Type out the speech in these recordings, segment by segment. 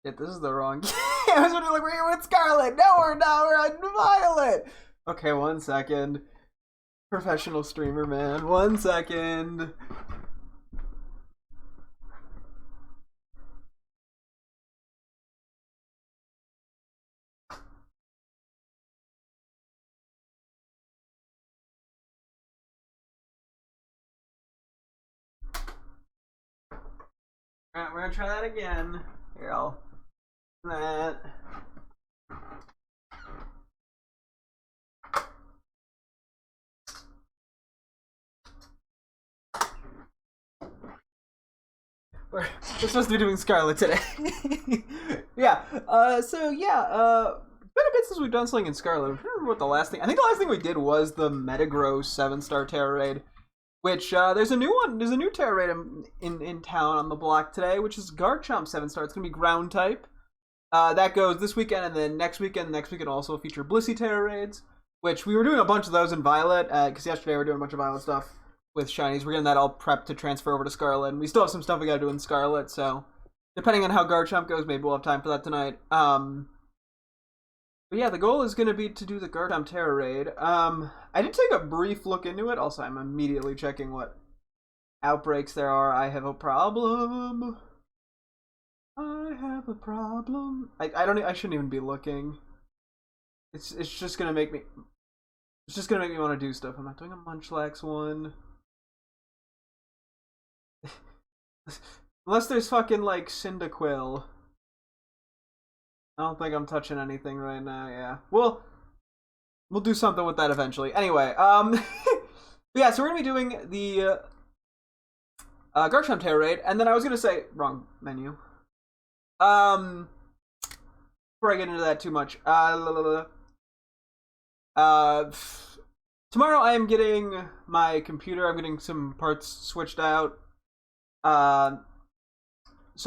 Yeah, this is the wrong game. I was wondering, like, we're here with Scarlet. No, we're not. We're on Violet. Okay, 1 second. Professional streamer, man. 1 second. Alright, we're gonna try that again. Here, I'll that. We're supposed to be doing Scarlet today. Yeah. It's been a bit since we've done something in Scarlet. I don't remember what the last thing. I think the last thing we did was the Metagross 7-star Terra Raid. Which, there's a new one. There's a new Terra Raid in town on the block today, which is Garchomp 7-star. It's going to be ground type. That goes this weekend, and then next weekend also feature Blissey Terra Raids, which we were doing a bunch of those in Violet, because yesterday we were doing a bunch of Violet stuff with Shinies. We're getting that all prepped to transfer over to Scarlet, and we still have some stuff we got to do in Scarlet, so depending on how Garchomp goes, maybe we'll have time for that tonight. But yeah, the goal is going to be to do the Garchomp Terra Raid. I did take a brief look into it. Also, I'm immediately checking what outbreaks there are. I have a problem. I have a problem. I shouldn't even be looking. It's just gonna make me. It's just gonna make me want to do stuff. I'm not doing a Munchlax one. Unless there's fucking like Cyndaquil. I don't think I'm touching anything right now. Yeah, we'll do something with that eventually. Anyway, yeah, so we're gonna be doing the Garchomp Terra Raid, and then I was gonna say wrong menu. Before I get into that too much, tomorrow I am getting my computer. I'm getting some parts switched out. So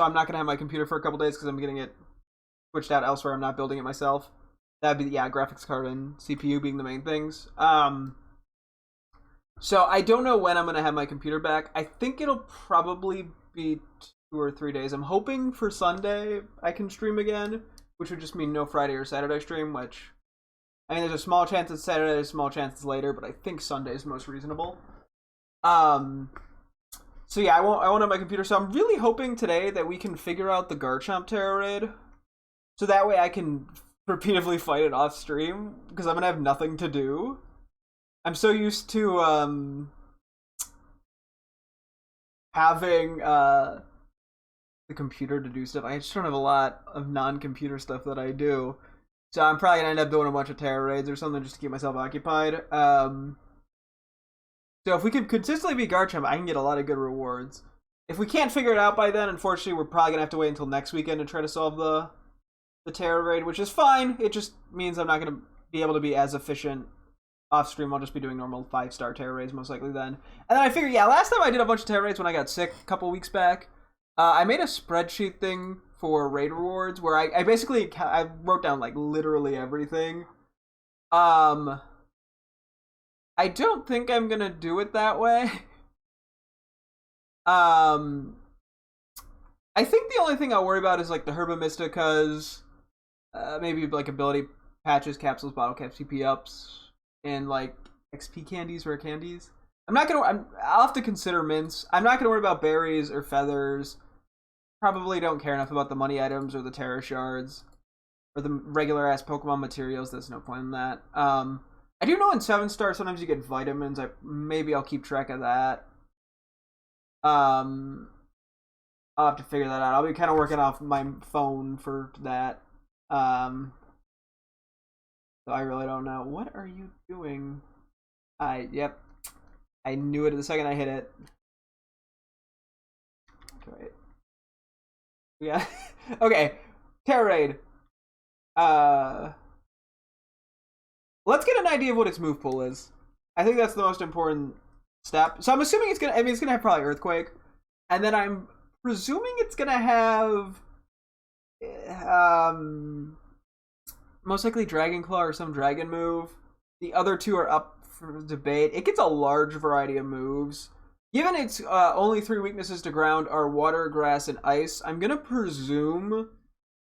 I'm not gonna have my computer for a couple days because I'm getting it switched out elsewhere. I'm not building it myself. That'd be graphics card and CPU being the main things. So I don't know when I'm gonna have my computer back. I think it'll probably be 2 or 3 days. I'm hoping for Sunday I can stream again, which would just mean no Friday or Saturday stream, which, I mean, there's a small chance it's Saturday, there's a small chance it's later, but I think Sunday is most reasonable. So yeah, I won't have my computer, so I'm really hoping today that we can figure out the Garchomp Terra Raid, so that way I can repeatedly fight it off stream, because I'm gonna have nothing to do. I'm so used to having the computer to do stuff. I just don't have a lot of non-computer stuff that I do, so I'm probably gonna end up doing a bunch of Terra Raids or something just to keep myself occupied. So if we could consistently beat Garchomp, I can get a lot of good rewards. If we can't figure it out by then, unfortunately, we're probably gonna have to wait until next weekend to try to solve the Terra Raid, which is fine. It just means I'm not gonna be able to be as efficient off stream. I'll just be doing normal 5-star Terra Raids most likely then. And then I figured, yeah, last time I did a bunch of Terra Raids when I got sick a couple weeks back. I made a spreadsheet thing for raid rewards where I basically wrote down like literally everything. I don't think I'm gonna do it that way. I think the only thing I'll worry about is like the Herba Mysticas, maybe like ability patches, capsules, bottle caps, CP ups, and like XP candies, rare candies. I'll have to consider mints. I'm not gonna worry about berries or feathers. Probably don't care enough about the money items or the Terra shards or the regular ass Pokemon materials. There's no point in that. I do know in 7-star sometimes you get vitamins. Maybe I'll keep track of that. I'll have to figure that out. I'll be kind of working off my phone for that. So I really don't know. What are you doing? Yep. I knew it the second I hit it. Right. Yeah. Okay. Terra Raid. Let's get an idea of what its move pool is. I think that's the most important step. So I'm assuming it's gonna have probably Earthquake. And then I'm presuming it's gonna have most likely Dragon Claw or some dragon move. The other two are up for debate. It gets a large variety of moves. Given its only 3 weaknesses to ground are water, grass, and ice, I'm gonna presume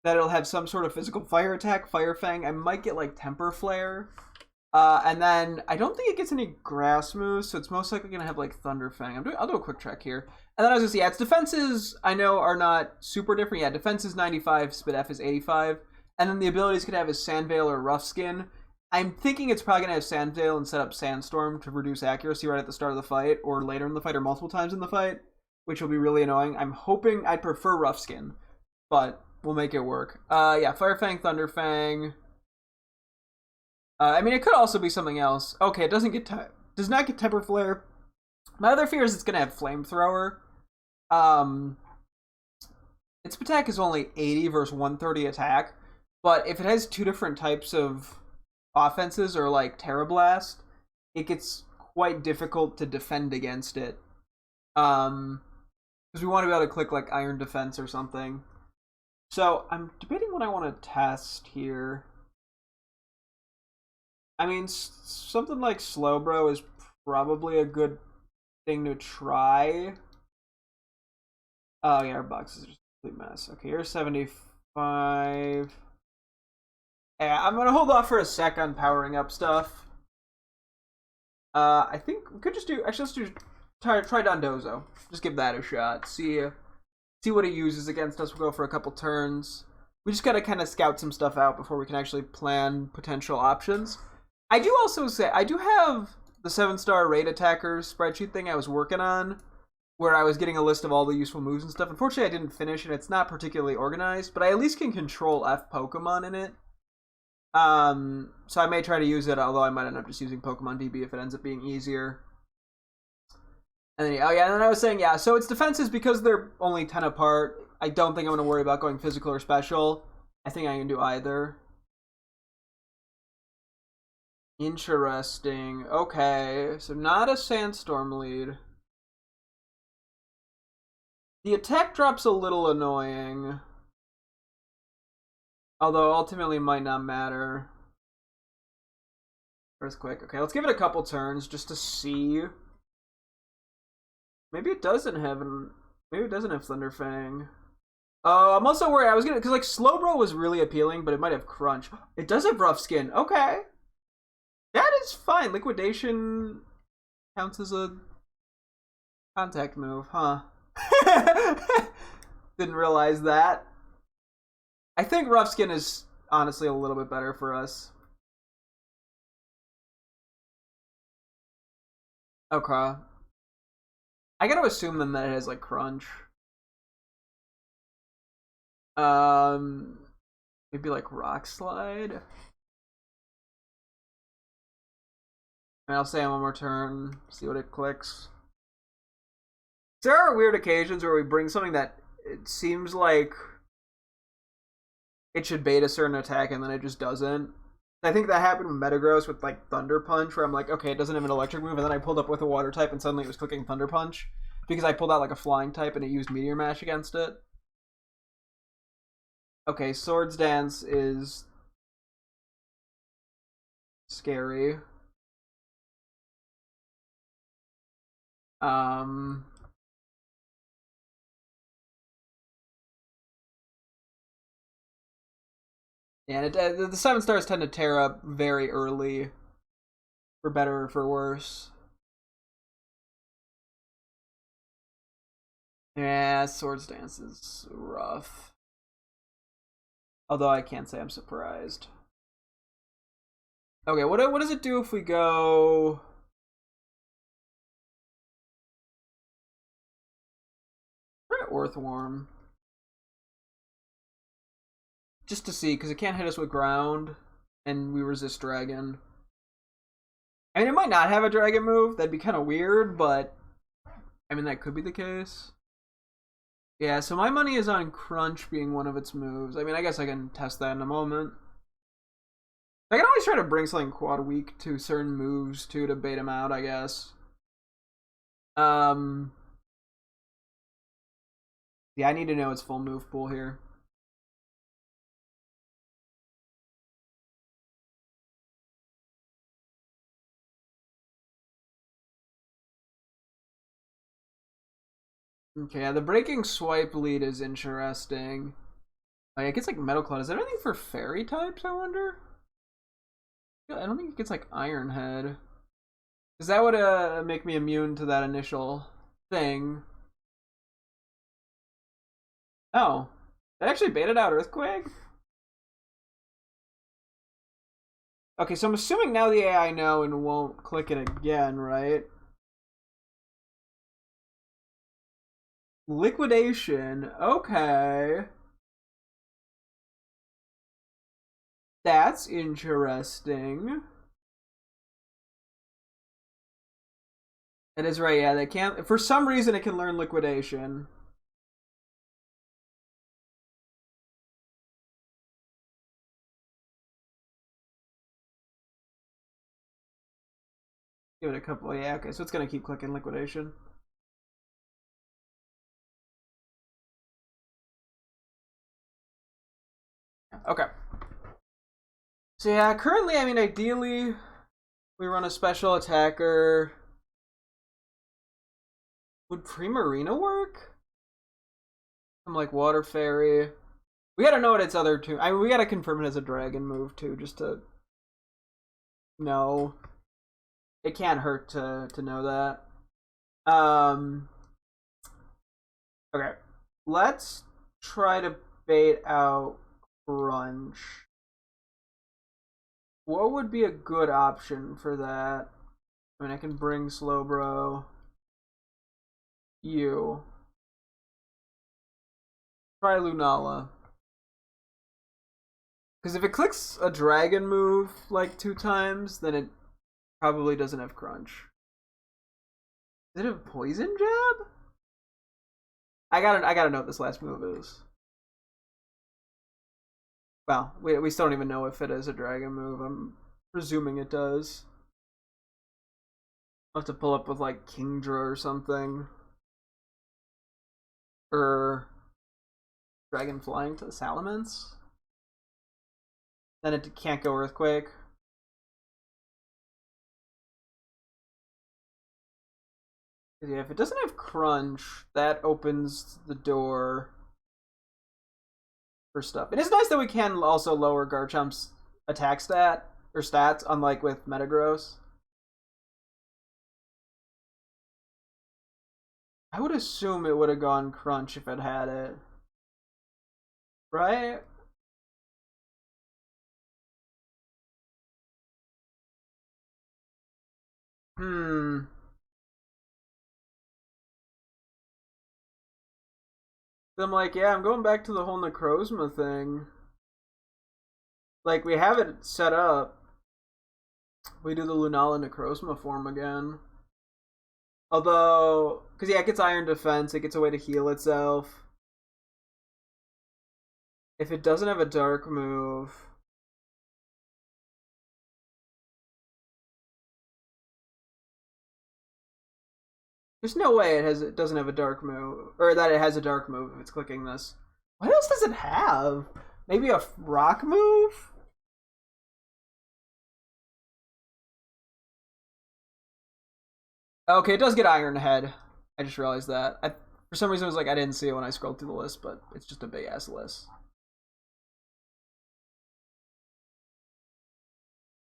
that it'll have some sort of physical fire attack, Fire Fang. I might get like Temper Flare. And then I don't think it gets any grass moves, so it's most likely gonna have like Thunder Fang. I'll do a quick check here. And then I was gonna say, yeah, its defenses I know are not super different. Yeah, defense is 95, Spit F is 85. And then the abilities could have is Sandveil or Rough Skin. I'm thinking it's probably gonna have Sandveil and set up Sandstorm to reduce accuracy right at the start of the fight, or later in the fight, or multiple times in the fight, which will be really annoying. I'm hoping I'd prefer Rough Skin, but we'll make it work. Yeah, Fire Fang, Thunder Fang. I mean, it could also be something else. Okay, it does not get Temper Flare. My other fear is it's gonna have Flamethrower. Its attack is only 80 versus 130 attack, but if it has two different types of offenses or like Terra Blast, it gets quite difficult to defend against it. Because we want to be able to click like Iron Defense or something. So I'm debating what I want to test here. I mean, something like Slowbro is probably a good thing to try. Oh yeah, our box is just a complete mess. Okay, here's 75. Yeah, I'm gonna hold off for a sec on powering up stuff. I think we could just do. Actually, let's do try Dondozo. Just give that a shot. See what it uses against us. We'll go for a couple turns. We just gotta kind of scout some stuff out before we can actually plan potential options. I do also say I do have the 7-star raid attackers spreadsheet thing I was working on, where I was getting a list of all the useful moves and stuff. Unfortunately, I didn't finish, and it's not particularly organized, but I at least can control F Pokemon in it. So I may try to use it, although I might end up just using Pokemon DB if it ends up being easier. And then, oh yeah, and then I was saying, yeah, so its defenses, because they're only 10 apart, I don't think I'm going to worry about going physical or special. I think I can do either. Interesting. Okay, so not a Sandstorm lead. The attack drop's a little annoying. Although ultimately might not matter. Earthquake. Okay, let's give it a couple turns just to see. Maybe it doesn't have Thunder Fang. Oh, I'm also worried. I was gonna, because like Slowbro was really appealing, but it might have Crunch. It does have Rough Skin. Okay, that is fine. Liquidation counts as a contact move, huh? Didn't realize that. I think Rough Skin is honestly a little bit better for us. Okay. I gotta assume then that it has like Crunch. Maybe like Rock Slide. And I'll say one more turn, see what it clicks. There are weird occasions where we bring something that it seems like it should bait a certain attack and then it just doesn't. I think that happened with Metagross with like Thunder Punch, where I'm like, okay, it doesn't have an electric move, and then I pulled up with a water type and suddenly it was clicking Thunder Punch because I pulled out like a flying type and it used Meteor Mash against it. Okay, Swords Dance is scary. And the 7-stars tend to tear up very early, for better or for worse. Yeah, Swords Dance is rough. Although I can't say I'm surprised. Okay, what does it do if we go... We're at Earthworm. Just to see, because it can't hit us with ground, and we resist dragon. I mean, it might not have a dragon move. That'd be kind of weird, but... I mean, that could be the case. Yeah, so my money is on Crunch being one of its moves. I mean, I guess I can test that in a moment. I can always try to bring something quad weak to certain moves, too, to bait them out, I guess. Yeah, I need to know its full move pool here. Okay, yeah, the breaking swipe lead is interesting. Oh, yeah, it gets like Metal Cloud. Is there anything for fairy types, I wonder? I don't think it gets like Iron Head. Because that would make me immune to that initial thing. Oh. That actually baited out Earthquake? Okay, so I'm assuming now the AI know and won't click it again, right? Liquidation. Okay. That's interesting. That is right, yeah, they can't. For some reason, it can learn Liquidation. Give it a couple. Yeah, okay, so it's gonna keep clicking Liquidation. Okay. So yeah, currently, I mean, ideally, we run a special attacker. Would Primarina work? I'm like Water Fairy. We gotta know what its other two. I mean, we gotta confirm it as a dragon move too, just to know. It can't hurt to know that. Okay. Let's try to bait out Crunch. What would be a good option for that? I mean, I can bring Slowbro. You. Try Lunala. Because if it clicks a dragon move like 2 times, then it probably doesn't have Crunch. Does it have Poison Jab? I gotta know what this last move is. Well, we still don't even know if it is a dragon move. I'm presuming it does. I'll have to pull up with like Kingdra or something. Or Dragon Flying to the Salamence. Then it can't go Earthquake. Yeah, if it doesn't have Crunch, that opens the door for stuff. It is nice that we can also lower Garchomp's attack stat or stats, unlike with Metagross. I would assume it would have gone Crunch if it had it. Right? Hmm. I'm like, yeah, I'm going back to the whole Necrozma thing. Like, we have it set up. We do the Lunala Necrozma form again. Although, because yeah, it gets Iron Defense, it gets a way to heal itself. If it doesn't have a dark move, there's no way it doesn't have a dark move, or that it has a dark move if it's clicking this. What else does it have? Maybe a rock move? Okay, it does get Iron Head. I just realized that. For some reason, it was like I didn't see it when I scrolled through the list, but it's just a big ass list.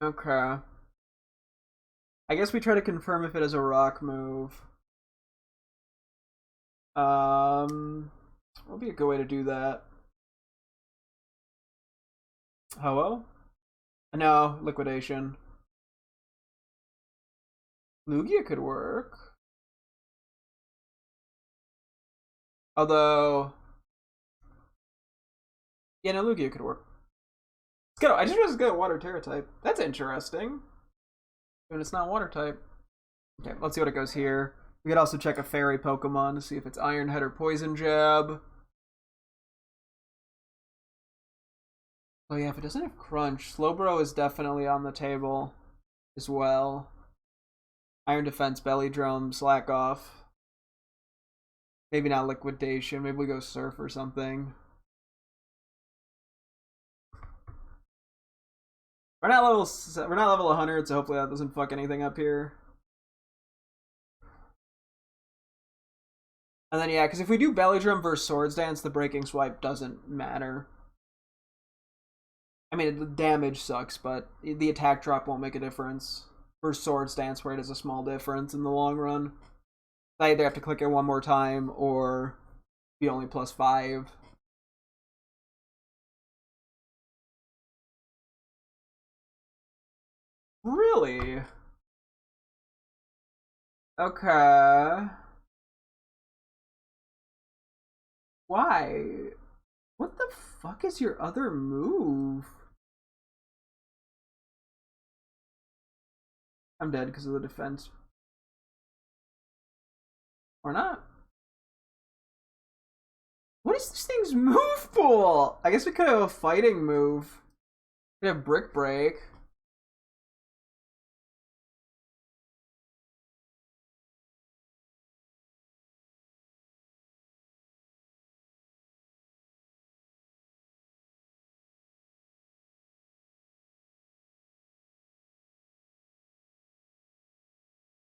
Okay. I guess we try to confirm if it has a rock move. What would be a good way to do that? Hello? No, Liquidation. Lugia could work. Although, yeah, no, Lugia could work. Let's go. I just realized it's got a Water Terra type. That's interesting. And it's not Water type. Okay, let's see what it goes here. We could also check a Fairy Pokemon to see if it's Iron Head or Poison Jab. Oh yeah, if it doesn't have Crunch, Slowbro is definitely on the table as well. Iron Defense, Belly Drum, Slack Off. Maybe not Liquidation. Maybe we go Surf or something. We're not level 100, so hopefully that doesn't fuck anything up here. And then yeah, because if we do Belly Drum versus Swords Dance, the Breaking Swipe doesn't matter. I mean, the damage sucks, but the attack drop won't make a difference. For Swords Dance, where it is a small difference in the long run. I either have to click it one more time or be only +5. Really? Okay. Why? What the fuck is your other move? I'm dead because of the defense. Or not. What is this thing's move pool? I guess we could have a fighting move. We could have Brick Break.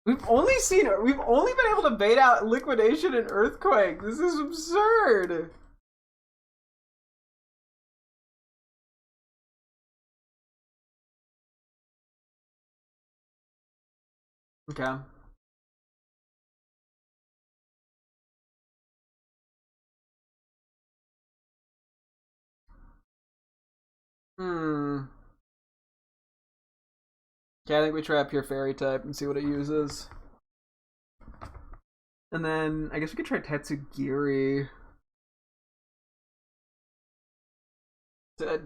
We've only been able to bait out Liquidation and Earthquake. This is absurd. Okay. Hmm. Okay, I think we try a Pure Fairy type and see what it uses. And then I guess we could try Tatsugiri.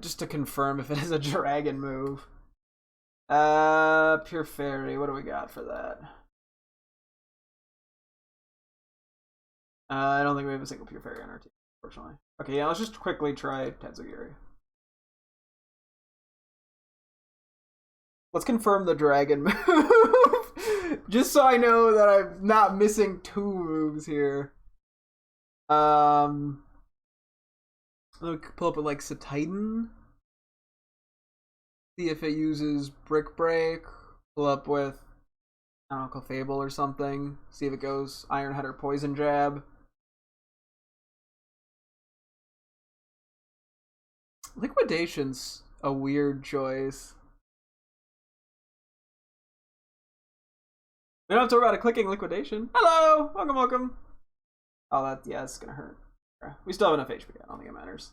Just to confirm if it is a dragon move. Pure Fairy. What do we got for that? I don't think we have a single Pure Fairy on our team, unfortunately. Okay, yeah, let's just quickly try Tatsugiri. Let's confirm the dragon move. Just so I know that I'm not missing 2 moves here. Let me pull up like Titan. See if it uses Brick Break. Pull up with, I don't know, Clefable or something. See if it goes Iron Head or Poison Jab. Liquidation's a weird choice. We don't have to worry about a clicking Liquidation. Hello! Welcome, welcome. Oh, yeah, that's gonna hurt. We still have enough HP. I don't think it matters.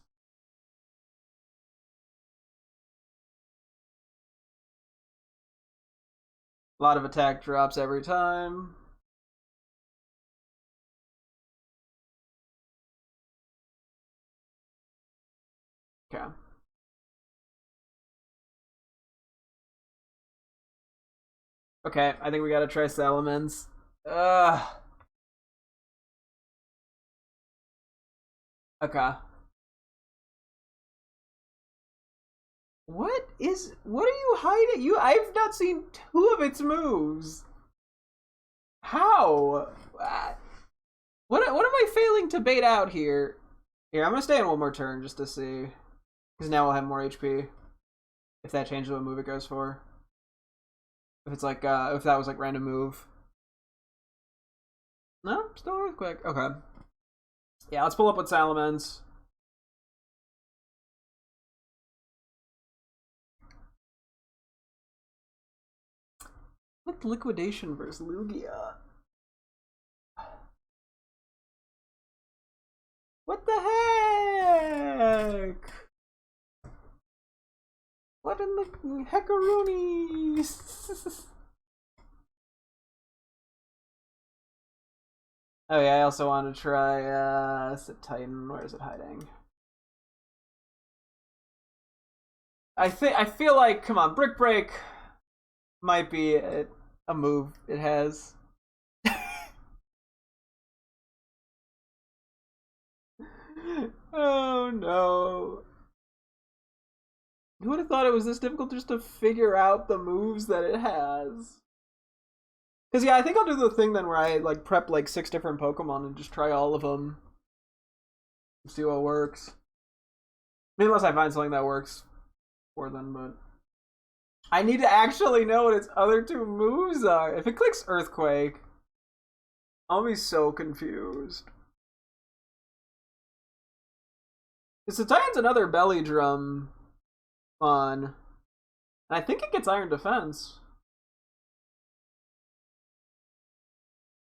A lot of attack drops every time. Okay. Okay, I think we gotta try Salamence. Ugh. Okay. What are you hiding? I've not seen 2 of its moves. How? What am I failing to bait out here? Here, I'm gonna stay in one more turn just to see. Because now we'll have more HP. If that changes what move it goes for. If it's like, if that was like random move. No, still Earthquake. Okay. Yeah, let's pull up with Salamence. What Liquidation versus Lugia? What the heck? What in the heckaroonies? Oh yeah, I also want to try Titan. Where is it hiding? I feel like, come on, Brick Break might be a move it has. Oh no. Who would have thought it was this difficult just to figure out the moves that it has? Because yeah, I think I'll do the thing then where I like prep like 6 different Pokemon and just try all of them. See what works. I mean, unless I find something that works for them, but I need to actually know what its other 2 moves are. If it clicks Earthquake, I'll be so confused. Because the Titan's another belly drum Fun. And I think it gets Iron Defense.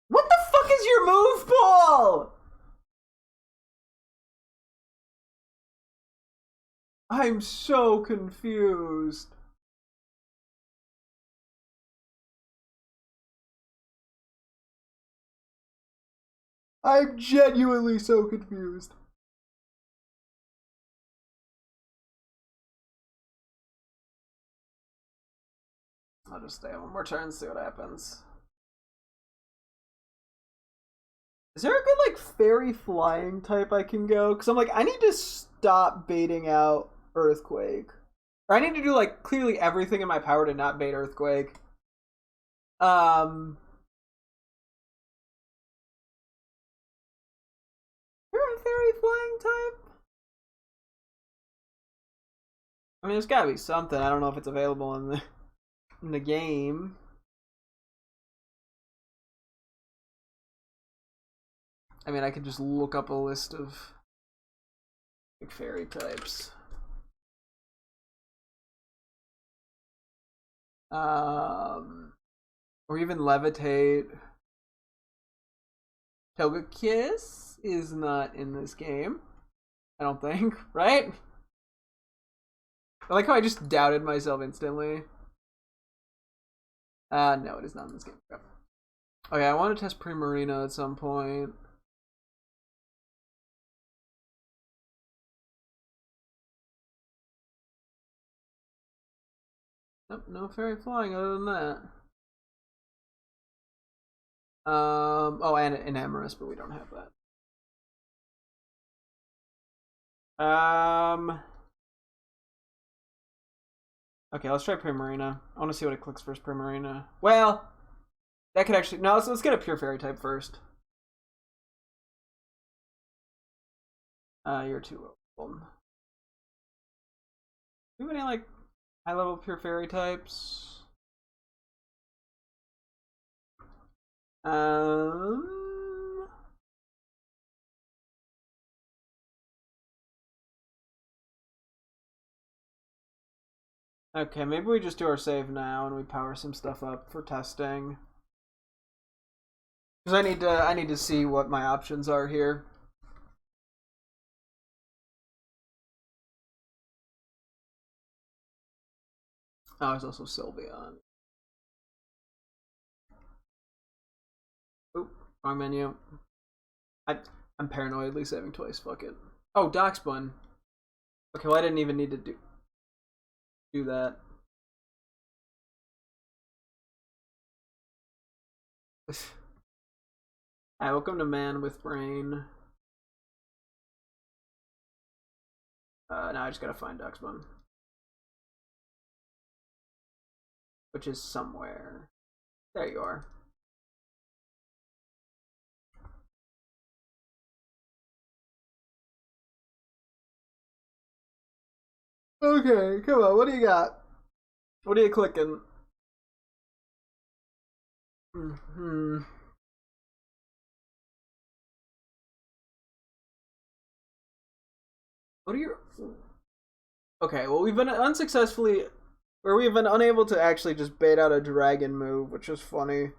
What the fuck is your move, Paul? I'm so confused. I'm genuinely so confused. I'll just stay on one more turn and see what happens. Is there a good, like, fairy flying type I can go? Because I'm like, I need to stop baiting out Earthquake. Or I need to do, like, clearly everything in my power to not bait Earthquake. You're a fairy flying type? I mean, there's gotta be something. I don't know if it's available in the game. I mean, I could just look up a list of like, fairy types. Or even levitate. Togekiss is not in this game. I don't think, right? I like how I just doubted myself instantly. No, it is not in this game. Okay, I want to test Primarina at some point. Nope, no fairy flying other than that. Oh, and an Amorous, but we don't have that. Okay, let's try Primarina. I want to see what it clicks first, Primarina. Well, that could actually... No, let's get a pure fairy type first. You're too old. Do you have any, like, high-level pure fairy types? Okay, maybe we just do our save now and we power some stuff up for testing. Because I need to see what my options are here. Oh, there's also Sylveon. Oop, wrong menu. I'm paranoidly saving twice, fuck it. Oh, Darkspun. Okay, well I didn't even need to do that. Alright, welcome to Man with Brain. Now I just gotta find Darkspun. Which is somewhere. There you are. Okay, come on, what do you got? What are you clicking? What are your... Okay, well we've been unsuccessfully... Or we've been unable to actually just bait out a dragon move, which is funny.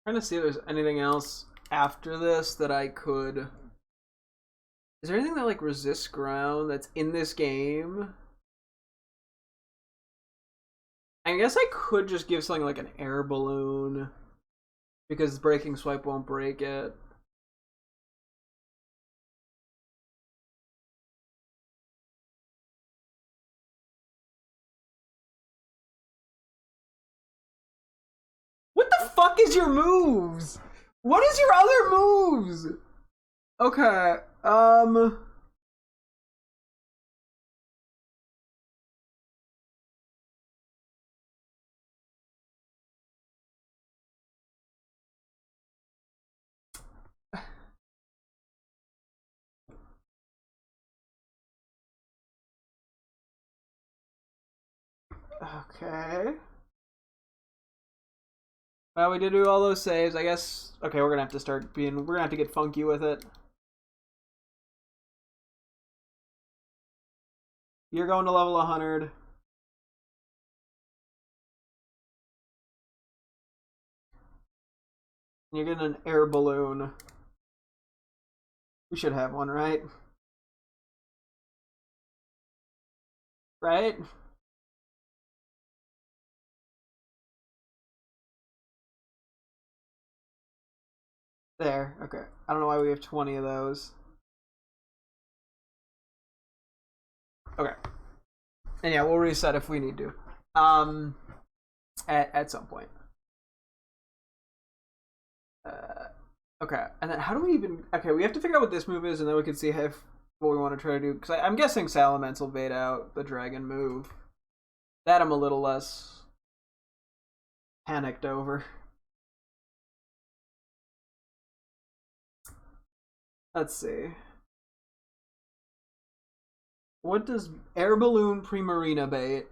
I'm trying to see if there's anything else after this that I could... Is there anything that like resists ground that's in this game? I guess I could just give something like an air balloon because breaking swipe won't break it. What the fuck is your moves? What is your other moves? Okay, okay. Well, we did do all those saves. I guess. Okay, we're gonna have to start being. We're gonna have to get funky with it. You're going to level 100. You're getting an air balloon. We should have one, right? Right? There. Okay. I don't know why we have 20 of those. Okay. And yeah, we'll reset if we need to. At some point. Okay. And then how do we even... Okay, we have to figure out what this move is, and then we can see if what we want to try to do. Because I'm guessing Salamence will bait out the dragon move. That I'm a little less panicked over. Let's see. What does air balloon Primarina bait?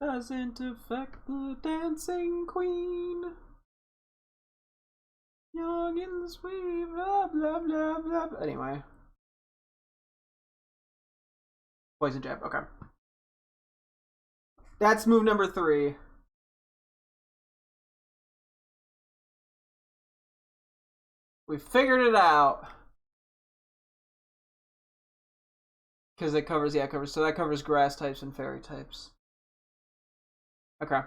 Doesn't affect the dancing queen. Young and sweet, blah blah blah blah. Anyway. Poison jab, okay. That's move number 3. We figured it out. Because it covers, yeah, it covers. So that covers grass types and fairy types. Okay.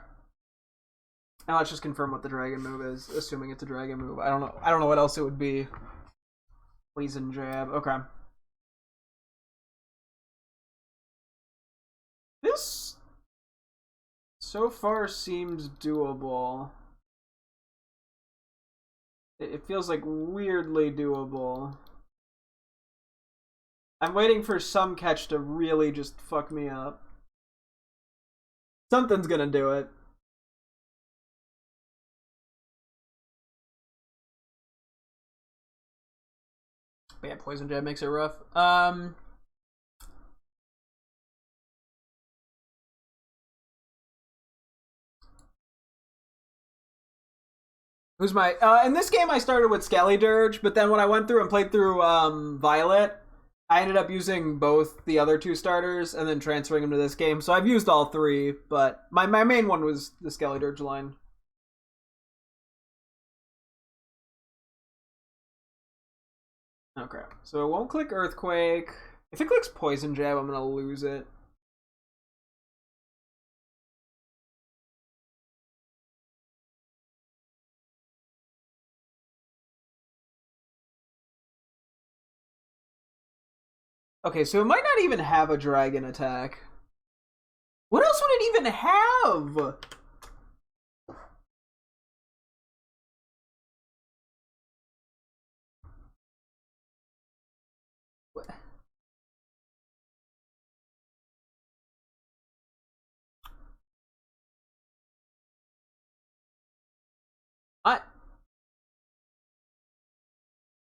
Now let's just confirm what the dragon move is, assuming it's a dragon move. I don't know what else it would be. Poison jab. Okay. This so far seems doable. It feels like weirdly doable. I'm waiting for some catch to really just fuck me up. Something's gonna do it. But yeah, poison jab makes it rough. Who's my in this game I started with Skellydirge, but then when I went through and played through Violet, I ended up using both the other 2 starters and then transferring them to this game. So I've used all 3, but my main one was the Skellydirge line. Okay, so it won't click Earthquake. If it clicks Poison Jab, I'm gonna lose it. Okay, so it might not even have a dragon attack. What else would it even have?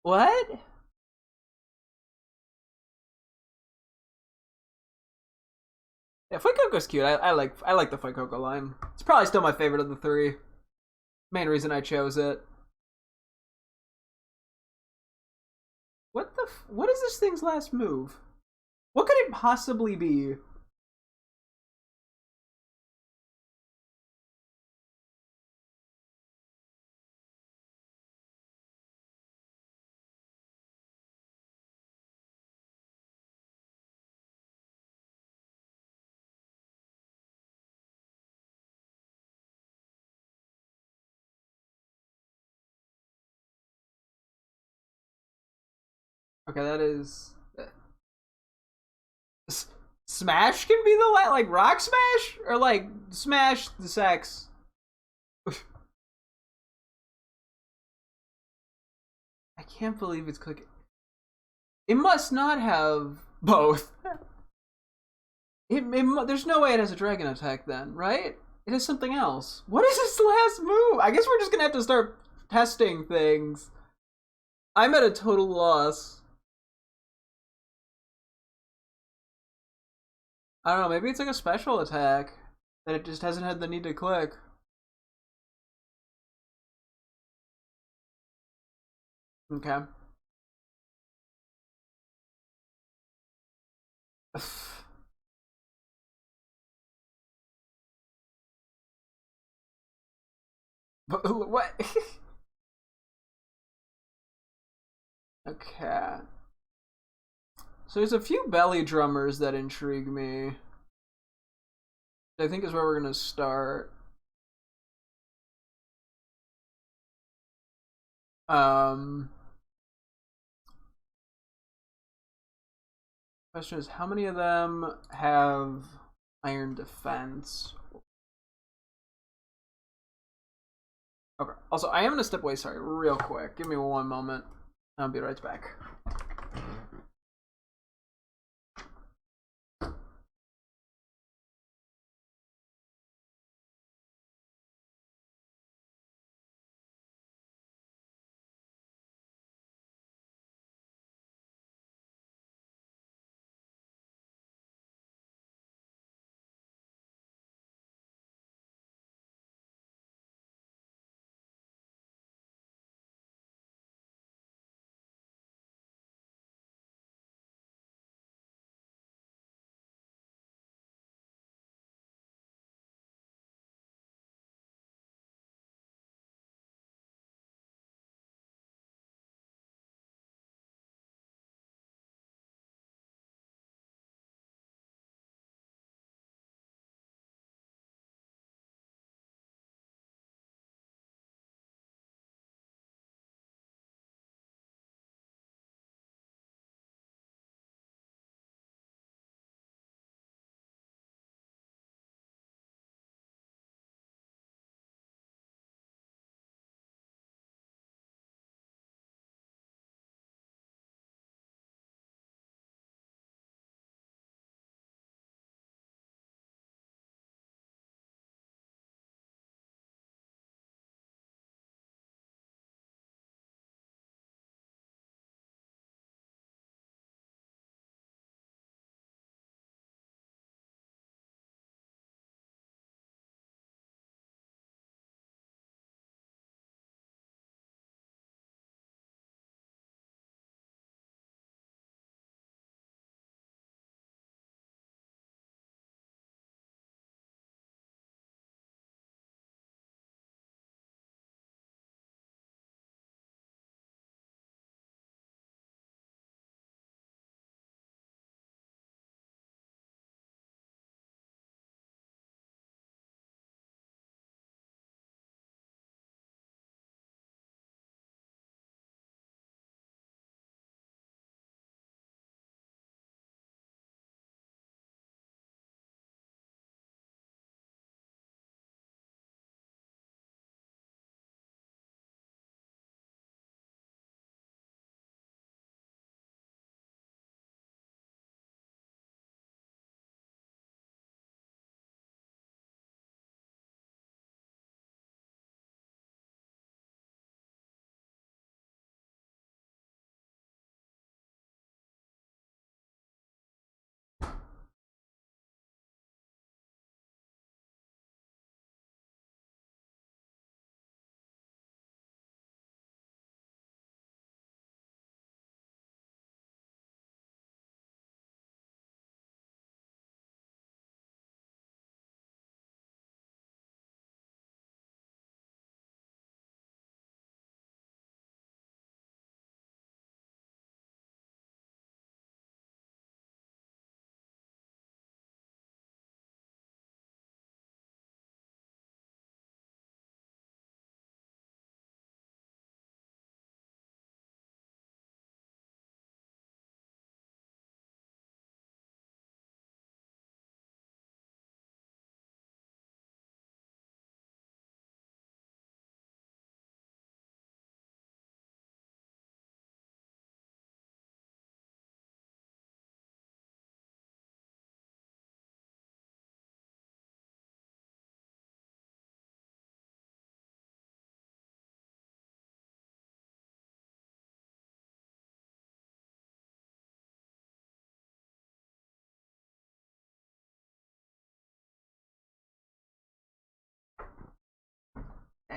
What? Yeah, Fuecoco's cute. I like the Fuecoco line. It's probably still my favorite of the 3. Main reason I chose it. What is this thing's last move? What could it possibly be? Okay, that is Smash can be the like Rock Smash or like Smash the sex. I can't believe it's clicking. It must not have both. There's no way it has a dragon attack then, right? It has something else. What is this last move? I guess we're just gonna have to start testing things. I'm at a total loss. I don't know, maybe it's like a special attack that it just hasn't had the need to click. Okay. What? Okay. So there's a few belly drummers that intrigue me. I think is where we're gonna start. Um, Question is, how many of them have iron defense? Okay. Also, I am gonna step away. Sorry, real quick. Give me one moment. I'll be right back.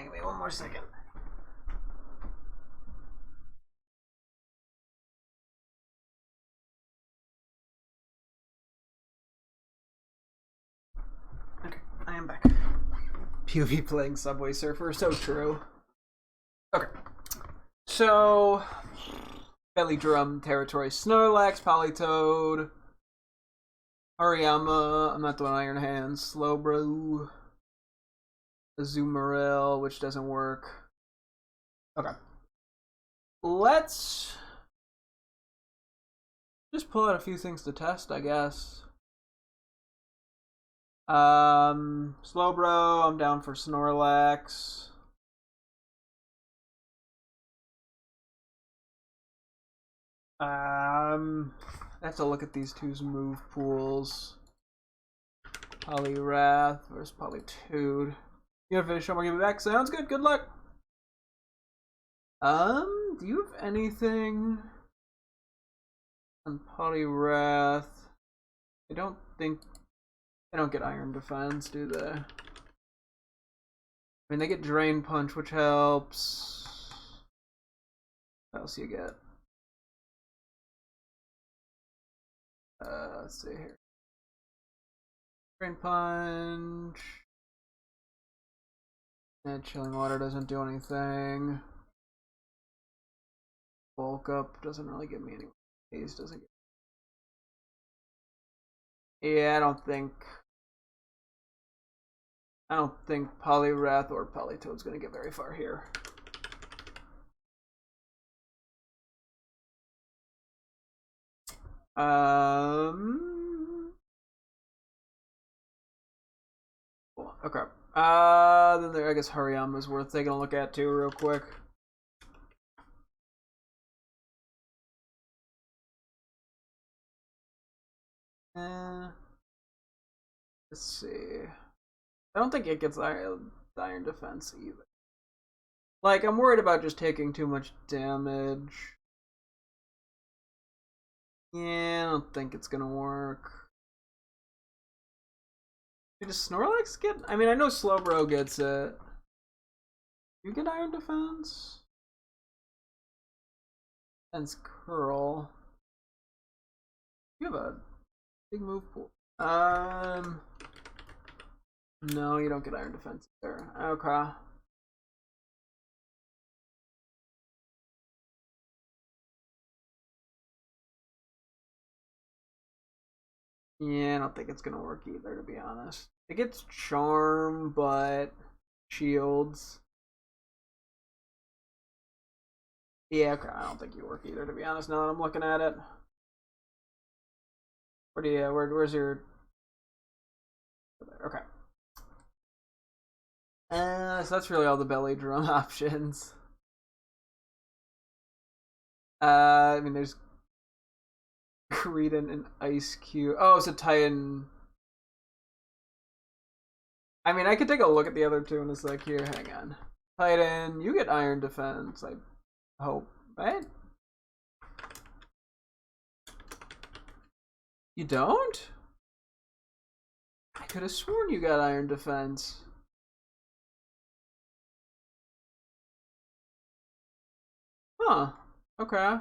Give me one more second. Okay, I am back. POV playing Subway Surfer, so true. Okay. So, Belly Drum territory, Snorlax, Politoed, Hariyama, I'm not doing Iron Hands, Slowbro, Azumarill, which doesn't work. Okay. Let's just pull out a few things to test, I guess. Slowbro, I'm down for Snorlax. I have to look at these two's move pools. Poliwrath versus Politoed. You gonna finish? I'm gonna give it back. Sounds good. Good luck. Do you have anything on Poliwrath? I don't think they don't get Iron Defense, do they? I mean, they get Drain Punch, which helps. What else you get? Let's see here. Drain Punch. And Chilling Water doesn't do anything. Bulk Up doesn't really give me any. Haze doesn't give. Yeah, I don't think Poliwrath or Politoad's gonna get very far here. Cool. Okay. Then there, I guess Hariyama's worth taking a look at too, real quick. Let's see. I don't think it gets Iron Defense either. Like, I'm worried about just taking too much damage. Yeah, I don't think it's gonna work. Does Snorlax get? I mean, I know Slowbro gets it. You get Iron Defense? Defense Curl. You have a big move pool. No, you don't get Iron Defense there. Okay. Yeah, I don't think it's gonna work either, to be honest. It gets Charm, but shields. Yeah, okay, I don't think you work either, to be honest, now that I'm looking at it. Where do you, where's your... Okay. So that's really all the Belly Drum options. I mean, there's Greedent and Ice Cube. Oh, it's a Titan. I mean, I could take a look at the other two and it's like, here, hang on. Titan, you get Iron Defense, I hope, right? You don't? I could have sworn you got Iron Defense. Huh. Okay.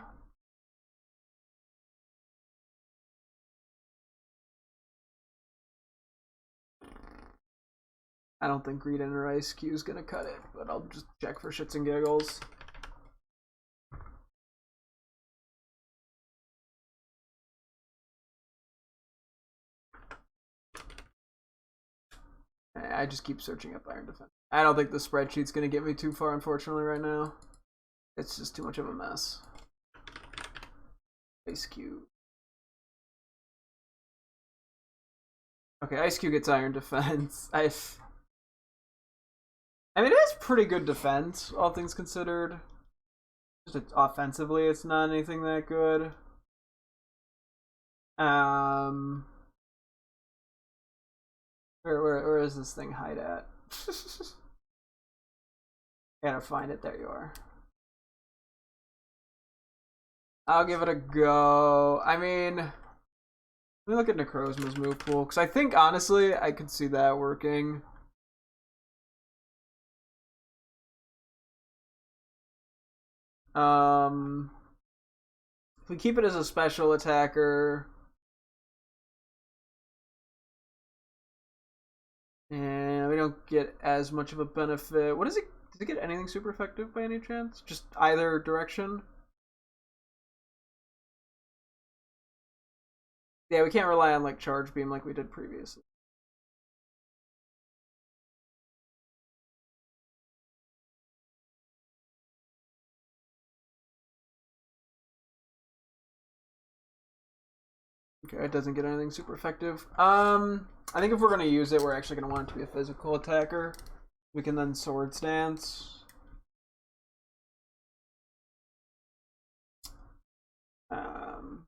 I don't think Greedent or Ice Cube is gonna cut it, but I'll just check for shits and giggles. I just keep searching up Iron Defense. I don't think the spreadsheet's gonna get me too far, unfortunately, right now. It's just too much of a mess. Ice Cube. Okay, Ice Cube gets Iron Defense. I mean, it has pretty good defense, all things considered. Just offensively, it's not anything that good. Where is this thing hide at? Gotta find it. There you are. I'll give it a go. I mean, let me look at Necrozma's move pool, because I think, honestly, I could see that working. If we keep it as a special attacker, and we don't get as much of a benefit. What is it? Does it get anything super effective by any chance? Just either direction? Yeah, we can't rely on like charge beam like we did previously. Okay, it doesn't get anything super effective. I think if we're gonna use it, we're actually gonna want it to be a physical attacker. We can then Swords Dance. Um,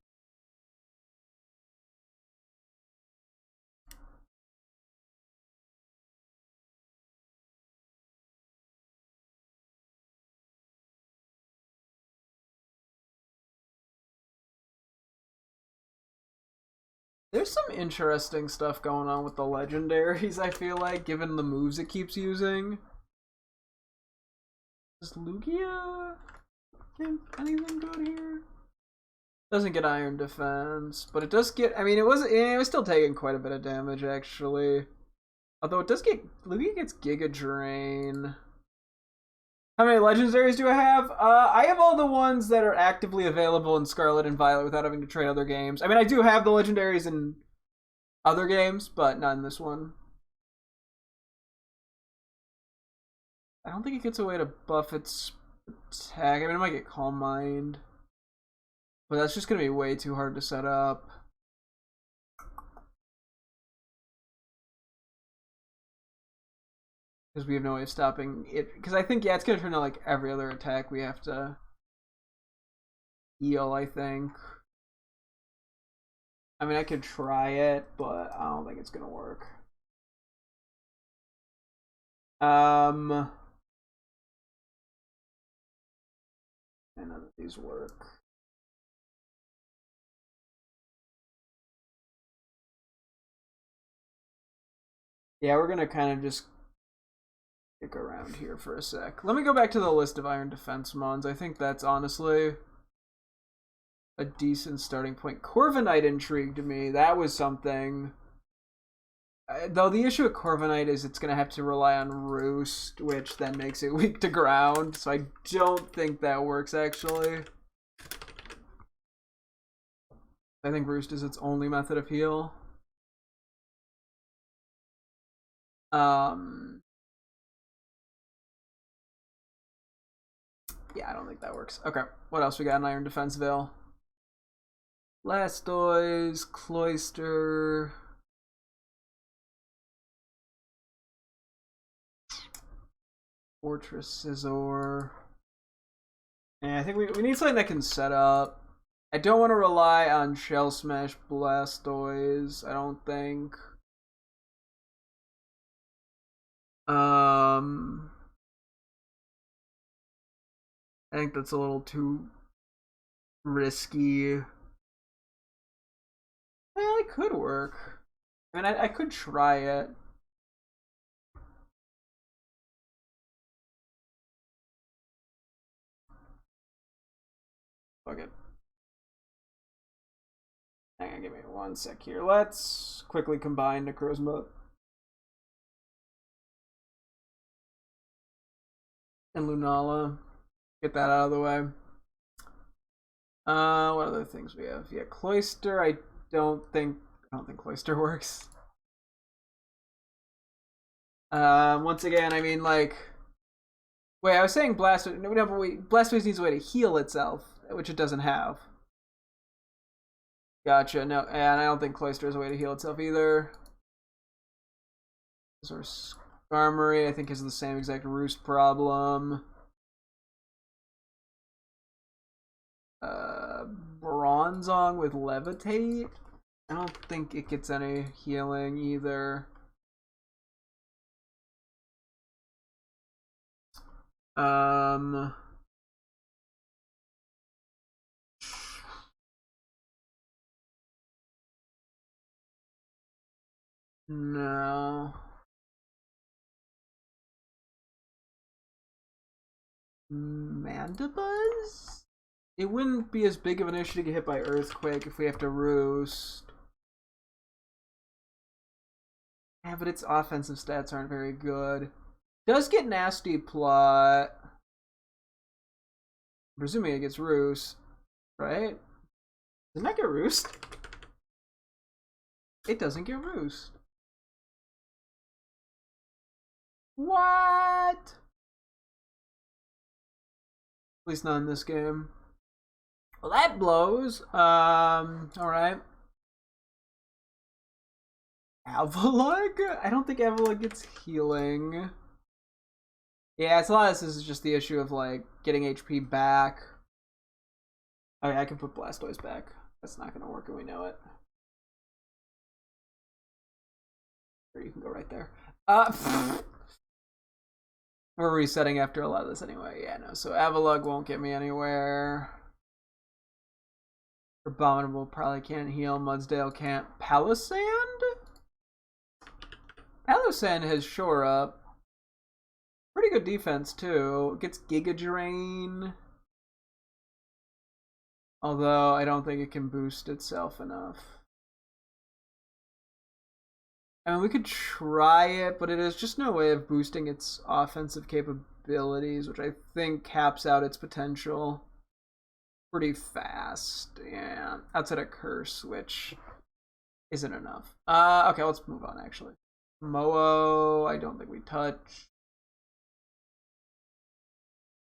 there's some interesting stuff going on with the legendaries, I feel like, given the moves it keeps using. Does Lugia get anything good here? Doesn't get Iron Defense, but it does get. I mean, it was still taking quite a bit of damage actually. Although it does get Lugia gets Giga Drain. How many legendaries do I have? I have all the ones that are actively available in Scarlet and Violet without having to trade other games. I mean, I do have the legendaries in other games, but not in this one. I don't think it gets a way to buff its attack. I mean, it might get Calm Mind, but that's just gonna be way too hard to set up. Because we have no way of stopping it. Because I think, yeah, it's going to turn out like every other attack we have to heal, I think. I mean, I could try it, but I don't think it's going to work. None of these work. Yeah, we're going to kind of just stick around here for a sec. Let me go back to the list of Iron Defense mons. I think that's honestly a decent starting point. Corviknight intrigued me. That was something. Though the issue with Corviknight is it's going to have to rely on Roost, which then makes it weak to ground. So I don't think that works, actually. I think Roost is its only method of heal. Yeah, I don't think that works. Okay, what else we got in Iron Defenseville? Blastoise, Cloyster... Fortress Scizor. Yeah, I think we need something that can set up. I don't want to rely on Shell Smash Blastoise, I don't think. I think that's a little too risky. Well, it could work. I mean, I could try it. Fuck it. Hang on, give me one sec here. Let's quickly combine Necrozma and Lunala. Get that out of the way. What other things we have? Yeah, Cloyster. I don't think Cloyster works. Once again, I mean, like, wait, I was saying Blastoise. No, but wait, Blastoise needs a way to heal itself, which it doesn't have. Gotcha. No, and I don't think Cloyster has a way to heal itself either. Or Skarmory, I think, has the same exact Roost problem. Bronzong with Levitate. I don't think it gets any healing either. No. Mandibuzz? It wouldn't be as big of an issue to get hit by Earthquake if we have to Roost. Yeah, but its offensive stats aren't very good. Does get Nasty Plot. I'm presuming it gets Roost, right? Doesn't that get Roost? It doesn't get Roost. What? At least not in this game. Well, that blows. Alright. Avalugg? I don't think Avalugg gets healing. Yeah, it's a lot of this is just the issue of, like, getting HP back. Okay, I can put Blastoise back. That's not gonna work and we know it. Or you can go right there. We're resetting after a lot of this anyway. Yeah, no. So Avalugg won't get me anywhere. Abominable probably can't heal. Mudsdale can't. Palisand? Palisand has Shore Up. Pretty good defense too. Gets Giga Drain. Although I don't think it can boost itself enough. I mean, we could try it, but it is just no way of boosting its offensive capabilities, which I think caps out its potential pretty fast. Yeah, outside of Curse, which isn't enough. Okay, let's move on, actually. Moo, I don't think we touch.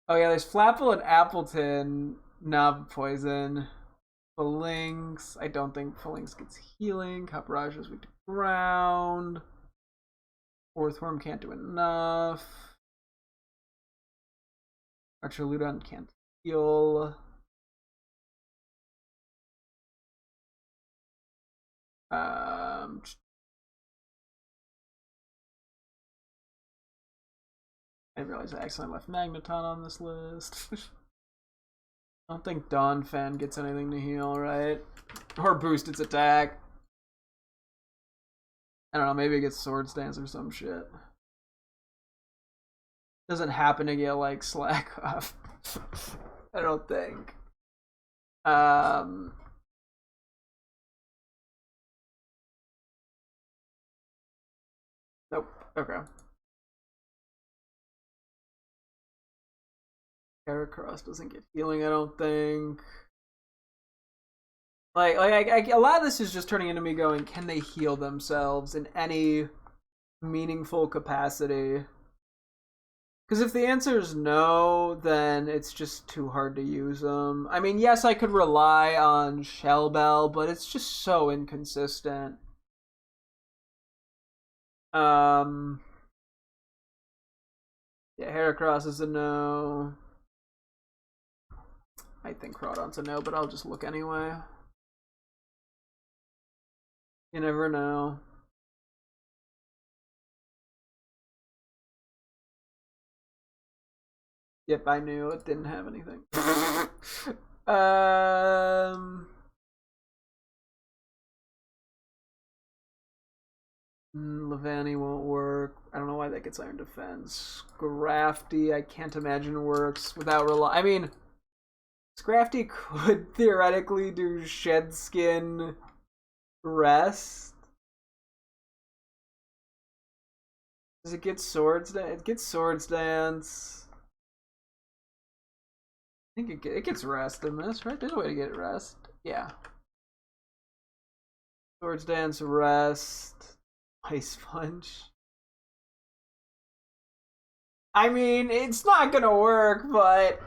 Oh yeah, there's Flapple and Appleton. Knob Poison. Phalanx. I don't think Phalanx gets healing. Caparage is weak to ground. Orthworm can't do enough. Archaludon can't heal. I realize I accidentally left Magneton on this list. I don't think Donphan gets anything to heal, right? Or boost its attack. I don't know, maybe it gets Swords Dance or some shit. Doesn't happen to get, like, Slack off. I don't think. Nope. Okay. Heracross doesn't get healing, I don't think. Like a lot of this is just turning into me going, can they heal themselves in any meaningful capacity? Because if the answer is no, then it's just too hard to use them. I mean, yes, I could rely on Shell Bell, but it's just so inconsistent. Yeah, Heracross is a no. I think Crawdon's a no, but I'll just look anyway. You never know. Yep, I knew it didn't have anything. Levani won't work. I don't know why that gets Iron Defense. Scrafty, I can't imagine works without I mean, Scrafty could theoretically do Shed Skin Rest. Does it get Swords Dance? It gets Swords Dance. I think it gets Rest in this, right? There's a way to get Rest. Yeah. Swords Dance, Rest, Ice Punch. I mean, it's not gonna work, but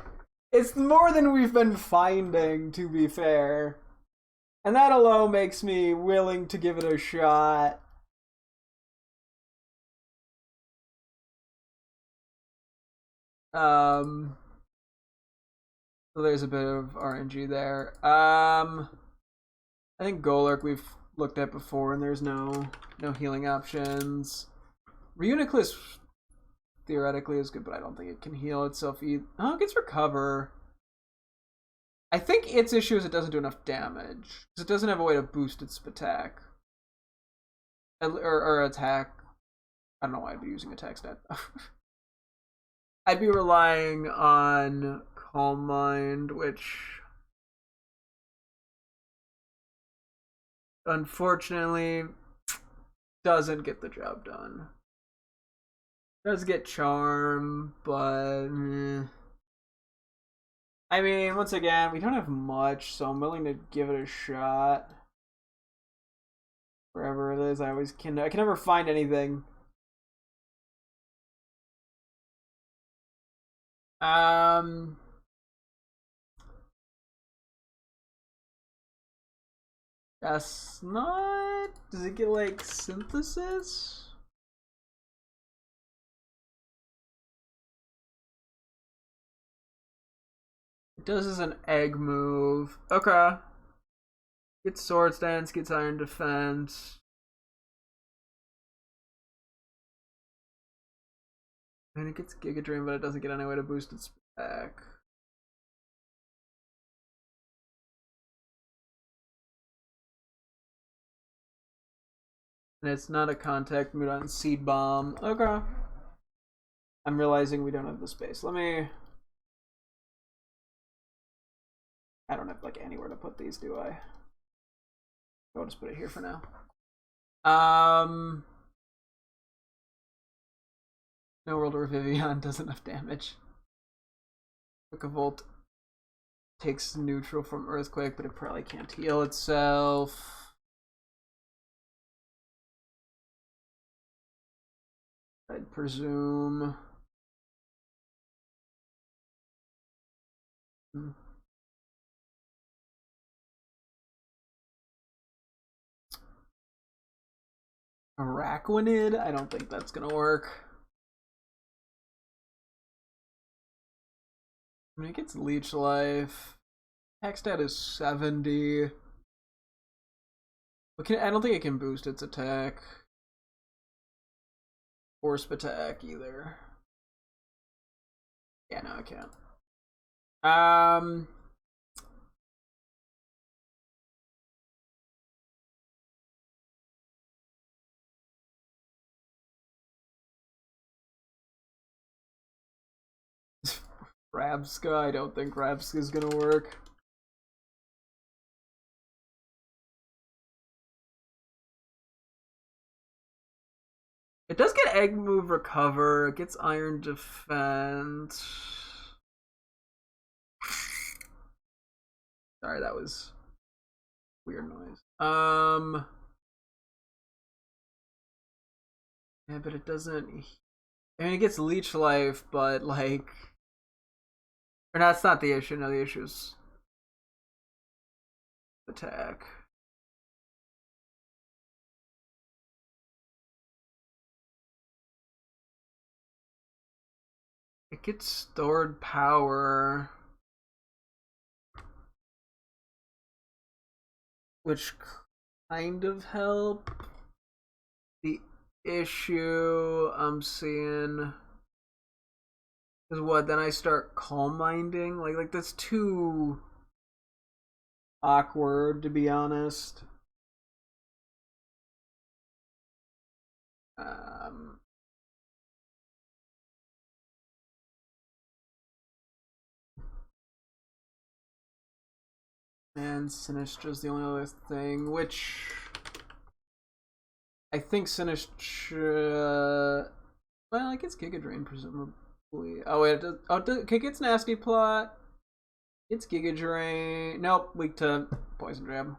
it's more than we've been finding, to be fair. And that alone makes me willing to give it a shot. So there's a bit of RNG there. I think Golurk we've looked at before, and there's no healing options. Reuniclus theoretically is good, but I don't think it can heal itself either. Oh, it gets Recover. I think its issue is it doesn't do enough damage, because it doesn't have a way to boost its attack. Or attack. I don't know why I'd be using attack stat. I'd be relying on Calm Mind, which unfortunately doesn't get the job done. Does get Charm, but I mean, once again, we don't have much, so I'm willing to give it a shot. Wherever it is, I can never find anything. That's not. Does it get like synthesis? It does as an egg move. Okay. Gets Sword Stance, gets Iron Defense. And it gets Giga Drain, but it doesn't get any way to boost its back. And it's not a contact mood on Seed Bomb. Okay. I'm realizing we don't have the space. Let me. I don't have like anywhere to put these, do I? I'll just put it here for now. No World War Vivian does enough damage. Volt takes neutral from Earthquake, but it probably can't heal itself. I'd presume. Araquanid? I don't think that's gonna work. I mean, it gets Leech Life. Hexstat is 70. But I don't think it can boost its attack. Or attack either. Yeah, no, I can't. Rabska? I don't think Rabska is gonna work. It does get Egg Move Recover. It gets Iron Defense. Sorry, that was weird noise. Yeah, but it doesn't. I mean, it gets Leech Life, but like, or that's not the issue. No, the issue is attack. It gets stored power, which kind of help. The issue I'm seeing is what? Then I start calm minding. Like that's too awkward, to be honest. And Sinistra's the only other thing, which I think Sinistra. Well, it gets Giga Drain presumably. Oh wait, it does. Oh, okay, it gets Nasty Plot. It's Giga Drain. Nope, weak to Poison Jab.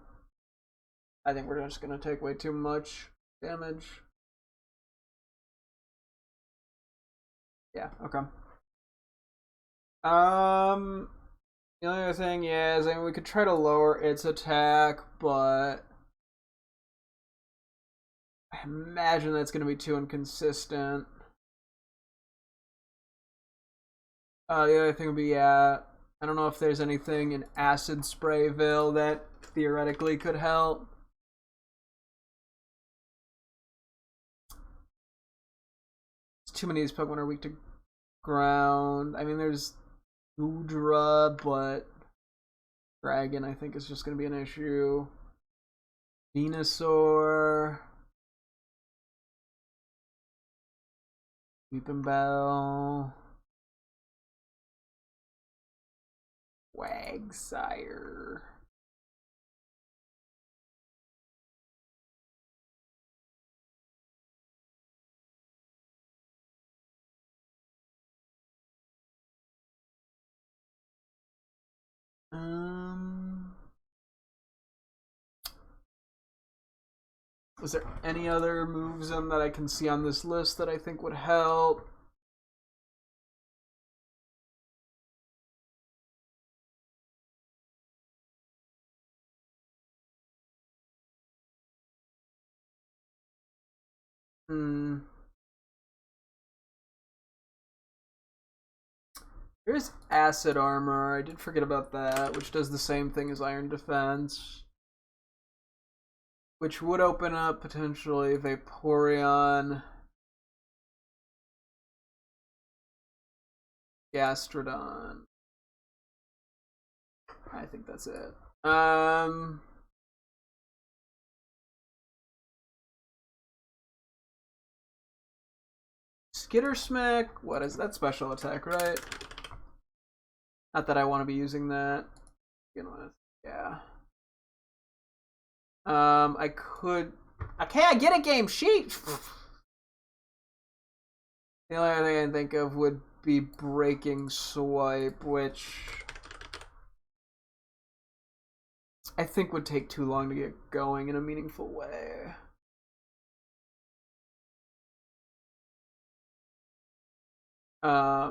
I think we're just gonna take way too much damage. Yeah. Okay. The only other thing is, I mean, we could try to lower its attack, but I imagine that's going to be too inconsistent. The other thing would be, I don't know if there's anything in Acid Sprayville that theoretically could help. Too many of these Pokemon are weak to ground. I mean, there's Goodra, but Dragon, I think, is just going to be an issue. Venusaur. Weepinbell. Quagsire. Is there any other moves in that I can see on this list that I think would help? There's Acid Armor. I did forget about that, which does the same thing as Iron Defense. Which would open up potentially Vaporeon, Gastrodon. I think that's it. Skitter Smack. What is that special attack, right? Not that I want to be using that. You know, yeah. I could. Okay, I get a game sheet. The only other thing I can think of would be Breaking Swipe, which I think would take too long to get going in a meaningful way. I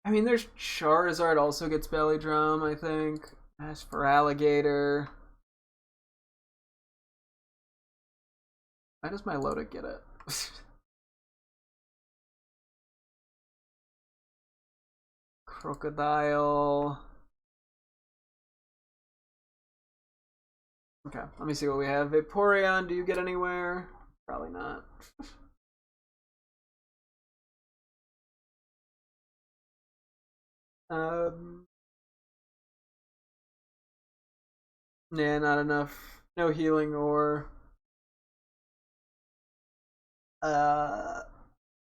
mean, there's Charizard also gets Belly Drum, I think. As for Alligator, why does my Lodic get it? Crocodile. Okay, let me see what we have. Vaporeon, do you get anywhere? Probably not. Nah, not enough. No healing or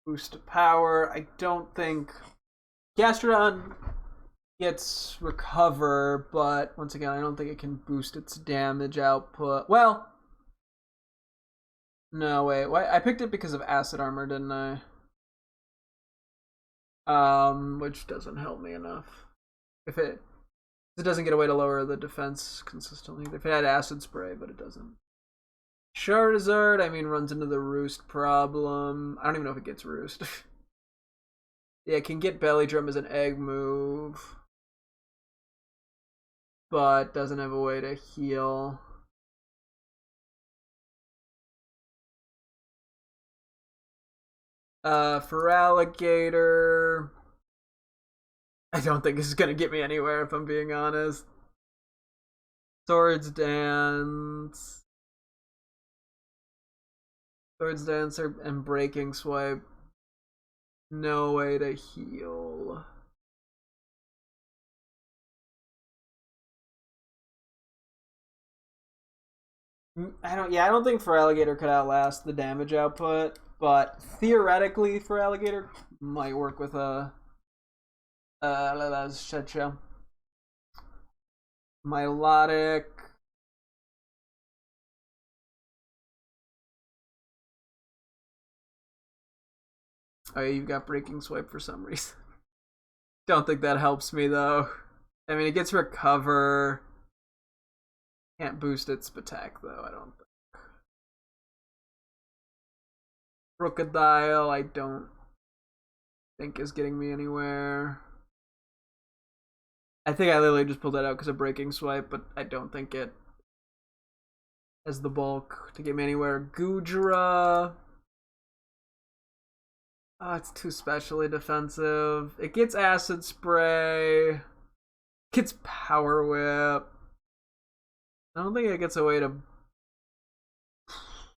boost of power. I don't think Gastrodon gets recover, but once again, I don't think it can boost its damage output. Well, no, wait. Why? I picked it because of Acid Armor, didn't I? Which doesn't help me enough. If it doesn't get a way to lower the defense consistently. If it had Acid Spray, but it doesn't. Charizard, I mean, runs into the Roost problem. I don't even know if it gets Roost. Yeah, it can get Belly Drum as an egg move, but doesn't have a way to heal. For Alligator, I don't think this is gonna get me anywhere if I'm being honest. Swords Dance, and Breaking Swipe. No way to heal. I don't think for Alligator could outlast the damage output, but theoretically for Alligator might work with a shit show. Milotic. Oh, yeah, you've got Breaking Swipe for some reason. Don't think that helps me though. I mean, it gets Recover. Can't boost its attack though, I don't think. Crocodile, I don't think is getting me anywhere. I think I literally just pulled that out because of Breaking Swipe, but I don't think it has the bulk to get me anywhere. Goodra. Oh, it's too specially defensive. It gets Acid Spray. Gets Power Whip. I don't think it gets a way to...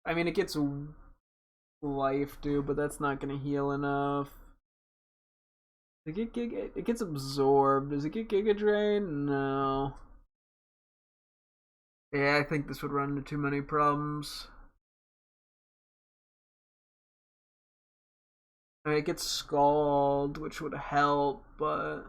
I mean, it gets Life, dude, but that's not going to heal enough. It gets Absorbed. Does it get Giga Drain? No. Yeah, I think this would run into too many problems. I mean, it gets Scald, which would help, but...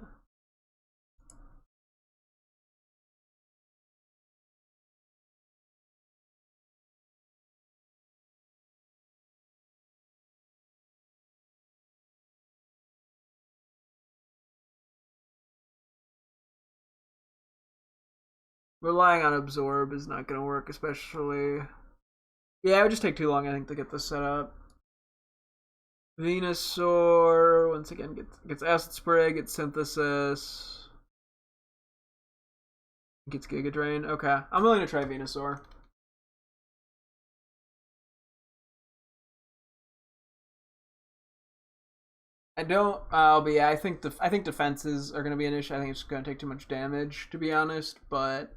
Relying on Absorb is not going to work, especially... Yeah, it would just take too long, I think, to get this set up. Venusaur, once again, gets Acid Spray, gets Synthesis. Gets Giga Drain. Okay, I'm willing to try Venusaur. I don't. But yeah, I think defenses are going to be an issue. I think it's going to take too much damage, to be honest. But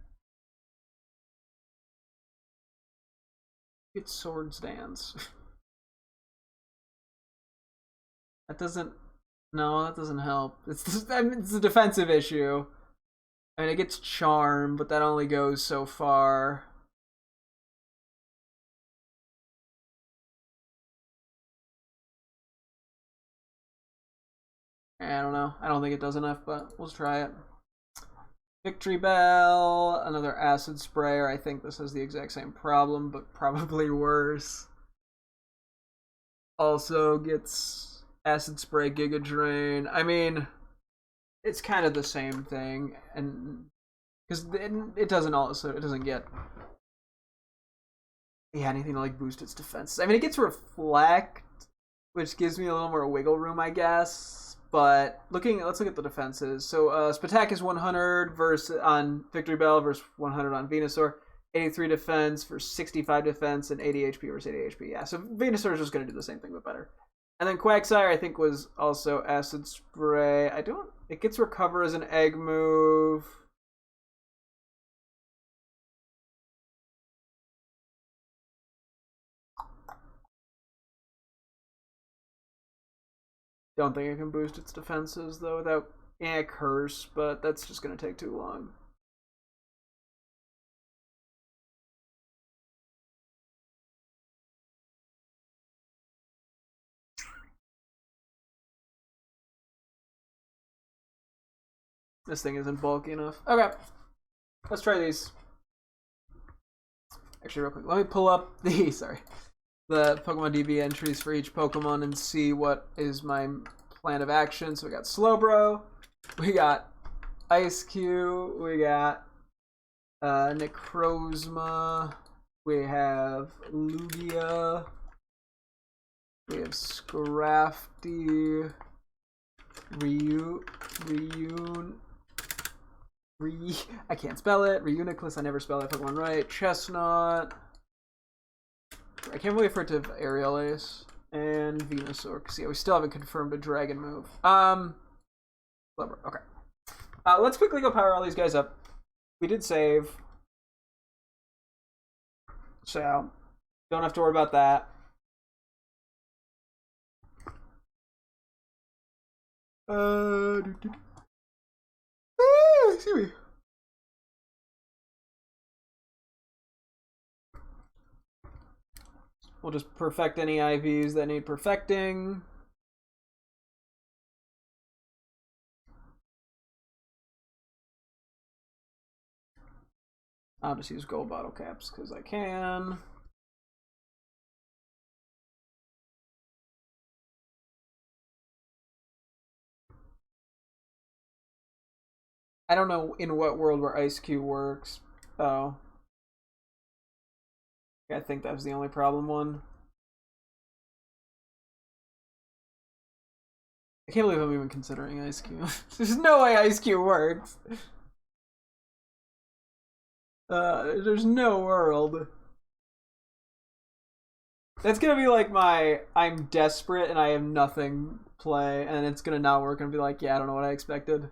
it's Swords Dance. That doesn't. No, that doesn't help. It's a defensive issue. I mean, it gets Charm, but that only goes so far. I don't know. I don't think it does enough, but let's try it. Victory Bell, another Acid Sprayer. I think this has the exact same problem, but probably worse. Also gets Acid Spray, Giga Drain. I mean, it's kind of the same thing, and because it doesn't get anything to like boost its defense. I mean, it gets Reflect, which gives me a little more wiggle room, I guess. But let's look at the defenses. So Spatak is 100 on Victory Bell versus 100 on Venusaur. 83 defense for 65 defense and 80 HP versus 80 HP. Yeah, so Venusaur is just going to do the same thing but better. And then Quagsire, I think, was also Acid Spray. It gets Recover as an egg move. Don't think it can boost its defenses, though, without Curse, but that's just going to take too long. This thing isn't bulky enough. Okay, let's try these. Actually, real quick, let me pull up the Pokemon DB entries for each Pokemon and see what is my plan of action. So we got Slowbro, we got Ice Cube, we got Necrozma, we have Lugia, we have Scrafty, I can't spell it. Reuniclus, I never spell that Pokemon right. Chestnut. I can't wait for it to have Aerial Ace. And Venusaur. Because yeah, we still haven't confirmed a Dragon move. Okay. Let's quickly go power all these guys up. We did save. So, don't have to worry about that. Excuse me. We'll just perfect any IVs that need perfecting. I'll just use gold bottle caps because I can. I don't know in what world where Ice Cube works. Oh. I think that was the only problem one. I can't believe I'm even considering Ice Cube. There's no way Ice Cube works. There's no world. That's gonna be like my I'm desperate and I have nothing play, and it's gonna not work and be like, yeah, I don't know what I expected.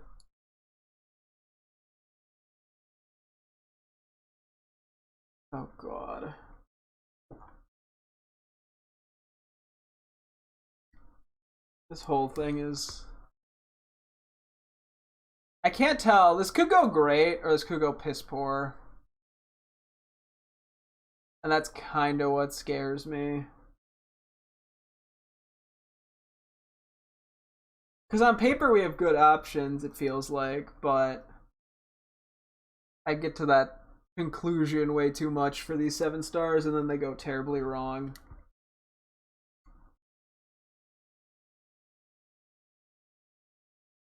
Oh god. This whole thing is... I can't tell. This could go great, or this could go piss poor. And that's kind of what scares me. Because on paper we have good options, it feels like, but I get to that conclusion way too much for these 7 stars, and then they go terribly wrong.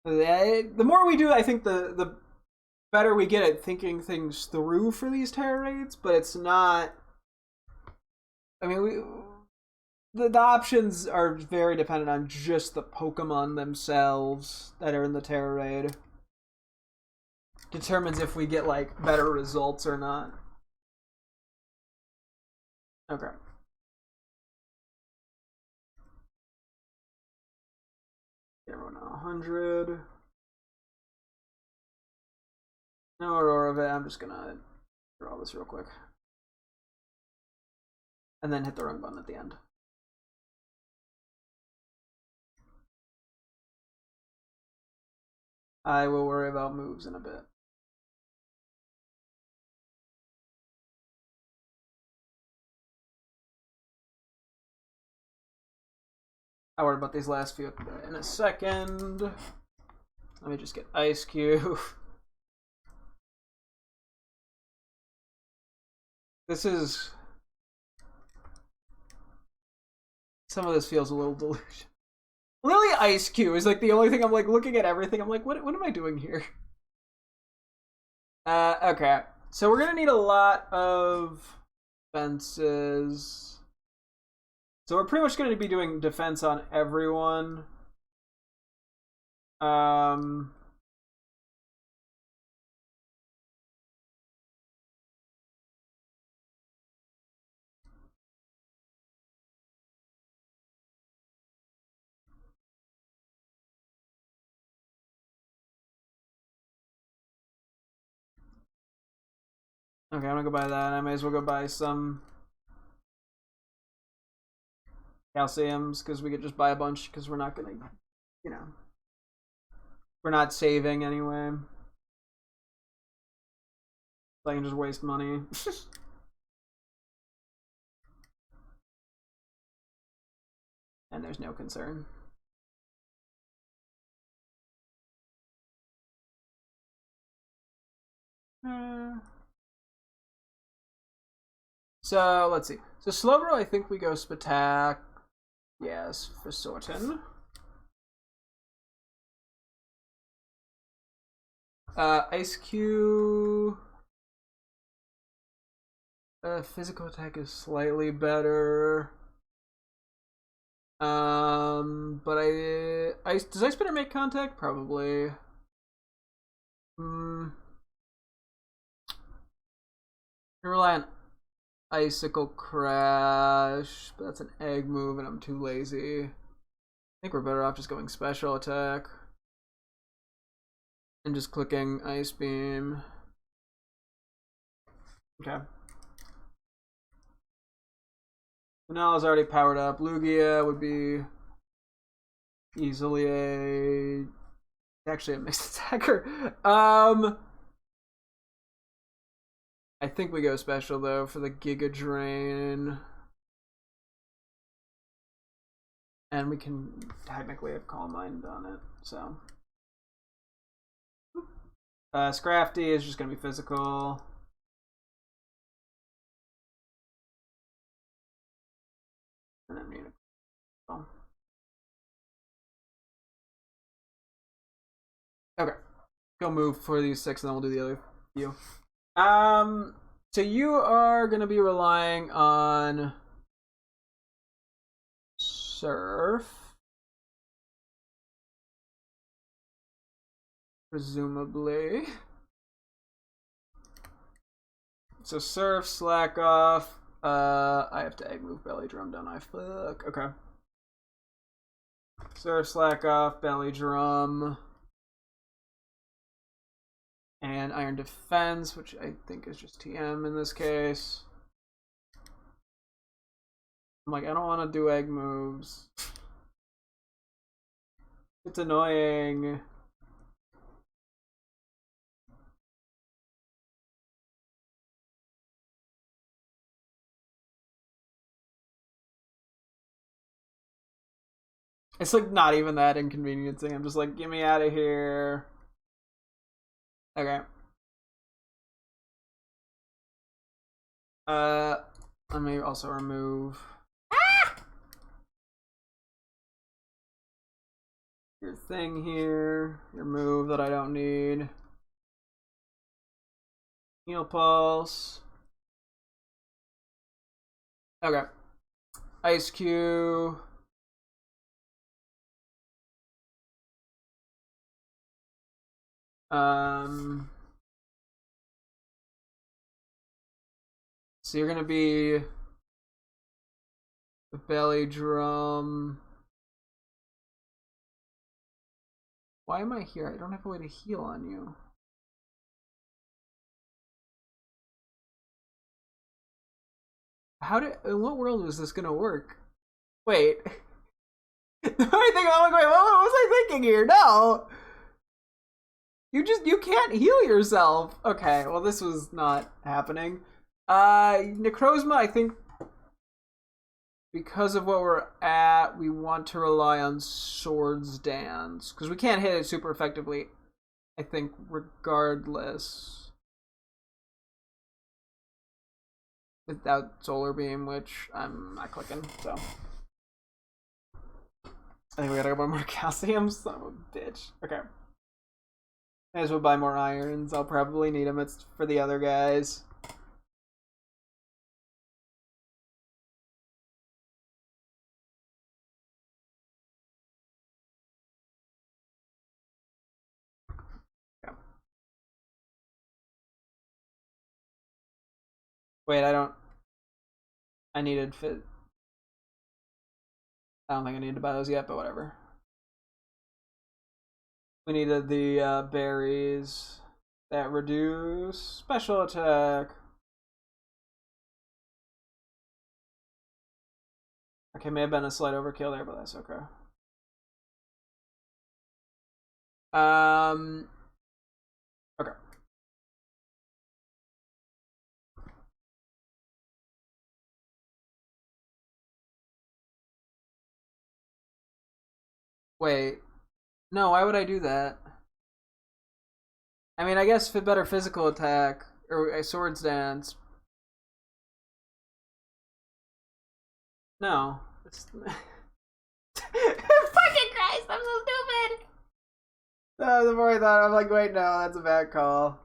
The more we do, I think the better we get at thinking things through for these terror raids, but it's not. I mean, the options are very dependent on just the Pokemon themselves that are in the terror raid. Determines if we get like better results or not. Okay. Everyone 100. No Aurora Vet. I'm just gonna draw this real quick. And then hit the run button at the end. I will worry about moves in a bit. I'll worry about these last few in a second. Let me just get Ice Cube. This is... Some of this feels a little delusional. Literally Ice Cube is like the only thing I'm like looking at everything. I'm like, what am I doing here? Okay. So we're gonna need a lot of fences. So we're pretty much gonna be doing defense on everyone. Okay, I'm gonna go buy that. I may as well go buy some calciums because we could just buy a bunch because we're not gonna, you know, we're not saving anyway. So I can just waste money. And there's no concern. So let's see. So Slowbro, I think we go Spatak. Yes, for certain. Ice Cube. Physical attack is slightly better. But does Ice Spitter make contact? Probably. I rely on Icicle Crash, but that's an egg move and I'm too lazy. I think we're better off just going special attack. And just clicking Ice Beam. Okay. Vanilla already powered up. Lugia would be easily actually a mixed attacker. I think we go special though for the Giga Drain. And we can technically have Calm Mind on it, so. Scrafty is just gonna be physical. And then Unicorn. Okay. Go move for these 6 and then we'll do the other few. So you are gonna be relying on Surf. Presumably. So Surf, Slack Off. I have to egg move Belly Drum, don't I? Fuck. Okay. Surf, Slack Off, Belly Drum. And Iron Defense, which I think is just TM in this case. I'm like, I don't want to do egg moves. It's annoying. It's like not even that inconveniencing. I'm just like, get me out of here. Okay. Let me also remove your thing here, your move that I don't need. Heal pulse. Okay. Ice cube. So you're gonna be the belly drum. Why am I here? I don't have a way to heal on you. In what world was this gonna work? Wait. I'm like, wait, what was I thinking here? No. You can't heal yourself. Okay, well this was not happening. Necrozma, I think because of what we're at, we want to rely on Swords Dance. Because we can't hit it super effectively, I think, regardless. Without Solar Beam, which I'm not clicking, so. I think we gotta go buy more calcium, son of a bitch. Okay. May as well buy more irons. I'll probably need them. It's for the other guys. Okay. Wait, I needed fit. I don't think I need to buy those yet, but whatever. We needed the berries that reduce special attack. Okay, may have been a slight overkill there, but that's okay. Okay. Wait. No, why would I do that? I mean, I guess fit better physical attack or a swords dance. No. Fucking Christ, I'm so stupid. No, the more I thought, I'm like, wait, no, that's a bad call.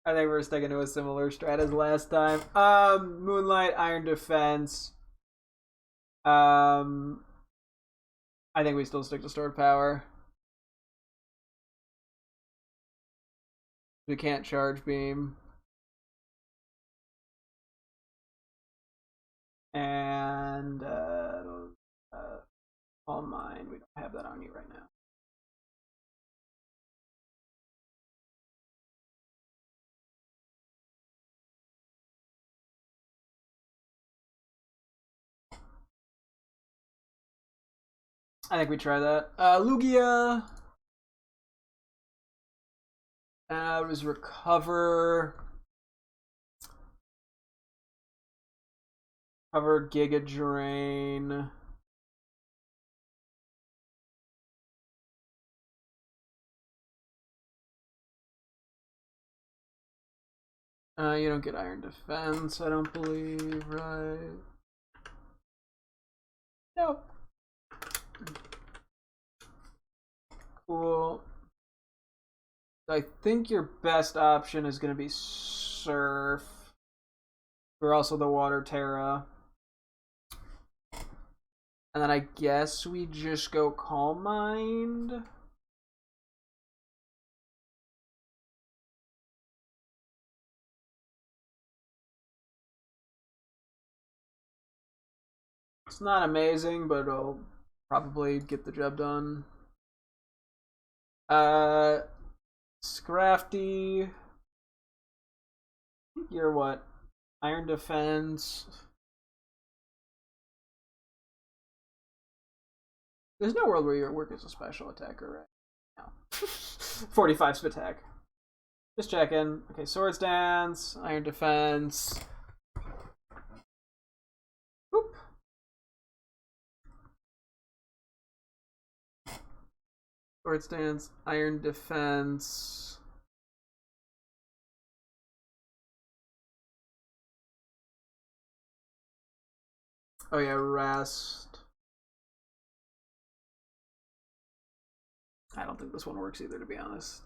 I think we're sticking to a similar strat as last time. Moonlight, Iron Defense. I think we still stick to stored power. We can't charge beam. And all mine. We don't have that on you right now. I think we try that. Lugia. Was recover. Cover Giga Drain. You don't get Iron Defense, I don't believe, right? Nope. Cool. I think your best option is going to be Surf. We're also the Water Terra. And then I guess we just go Calm Mind. It's not amazing, but it'll probably get the job done. Scrafty. You're what? Iron Defense. There's no world where your work as a special attacker, right? No. 45 attack. Just checking. Okay, Swords Dance, Iron Defense. Boop. Swords Dance, Iron Defense. Oh yeah, Rest. I don't think this one works either, to be honest.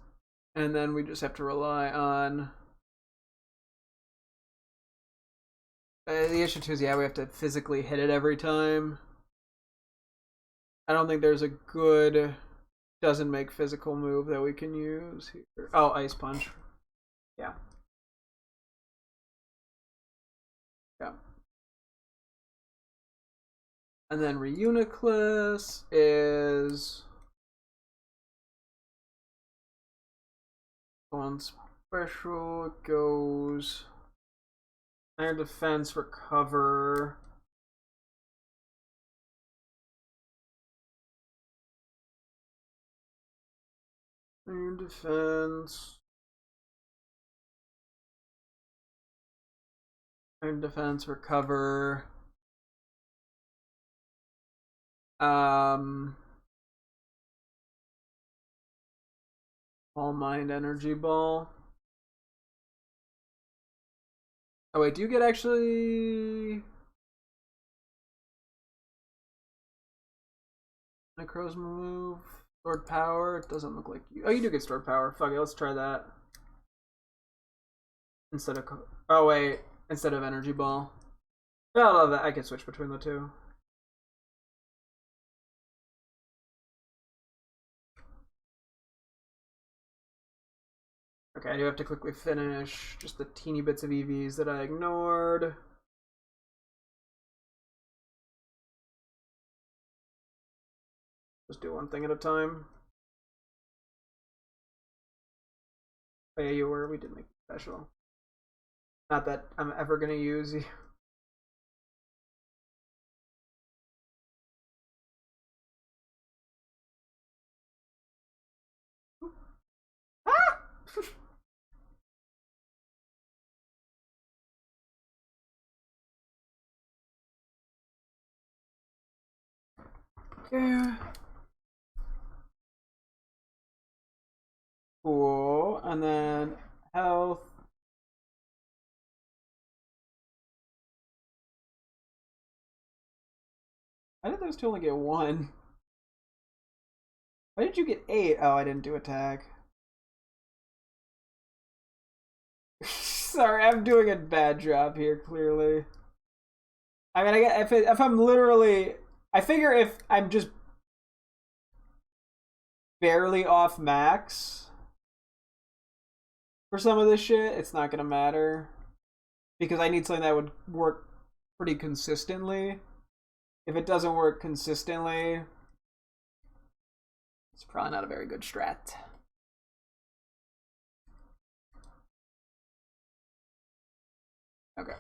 And then we just have to rely on... the issue too is, yeah, we have to physically hit it every time. I don't think there's a good doesn't make physical move that we can use here. Oh, Ice Punch. Yeah. Yeah. And then Reuniclus is on special. It goes Iron Defense, Recover. Iron Defense. Iron Defense, Recover. All Mind Energy Ball. Oh wait, do you get actually Necrozma move? Stored Power? It doesn't look like you. Oh, you do get Stored Power. Fuck it, let's try that. Instead of... Oh wait, instead of Energy Ball. Oh, I love that. I can switch between the two. Okay, I do have to quickly finish just the teeny bits of EVs that I ignored. Just do one thing at a time. Oh yeah, you were. We did make it special. Not that I'm ever gonna use you. Ah! Okay. Cool. And then health. Why did those two only get one? Why did you get 8? Oh, I didn't do attack. Sorry, I'm doing a bad job here, clearly. I mean, if I'm literally... I figure if I'm just barely off max for some of this shit, it's not gonna matter. Because I need something that would work pretty consistently. If it doesn't work consistently, it's probably not a very good strat. Okay.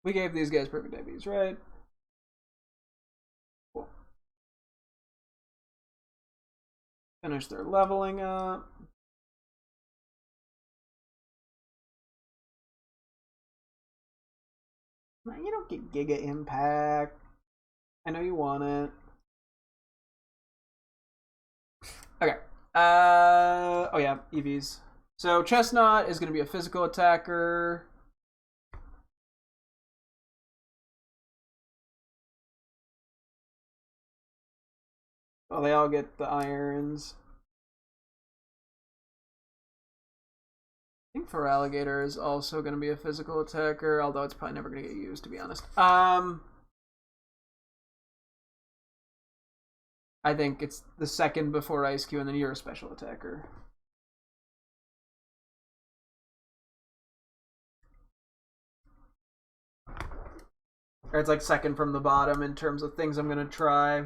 We gave these guys perfect IVs, right? Cool. Finish their leveling up. You don't get Giga Impact. I know you want it. Okay. Oh yeah, EVs. So Chestnut is going to be a physical attacker. Well, they all get the irons. I think Feraligatr is also going to be a physical attacker, although it's probably never going to get used, to be honest. I think it's the second before Ice Cube, and then you're a special attacker. Or it's like second from the bottom in terms of things I'm going to try.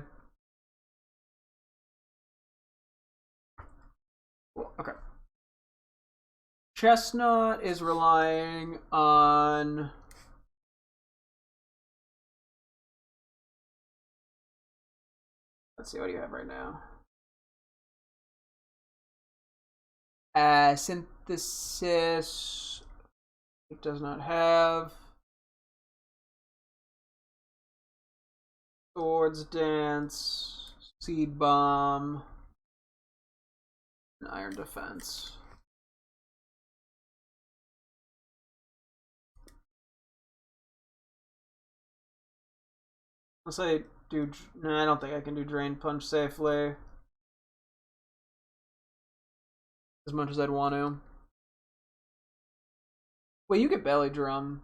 Cool. Okay. Chestnut is relying on... Let's see, what do you have right now? Synthesis. It does not have. Swords Dance. Seed Bomb. And Iron Defense. I'll say, dude, no, I don't think I can do Drain Punch safely. As much as I'd want to. Wait, you get Belly Drum.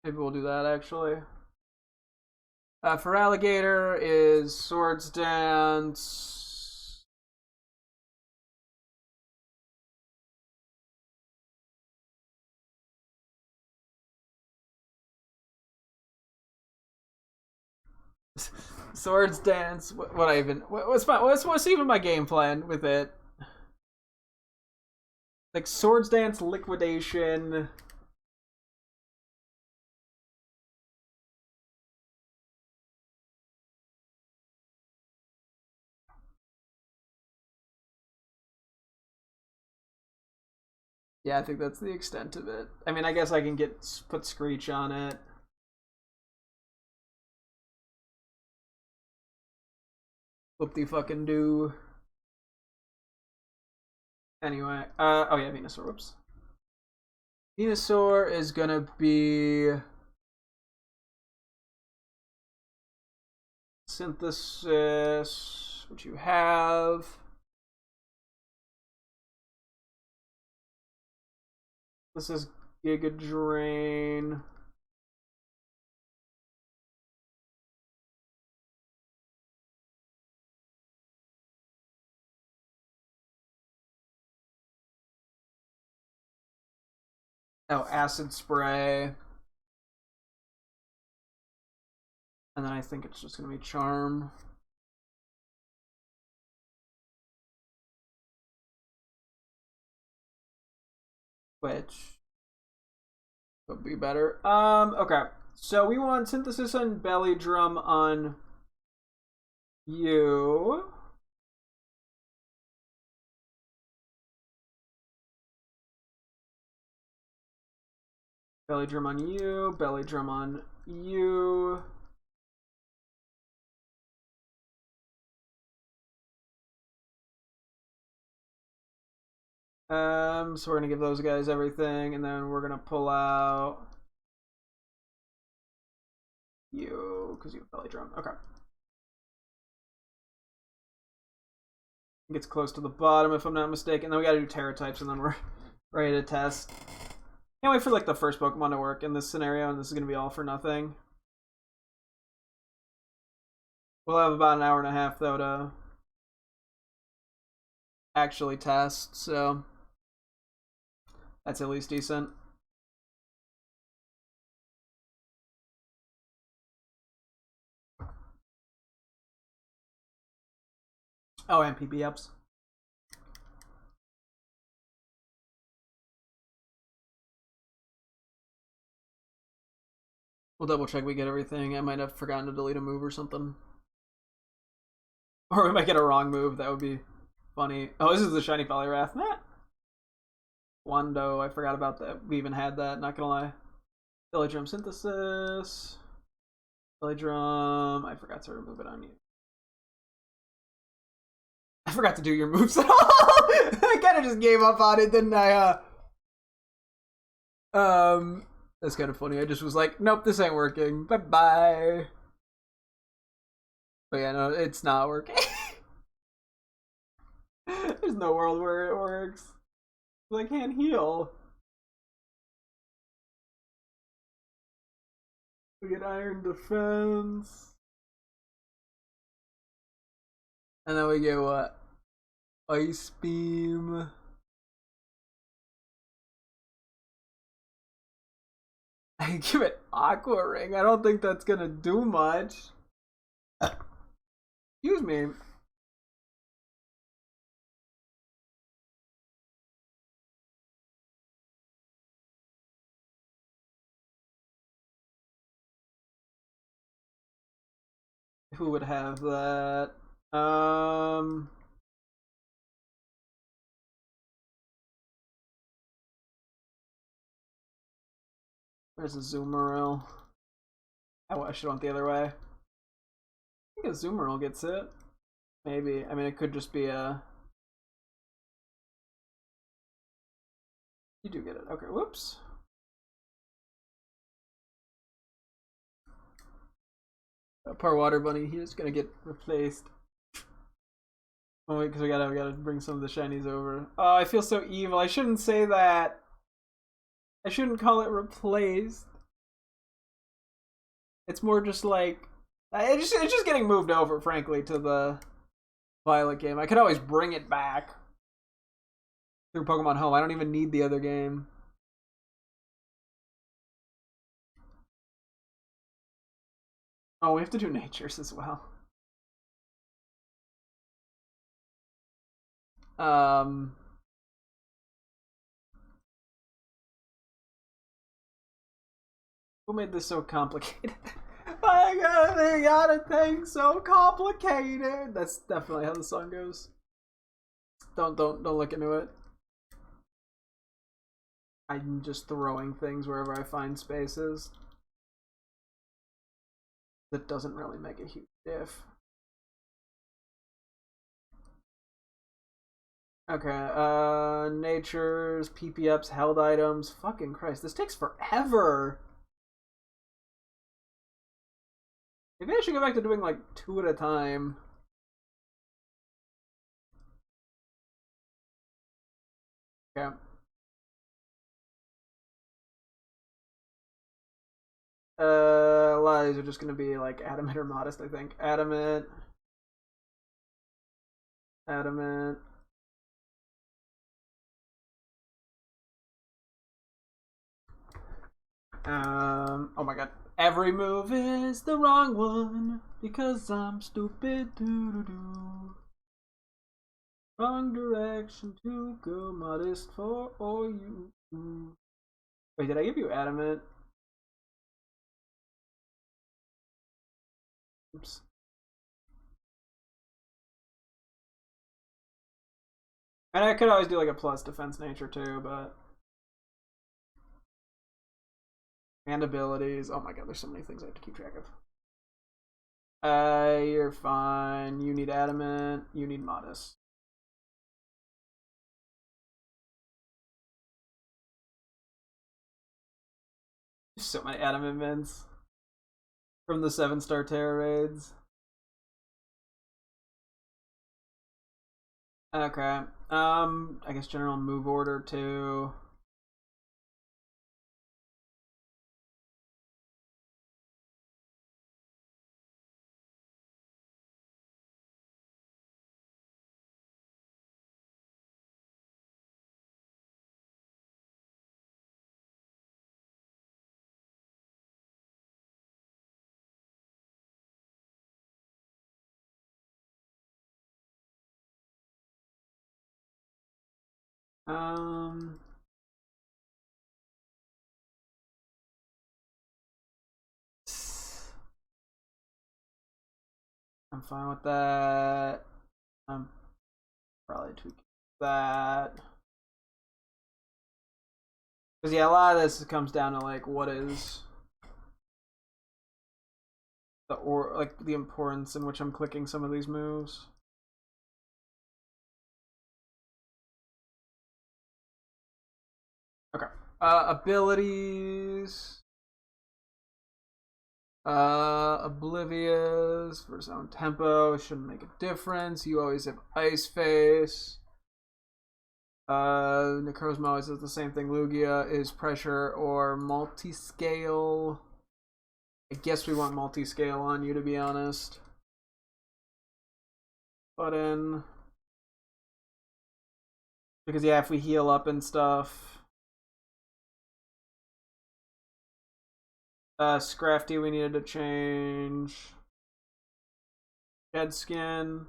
Maybe we'll do that, actually. For Alligator is Swords Dance. Swords Dance. What I even? What's even my game plan with it? Like Swords Dance, Liquidation. Yeah, I think that's the extent of it. I mean, I guess I can put Screech on it. Whoop-de-fucking-do. Anyway, oh yeah, Venusaur, whoops. Venusaur is gonna be... Synthesis, which you have. This is Giga Drain. Oh, Acid Spray. And then I think it's just going to be Charm. Which would be better. Okay. So we want Synthesis and Belly Drum on you. Belly Drum on you. Belly Drum on you. So we're gonna give those guys everything, and then we're gonna pull out you because you have Belly Drum. Okay. Gets close to the bottom if I'm not mistaken. Then we gotta do Terra types, and then we're ready to test. Can't wait for like the first Pokemon to work in this scenario, and this is gonna be all for nothing. We'll have about an hour and a half though to actually test, so that's at least decent. Oh, and PB ups. We'll double check we get everything. I might have forgotten to delete a move or something. Or we might get a wrong move. That would be funny. Oh, this is the Shiny Poliwrath. Nah. Wando, I forgot about that. We even had that, not gonna lie. Belly Drum Synthesis. Belly Drum. I forgot to remove it on you. I forgot to do your moves at all. I kind of just gave up on it, didn't I? That's kind of funny. I just was like, nope, this ain't working. Bye-bye. But yeah, no, it's not working. There's no world where it works. I can't heal. We get Iron Defense. And then we get what? Ice Beam. I give it Aqua Ring. I don't think that's gonna do much. Excuse me. Who would have that? Where's the Zoomeril? Oh, I should went the other way. I think a Zoomeril gets it. Maybe. I mean, it could just be a. You do get it. Okay, whoops. Poor Water Bunny, he's gonna get replaced. Oh wait, because we gotta bring some of the shinies over. Oh, I feel so evil. I shouldn't say that. I shouldn't call it replaced. It's more just like it's just getting moved over, frankly, to the Violet game. I could always bring it back through Pokemon Home. I don't even need the other game. Oh, we have to do natures as well. Who made this so complicated? I got a thing so complicated. That's definitely how the song goes. Don't look into it. I'm just throwing things wherever I find spaces. That doesn't really make a huge diff. Okay, natures, PP-ups, held items. Fucking Christ, this takes forever. Maybe I should go back to doing like 2 at a time. Okay. A lot of these are just gonna be like adamant or modest, I think. Adamant. Adamant. Oh my god. Every move is the wrong one because I'm stupid. Doo-doo-doo. Wrong direction to go, modest for all you. Wait, did I give you adamant? Oops. And I could always do like a plus defense nature too, but. And abilities. Oh my god, there's so many things I have to keep track of. You're fine. You need adamant. You need modest. So many adamant mints from the 7-star Terra raids. Okay. I guess general move order too. Um, I'm fine with that. I'm probably tweaking that. Because yeah, a lot of this comes down to like what is the like the importance in which I'm clicking some of these moves. Okay. Abilities. Oblivious for his own tempo shouldn't make a difference. You always have Ice Face. Necrozma always does the same thing. Lugia is pressure or multi-scale. I guess we want multi-scale on you, to be honest. Button. Because yeah, if we heal up and stuff. Scrafty we needed to change. Dead Skin.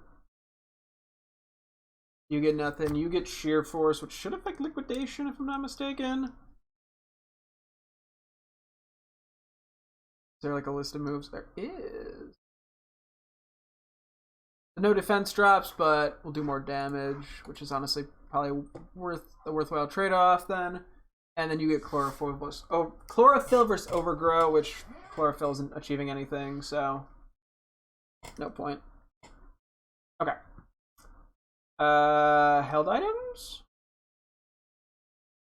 You get nothing. You get Sheer Force, which should affect Liquidation if I'm not mistaken. Is there like a list of moves? There is. No defense drops, but we'll do more damage, which is honestly probably a worthwhile trade-off then. And then you get chlorophyll versus overgrow, which chlorophyll isn't achieving anything, so no point. Okay. Held items?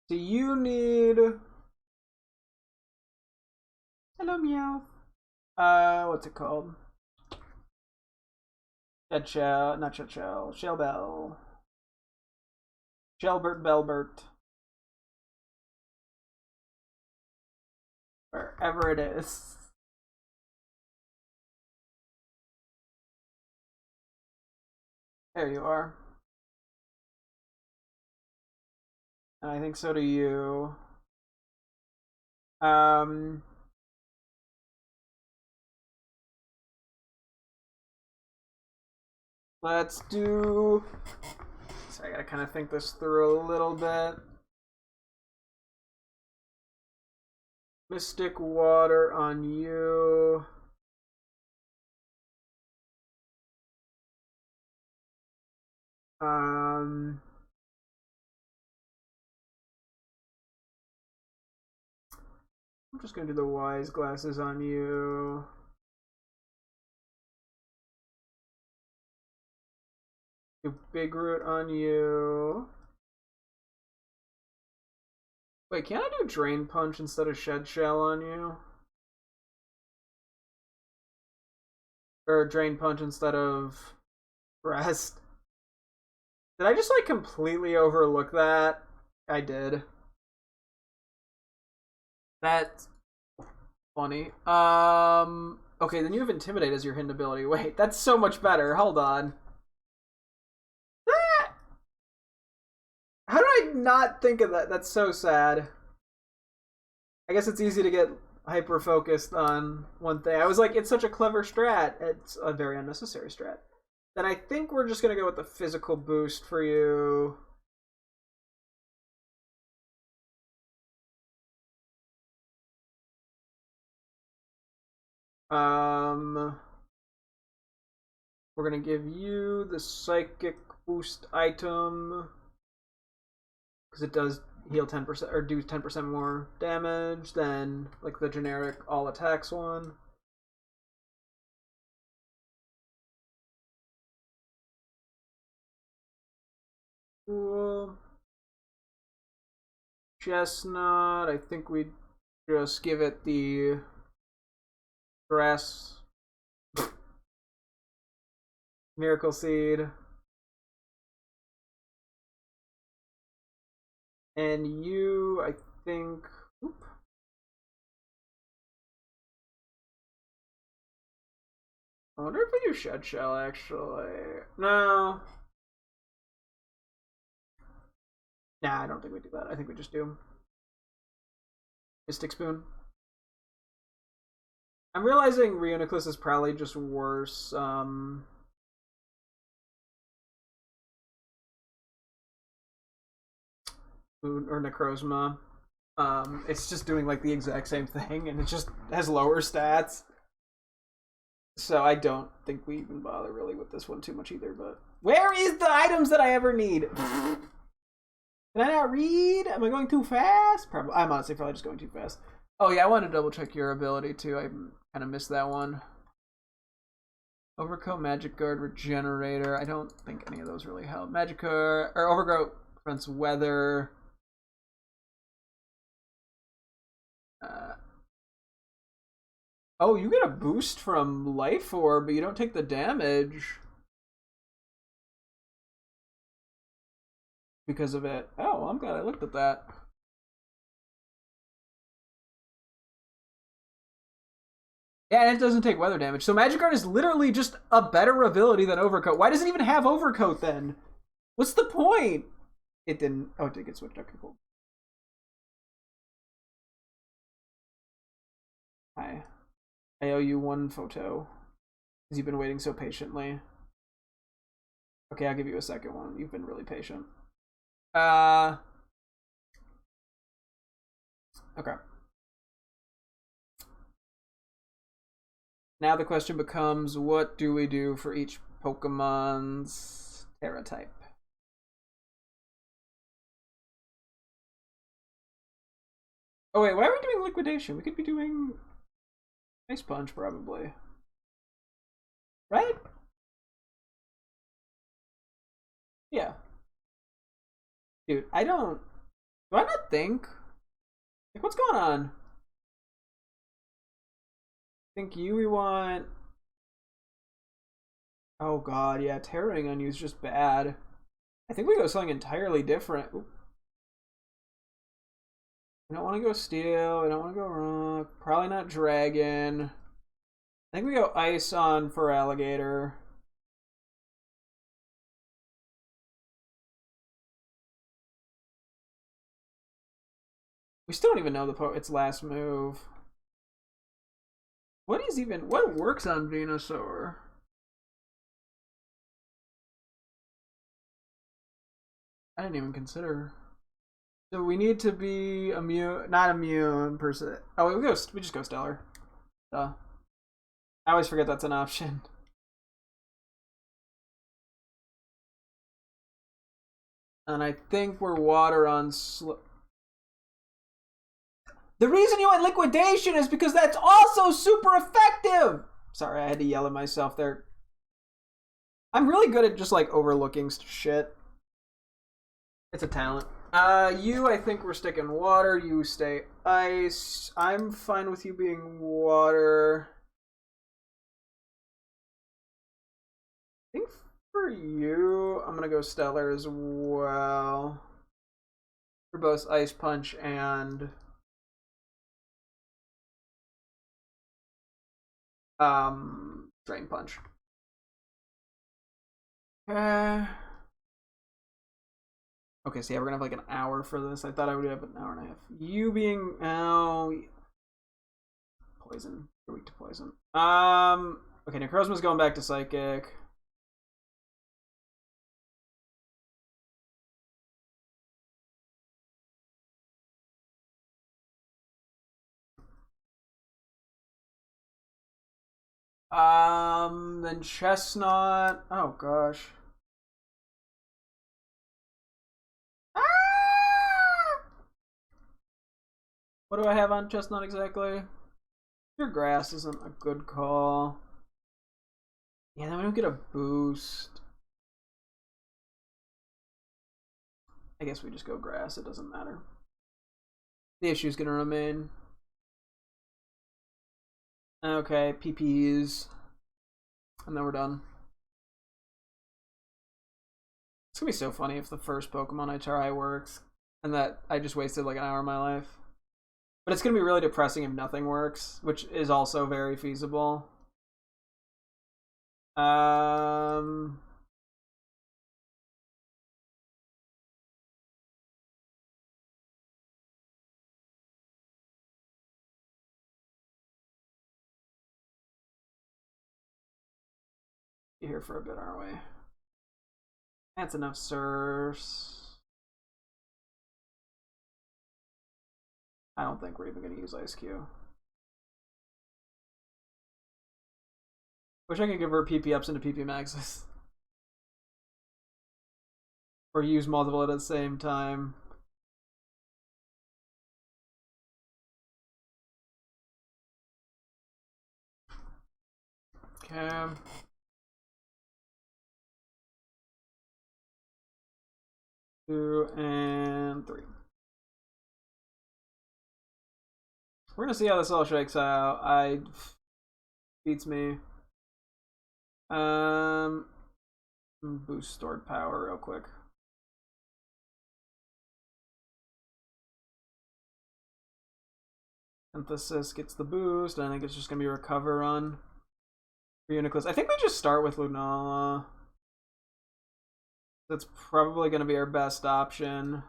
Do you need... Hello, meow. What's it called? Shed shell, not shed shell, shell bell. Shellbert Belbert. Wherever it is. There you are. And I think so do you. Let's do... So I gotta kind of think this through a little bit. Mystic Water on you. I'm just gonna do the Wise Glasses on you. Do Big Root on you. Wait, can I do Drain Punch instead of Shed Shell on you? Or Drain Punch instead of Rest? Did I just like completely overlook that? I did. That's funny. Okay, then you have Intimidate as your hidden ability. Wait, that's so much better. Hold on. How did I not think of that? That's so sad. I guess it's easy to get hyper focused on one thing. I was like, it's such a clever strat. It's a very unnecessary strat. Then I think we're just gonna go with the physical boost for you. We're gonna give you the psychic boost item because it does heal 10% or do 10% more damage than like the generic all attacks one. Cool. Chestnut, I think we just give it the grass miracle seed. And you, I think, oop. I wonder if we do Shed Shell, actually. No. Nah, I don't think we do that. I think we just do Mystic Spoon. I'm realizing Reuniclus is probably just worse. Or Necrozma. It's just doing like the exact same thing, and it just has lower stats. So I don't think we even bother really with this one too much either. But where is the items that I ever need? Can I not read? Am I going too fast? Probably. I'm honestly probably just going too fast. Oh yeah, I want to double check your ability too. I kind of missed that one. Overcoat, Magic Guard, Regenerator. I don't think any of those really help. Magic Guard or Overgrowth prevents weather. Oh, you get a boost from Life Orb, but you don't take the damage because of it. Oh, I'm glad I looked at that. Yeah, and it doesn't take weather damage. So Magic Guard is literally just a better ability than Overcoat. Why does it even have Overcoat then? What's the point? It didn't. Oh, it did get switched. Okay, cool. Hi. I owe you one photo. Because you've been waiting so patiently. Okay, I'll give you a second one. You've been really patient. Okay. Now the question becomes, what do we do for each Pokemon's Terra type. Oh wait, why are we doing Liquidation? We could be doing Ice Punch probably. Right? Yeah. Dude, I don't... Do I not think? Like, what's going on? I think we want... Oh god, yeah, Terroring on you is just bad. I think we go something entirely different. Oop. We don't want to go Steel, we don't want to go Rock, probably not Dragon. I think we go Ice on for Alligator. We still don't even know its last move. What works on Venusaur? I didn't even consider. So we need to be not immune per se. Oh, we just go Stellar. Duh. I always forget that's an option. And I think we're Water on The reason you went Liquidation is because that's also super effective! Sorry, I had to yell at myself there. I'm really good at just like overlooking shit. It's a talent. I think we're sticking Water. You stay Ice. I'm fine with you being Water. I think for you, I'm gonna go Stellar as well. For both Ice Punch and Drain Punch. Okay, so yeah, we're gonna have like an hour for this. I thought I would have an hour and a half. You being Poison. You're weak to Poison. Okay, Necrozma's going back to Psychic. Then Chestnut. Oh gosh. What do I have on Chestnut exactly? Your Grass isn't a good call. Yeah, then we don't get a boost. I guess we just go Grass, it doesn't matter. The issue's gonna remain. Okay, PPs. And then we're done. It's gonna be so funny if the first Pokemon I try works and that I just wasted like an hour of my life. But it's gonna be really depressing if nothing works, which is also very feasible. Here for a bit, aren't we? That's enough serves. I don't think we're even going to use Ice Q. Wish I could convert PP ups into PP maxes. Or use multiple at the same time. Okay. 2 and 3. We're gonna see how this all shakes out. Beats me. Boost stored power real quick. Synthesis gets the boost. I think it's just gonna be a recover run for Uniclus. I think we just start with Lunala. That's probably gonna be our best option.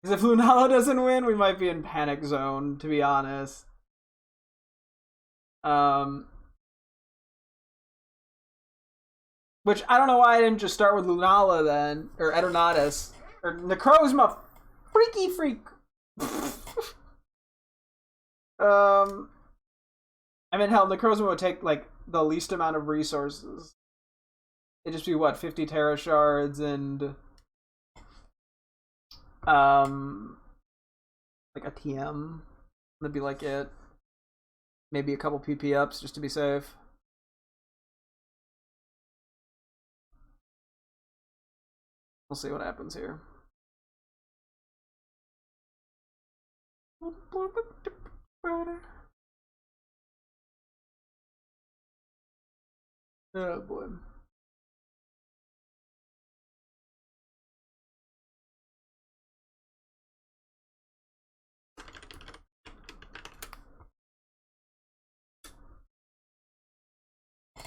Because if Lunala doesn't win, we might be in panic zone, to be honest. Which, I don't know why I didn't just start with Lunala then. Or Eternatus. Or Necrozma. Freaky freak. I mean, hell, Necrozma would take like the least amount of resources. It'd just be what, 50 Terra shards and like a TM. That'd be like it. Maybe a couple PP ups just to be safe. We'll see what happens here. Oh boy.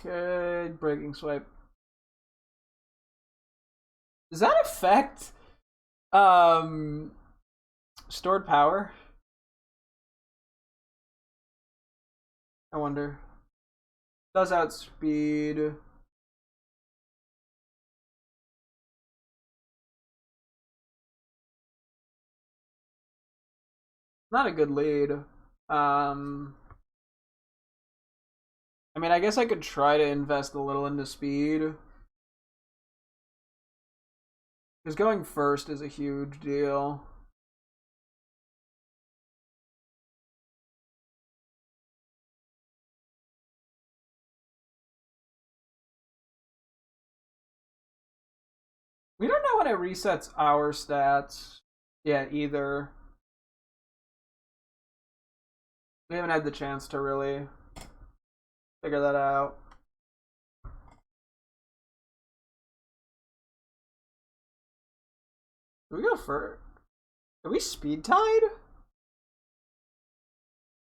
Okay, breaking swipe. Does that affect stored power? I wonder. Does outspeed. Not a good lead. I mean, I guess I could try to invest a little into speed. Because going first is a huge deal. We don't know when it resets our stats yet either. We haven't had the chance to really figure that out. Do we go for... Are we speed tied?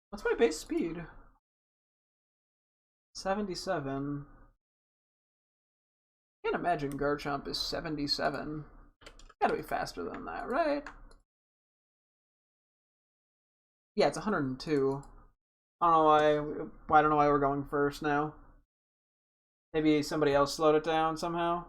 What's my base speed? 77. Can't imagine Garchomp is 77. Gotta be faster than that, right? Yeah, it's 102. I don't know why. I don't know why we're going first now. Maybe somebody else slowed it down somehow.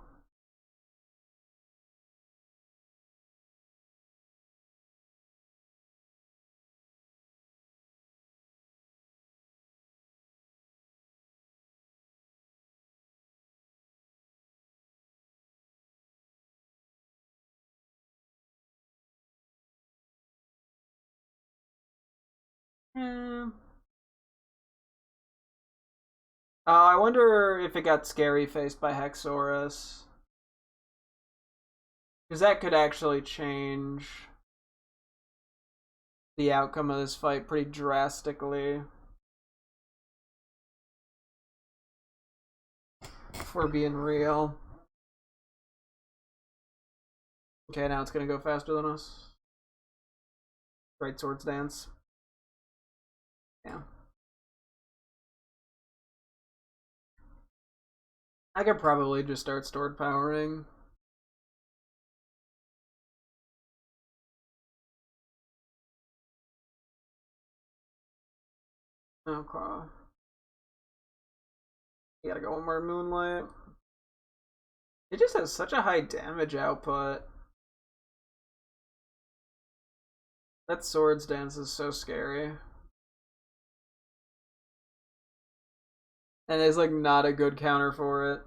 Hmm. I wonder if it got scary faced by Hexorus. Because that could actually change the outcome of this fight pretty drastically. If we're being real. Okay, now it's gonna go faster than us. Great Swords Dance. Yeah. I could probably just start stored powering. Okay. You gotta go one more Moonlight. It just has such a high damage output. That Swords Dance is so scary. And there's like not a good counter for it.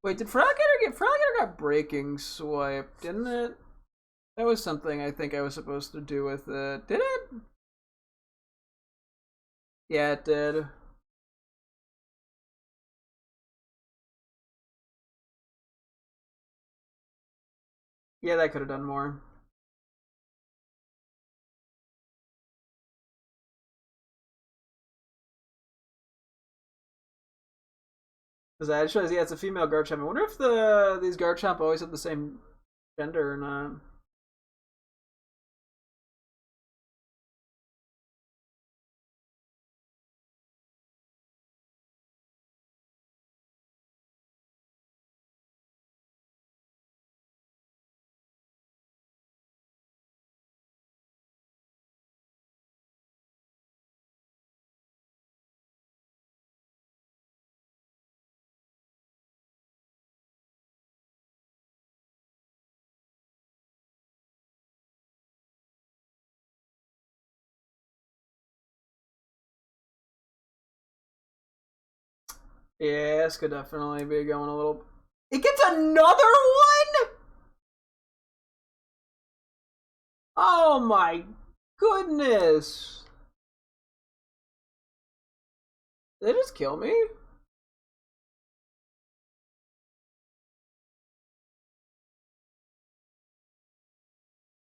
Wait, did Froggator get... Froggator got Breaking Swipe, didn't it? That was something I think I was supposed to do with it. Did it? Yeah, it did. Yeah, that could have done more. Because actually, yeah, it's a female Garchomp. I wonder if these Garchomp always have the same gender or not. Yeah, this could definitely be going a little. It gets another one? Oh my goodness. Did they just kill me?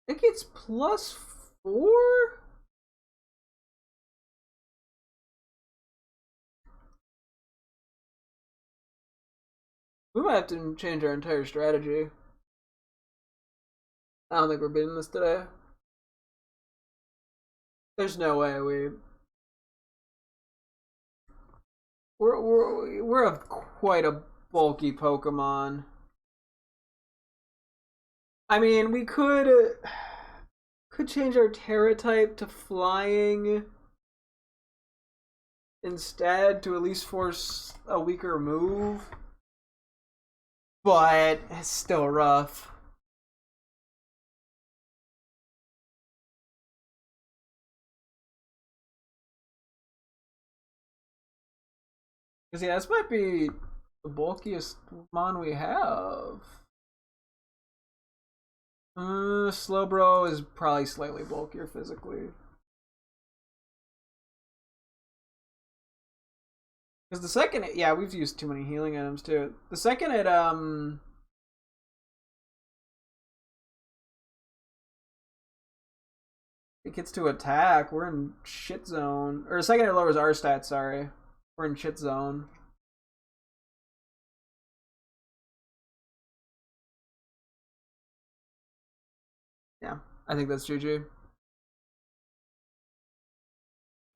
It gets +4? We might have to change our entire strategy. I don't think we're beating this today. There's no way we're quite a bulky Pokemon. I mean, we could change our Terra type to flying instead to at least force a weaker move, but it's still rough. Because yeah, this might be the bulkiest mon we have. Slowbro is probably slightly bulkier physically. Because the second yeah, we've used too many healing items too. The second it gets to attack, we're in shit zone. Or the second it lowers our stats, sorry. We're in shit zone. Yeah, I think that's GG.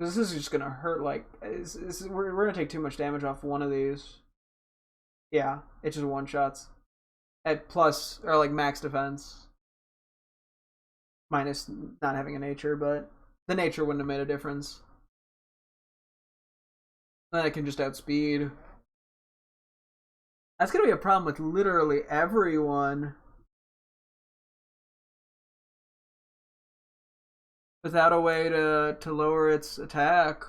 This is just gonna hurt. Like, we're gonna take too much damage off one of these. Yeah, it just one shots at plus or like max defense, minus not having a nature, but the nature wouldn't have made a difference. Then I can just outspeed. That's gonna be a problem with literally everyone. Without a way to lower its attack.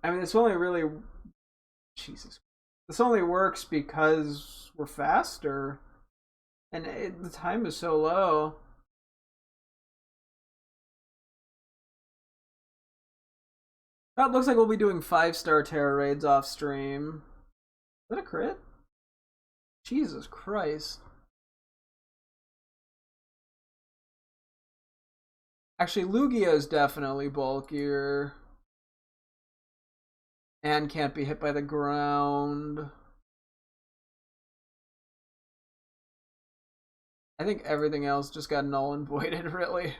I mean, this only really Jesus. This only works because we're faster, and the time is so low. Oh, it looks like we'll be doing 5-star Terra raids off stream. Is that a crit? Jesus Christ. Actually, Lugia is definitely bulkier. And can't be hit by the ground. I think everything else just got null and voided, really.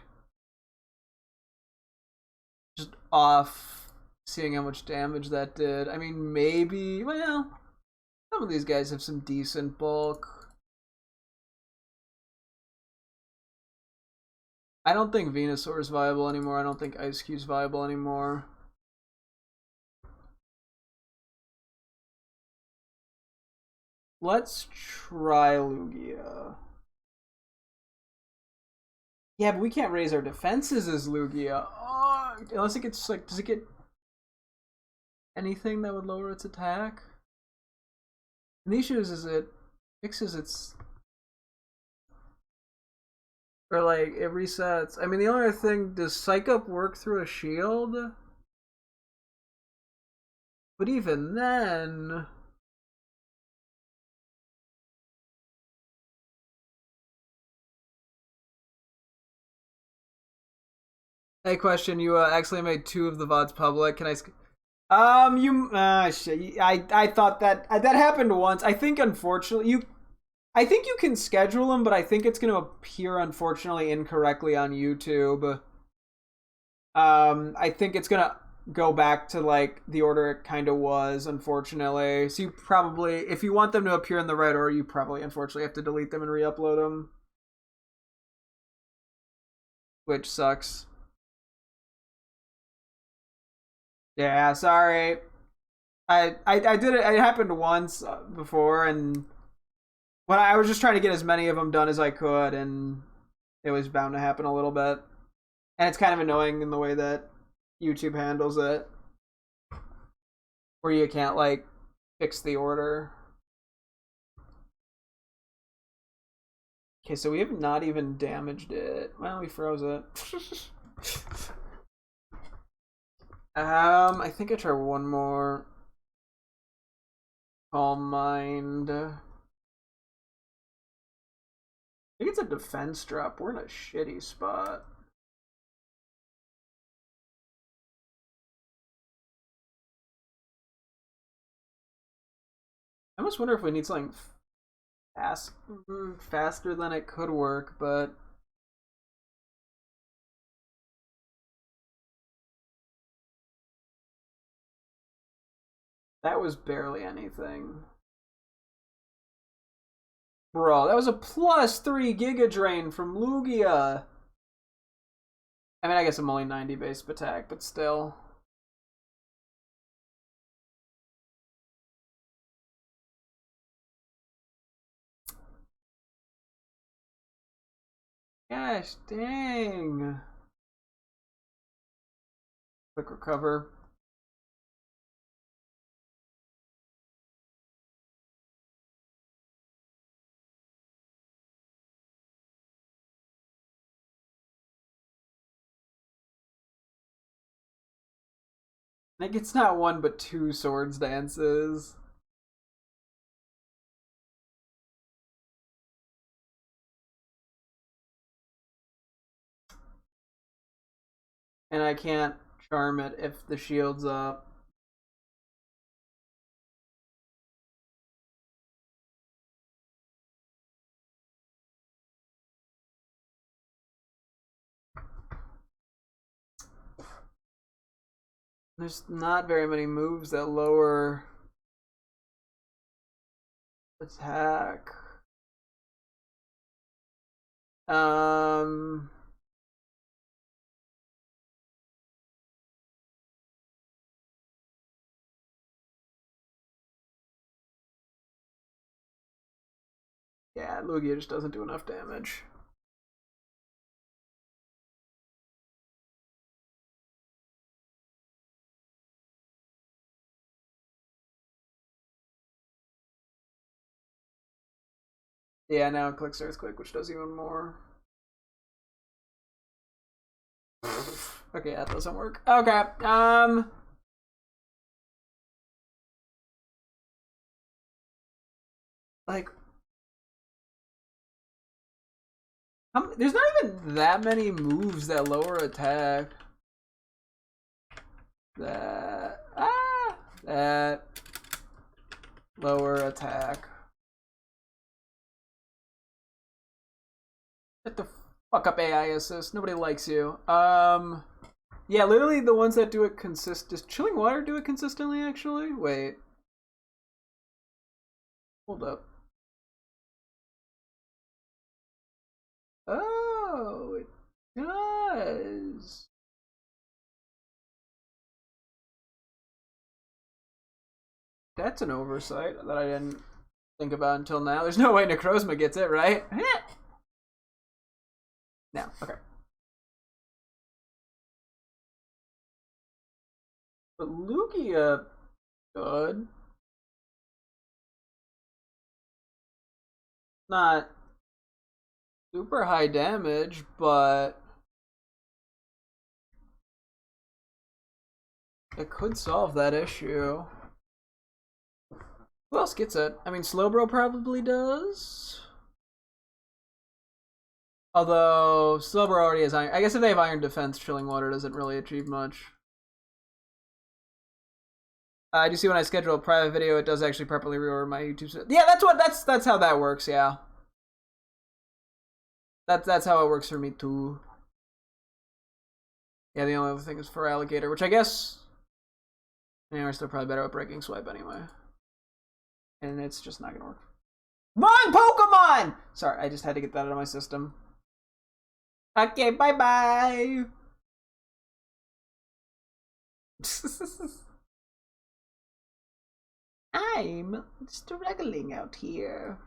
Just off seeing how much damage that did. I mean, maybe, well, some of these guys have some decent bulk. I don't think Venusaur is viable anymore. I don't think Ice Cube's viable anymore. Let's try Lugia. Yeah, but we can't raise our defenses as Lugia. Oh, unless it gets, like, does it get anything that would lower its attack? And the issue is it fixes its... Or, like, it resets. I mean, the only other thing, does Psych Up work through a shield? But even then... Hey, question, you actually made 2 of the VODs public. Can I... shit. I thought that happened once. I think, unfortunately, I think you can schedule them, but I think it's going to appear, unfortunately, incorrectly on YouTube. I think it's going to go back to, like, the order it kind of was, unfortunately. So you probably, if you want them to appear in the right order, you probably, unfortunately, have to delete them and re-upload them. Which sucks. Yeah, sorry. I did it. It happened once before, and But I was just trying to get as many of them done as I could, and it was bound to happen a little bit. And it's kind of annoying in the way that YouTube handles it, where you can't, like, fix the order. Okay, so we have not even damaged it. Well, we froze it. I think I try one more. Calm Mind. I think it's a defense drop. We're in a shitty spot. I almost wonder if we need something faster than it could work, but that was barely anything. Bro, that was a +3 Giga Drain from Lugia. I mean, I guess I'm only 90 base attack, but still. Gosh, dang. Quick recover. Like, it's not one but two swords dances. And I can't charm it if the shield's up. There's not very many moves that lower attack. Yeah, Lugia just doesn't do enough damage. Yeah, now it clicks Earthquake, which does even more. Okay, that doesn't work. Okay, like, there's not even that many moves that lower attack. That lower attack. Get the fuck up, AI assist. Nobody likes you. Yeah, literally the ones that do it Does Chilling Water do it consistently, actually? Wait. Hold up. Oh, it does. That's an oversight that I didn't think about until now. There's no way Necrozma gets it, right? No, okay. But Lugia, good. Not super high damage, but it could solve that issue. Who else gets it? I mean, Slowbro probably does. Although Slowbro already has iron. I guess if they have Iron Defense, Chilling Water doesn't really achieve much. I do see when I schedule a private video, it does actually properly reorder my YouTube. Yeah, that's how that works. Yeah, that's how it works for me too. Yeah, the only other thing is for Alligator, which I guess. Yeah, we're still probably better at Breaking Swipe anyway. And it's just not gonna work. Wrong Pokemon! Sorry, I just had to get that out of my system. Okay, bye bye. I'm struggling out here.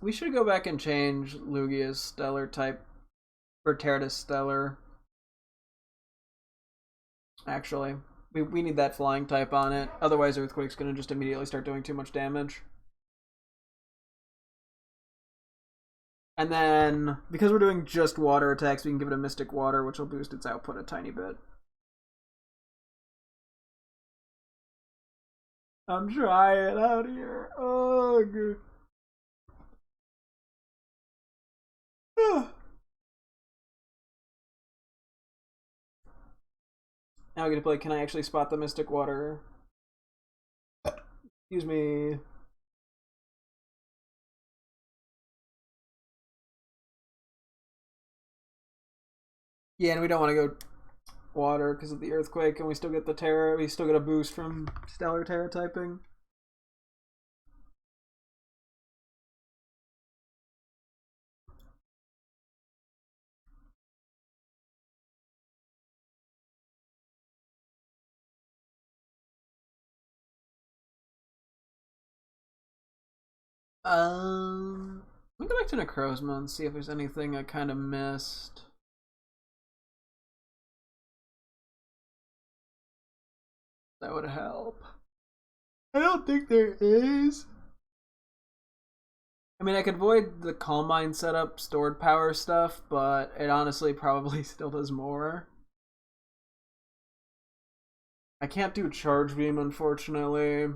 We should go back and change Lugia's stellar type, or Terra stellar. Actually, we need that flying type on it. Otherwise, Earthquake's gonna just immediately start doing too much damage. And then, because we're doing just water attacks, we can give it a Mystic Water, which will boost its output a tiny bit. I'm trying out here. Ugh. Now we get to play, can I actually spot the Mystic Water? Excuse me. Yeah, and we don't want to go water because of the Earthquake, and we still get the Terra. We still get a boost from Stellar Terra typing. Let me go back to Necrozma and see if there's anything I kind of missed. That would help. I don't think there is. I mean, I could avoid the Calm Mind setup, stored power stuff, but it honestly probably still does more. I can't do Charge Beam, unfortunately.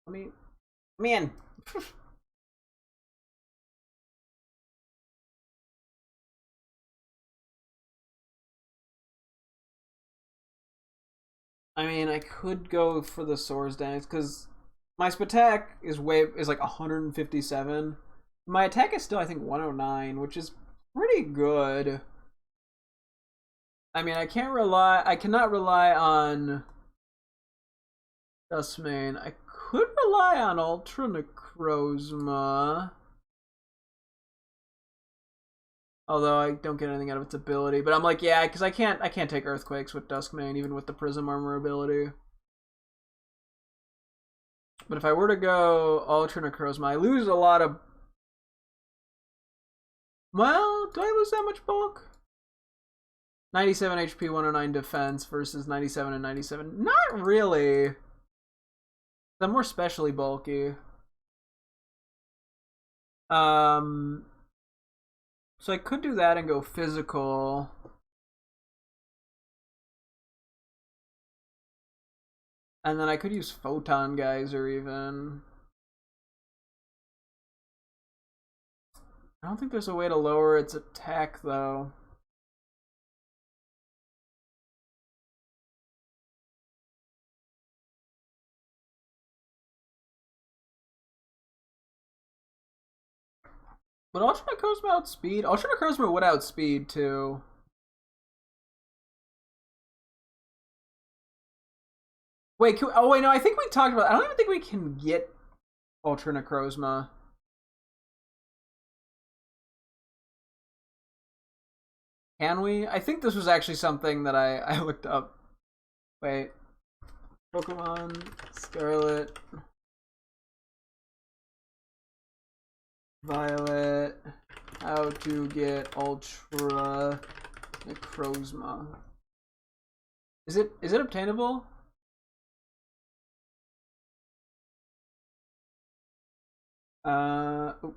I mean, man. I mean, I could go for the Swords damage because my Spatak is like 157. My attack is still, I think, 109, which is pretty good. I mean, I cannot rely on Dustmane. I could rely on Ultra Necrozma. Although I don't get anything out of its ability. But I'm like, yeah, because I can't take Earthquakes with Duskmane, even with the Prism Armor ability. But if I were to go Ultra Necrozma, I lose a lot of... Well, do I lose that much bulk? 97 HP, 109 defense versus 97 and 97. Not really. I'm more specially bulky. So I could do that and go physical. And then I could use Photon Geyser even. I don't think there's a way to lower its attack though. But Ultra Necrozma outspeed? Ultra Necrozma would outspeed too. Wait, oh wait, no, I think we talked about... I don't even think we can get Ultra Necrozma. Can we? I think this was actually something that I looked up. Wait. Pokemon Scarlet. Violet. How to get Ultra Necrozma. Is it obtainable? Ooh.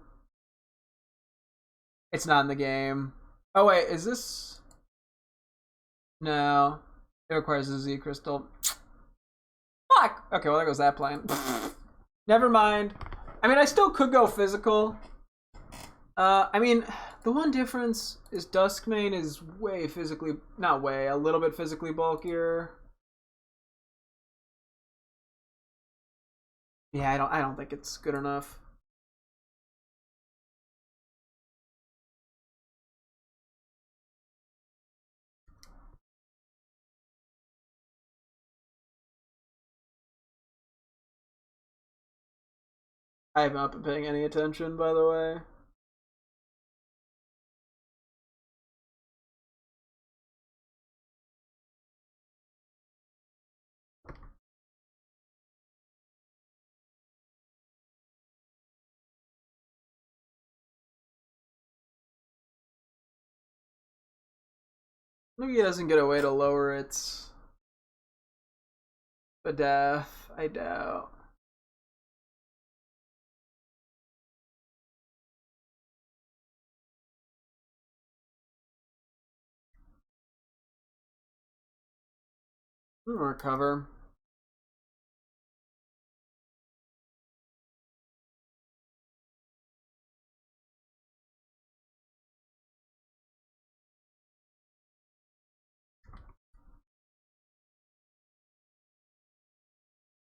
It's not in the game. Oh wait, is this? No. It requires a Z crystal. Fuck! Okay, well there goes that plan. Never mind. I mean, I still could go physical. I mean, the one difference is Duskmane is way physically, not way, a little bit physically bulkier. Yeah, I don't think it's good enough. I have not been paying any attention, by the way. Maybe it doesn't get a way to lower its death. I doubt. I'm gonna recover.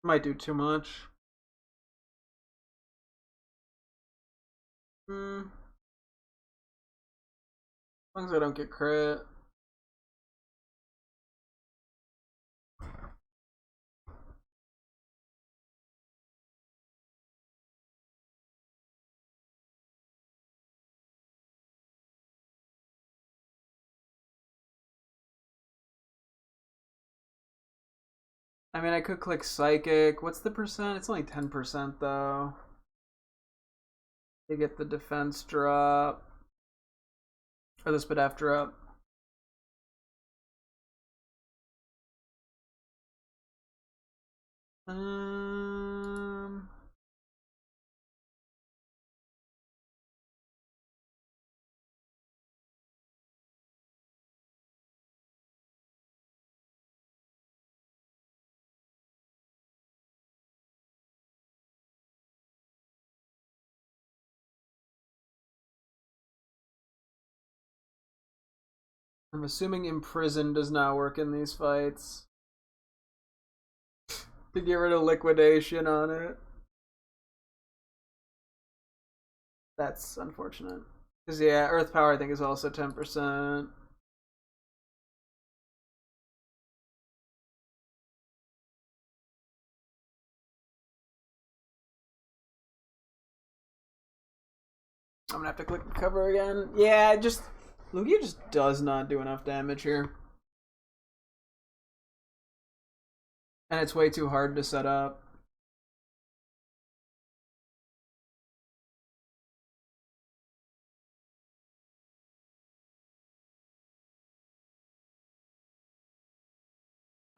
Might do too much. As long as I don't get crit. I mean, I could click Psychic. What's the percent? It's only 10% though. You get the defense drop. Or the SPDF drop. I'm assuming Imprison does not work in these fights. To get rid of Liquidation on it. That's unfortunate. Because, yeah, Earth Power I think is also 10%. I'm gonna have to click recover again. Yeah, just Lugia just does not do enough damage here. And it's way too hard to set up.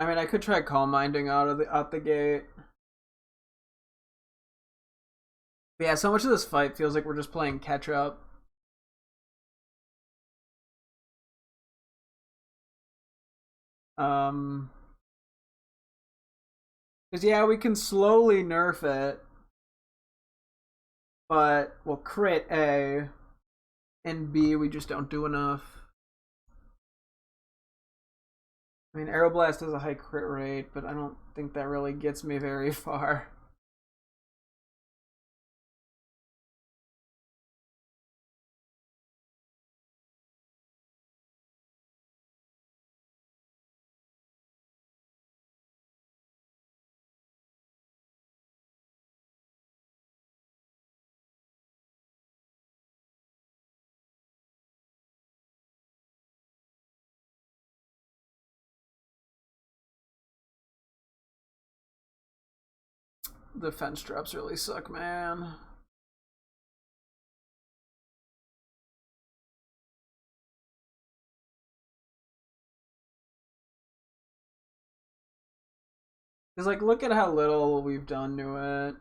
I mean, I could try Calm Minding out the gate. But yeah, so much of this fight feels like we're just playing catch up. Because yeah, we can slowly nerf it, but we'll crit A, and B we just don't do enough. I mean, Aeroblast has a high crit rate, but I don't think that really gets me very far. Defense drops really suck, man. Because, like, look at how little we've done to it.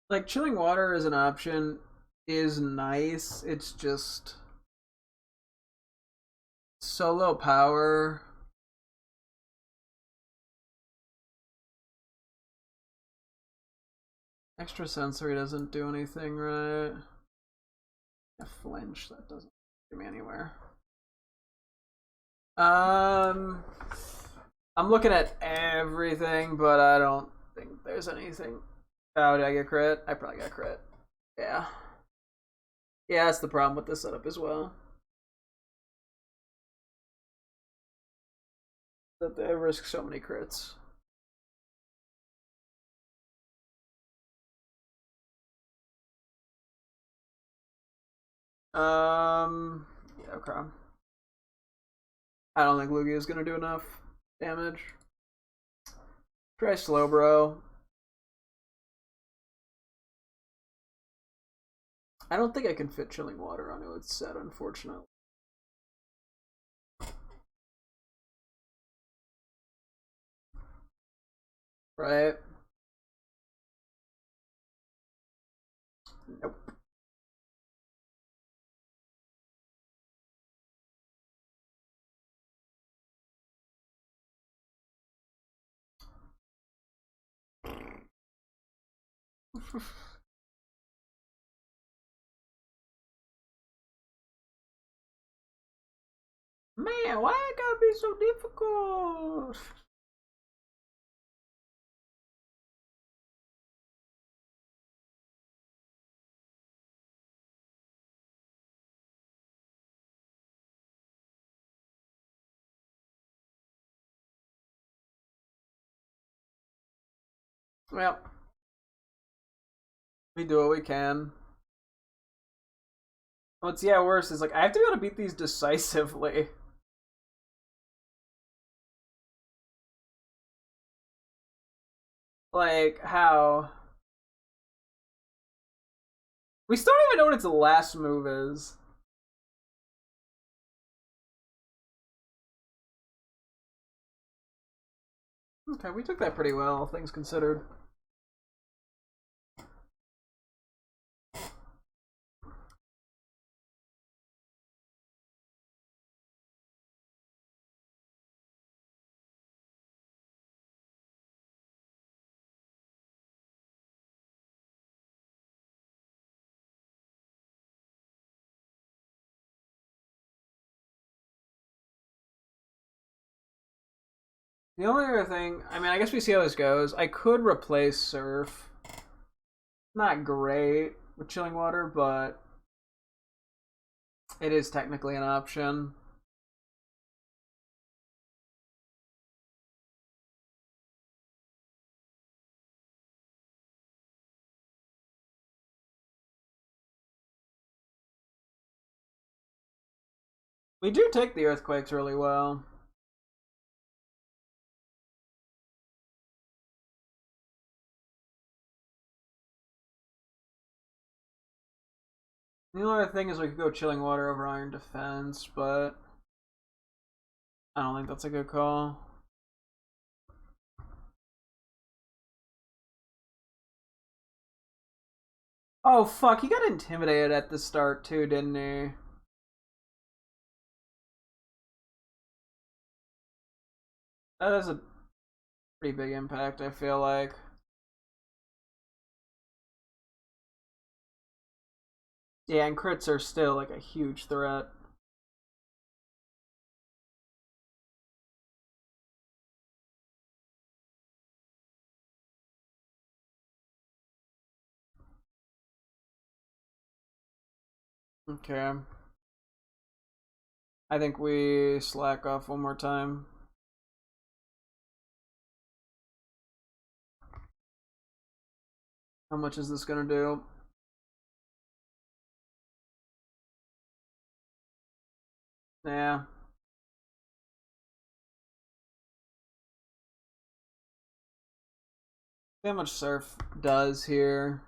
Like, Chilling Water as an option is nice. It's just so low power. Extrasensory doesn't do anything right. A flinch, that doesn't get me anywhere. I'm looking at everything, but I don't think there's anything. Oh, did I get crit? I probably got crit. Yeah. Yeah, that's the problem with this setup as well. That they risk so many crits. Yeah, okay. I don't think Lugia is gonna do enough damage. Try Slowbro. I don't think I can fit chilling water onto its set, unfortunately. Right? Nope. Man, why it gotta be so difficult? Well, we do what we can. What's worse is like I have to be able to beat these decisively. Like how? We still don't even know what its last move is. Okay, we took that pretty well, things considered. The only other thing, I mean, I guess we see how this goes. I could replace Surf. Not great with Chilling Water, but it is technically an option. We do take the Earthquakes really well. The only other thing is we could go Chilling Water over Iron Defense, but I don't think that's a good call. Oh fuck, he got intimidated at the start too, didn't he? That is a pretty big impact, I feel like. Yeah, and crits are still like a huge threat. Okay. I think we slack off one more time. How much is this gonna do? Yeah. See how much Surf does here.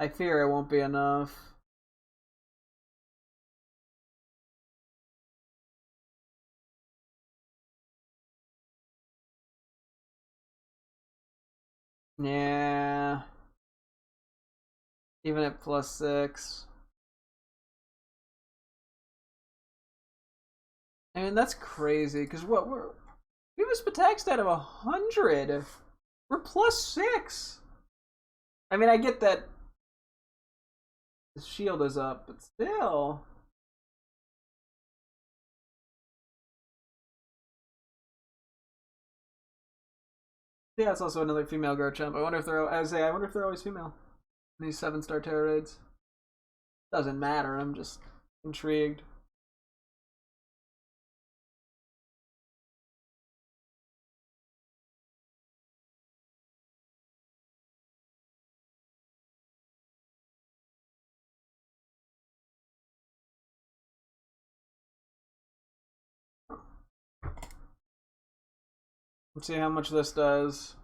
I fear it won't be enough. Yeah. Even at +6. I mean, that's crazy, because we have a Spatak stat of 100. We're +6. I mean, I get that the shield is up, but still. Yeah, it's also another female Garchomp. I wonder if they're. I wonder if they're always female. These 7-star Terra raids. Doesn't matter. I'm just intrigued. Let's see how much this does.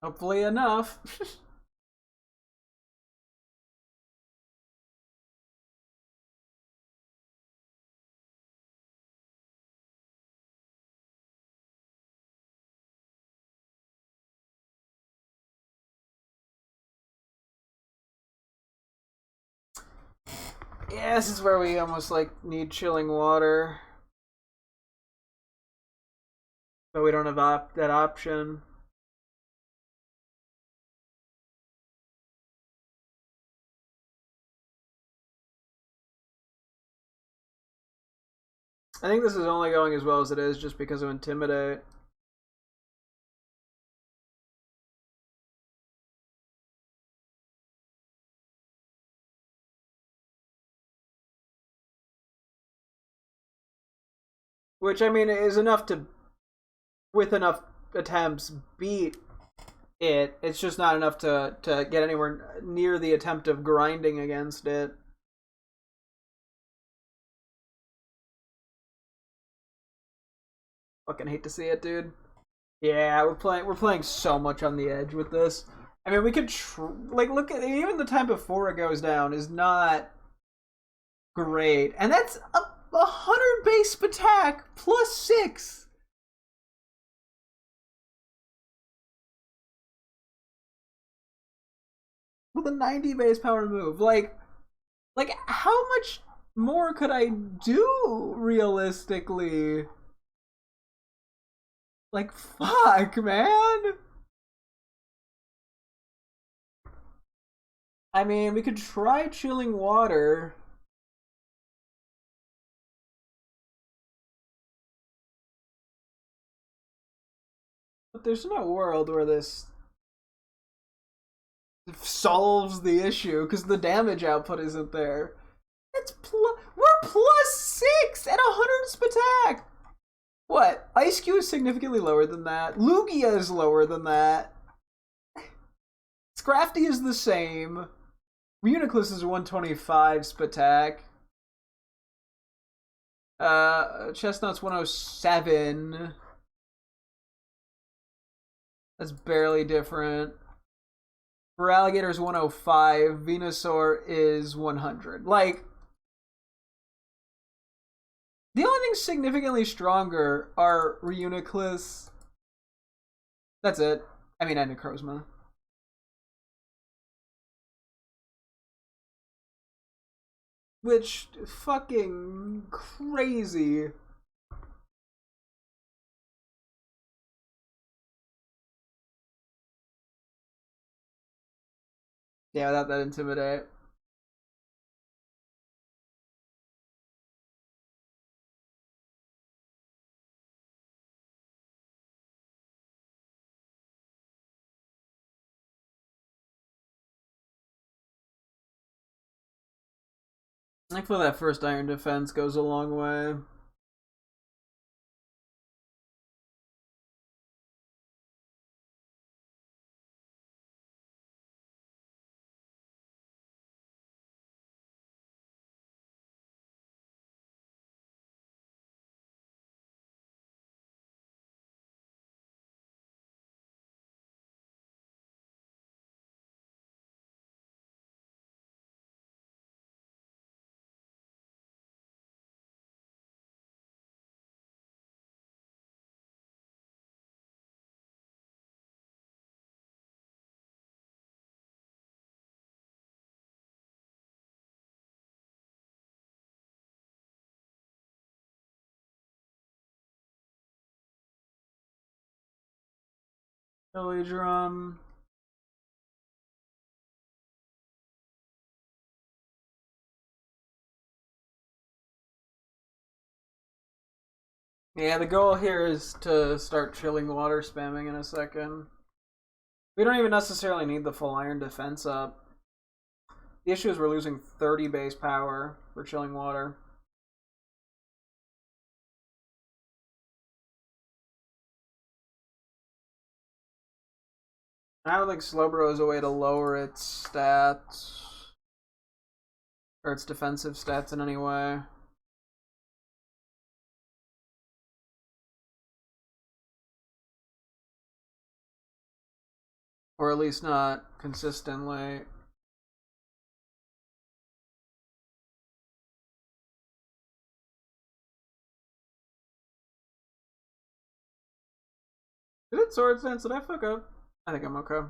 Hopefully enough. Yeah, this is where we almost like need chilling water, but we don't have that option. I think this is only going as well as it is just because of Intimidate. Which, I mean, is enough to, with enough attempts, beat it. It's just not enough to get anywhere near the attempt of grinding against it. Fucking hate to see it, dude. Yeah, we're playing so much on the edge with this. I mean, we could like look at even the time before it goes down is not great, and that's a 100 base attack plus 6. With a 90 base power move. Like how much more could I do realistically? Like fuck, man. I mean, we could try chilling water. But there's no world where this solves the issue because the damage output isn't there. We're plus 6 at 100 attack. What? Ice Q is significantly lower than that. Lugia is lower than that. Scrafty is the same. Uniclus is 125 Spatak. Chestnut's 107. That's barely different. For Alligator's 105. Venusaur is 100. Like, the only things significantly stronger are Reuniclus. That's it. I mean, and Necrozma. Which, fucking crazy. Yeah, without that Intimidate. I feel that first Iron Defense goes a long way. Billy Drum. Yeah, the goal here is to start chilling water spamming in a second. We don't even necessarily need the full Iron Defense up. The issue is we're losing 30 base power for chilling water. I don't think Slowbro is a way to lower its stats. Or its defensive stats in any way. Or at least not consistently. Did it Sword Dance? Did I fuck up? I think I'm okay.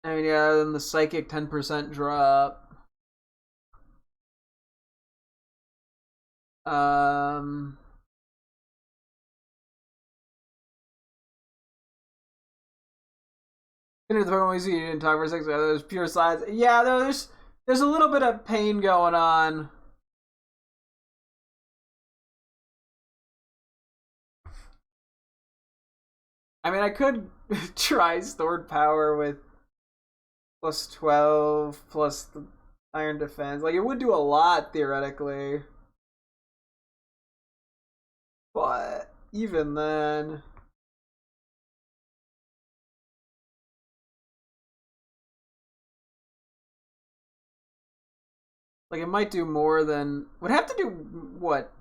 I mean, yeah, then the Psychic 10% drop. Into the Pokemon you didn't talk for 6 hours. There's pure science. Yeah, there's a little bit of pain going on. I mean, I could try Stored Power with plus 12 plus the Iron Defense. Like, it would do a lot theoretically. But even then. Like, it might do more than. Would have to do what?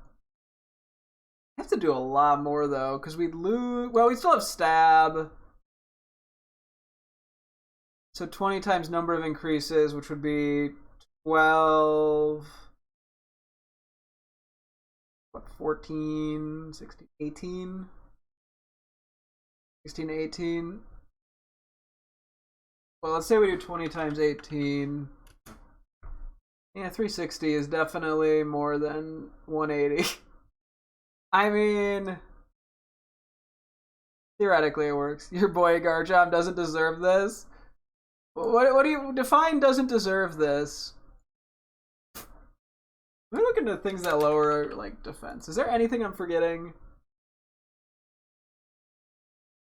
Have to do a lot more though, because we'd lose. Well, we still have Stab. So 20 times number of increases, which would be 12. What, 14, 16, 18? 16, 18. Well, let's say we do 20 times 18. Yeah, 360 is definitely more than 180. I mean, theoretically it works. Your boy Garchomp doesn't deserve this. What do you define doesn't deserve this? We're looking at things that lower like defense. Is there anything I'm forgetting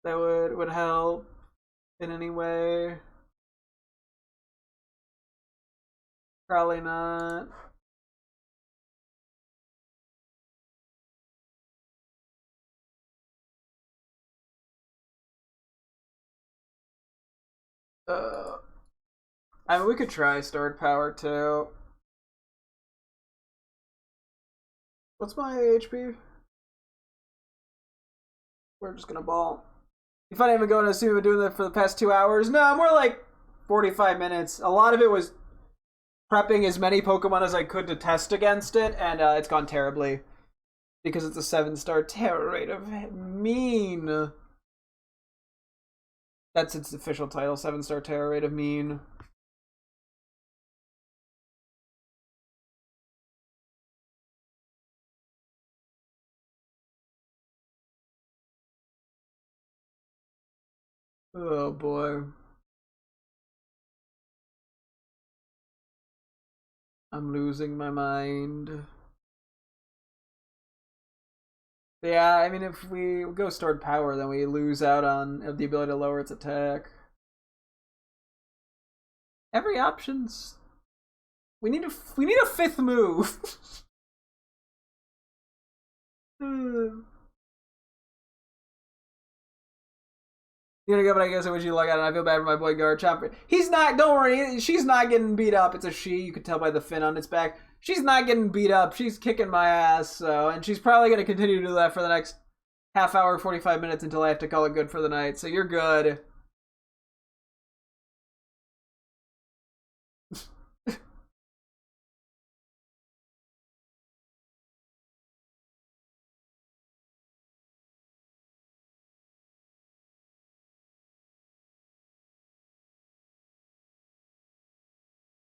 that would help in any way? Probably not. I mean, we could try Stored Power too. What's my HP? We're just gonna ball. If I didn't even go and assume we've been doing that for the past 2 hours, no, more like 45 minutes. A lot of it was prepping as many Pokemon as I could to test against it, and it's gone terribly. Because it's a 7-star terror rate of mean. That's its official title, 7-star terror rate of mean. Oh boy. I'm losing my mind. Yeah, I mean, if we go Stored Power, then we lose out on the ability to lower its attack. Every option's. We need a 5th move. You know, but I guess I wish you luck out, and I feel bad for my boy Garchomp. He's not. Don't worry. She's not getting beat up. It's a she. You could tell by the fin on its back. She's not getting beat up. She's kicking my ass. So, and she's probably gonna continue to do that for the next half hour, 45 minutes until I have to call it good for the night. So you're good.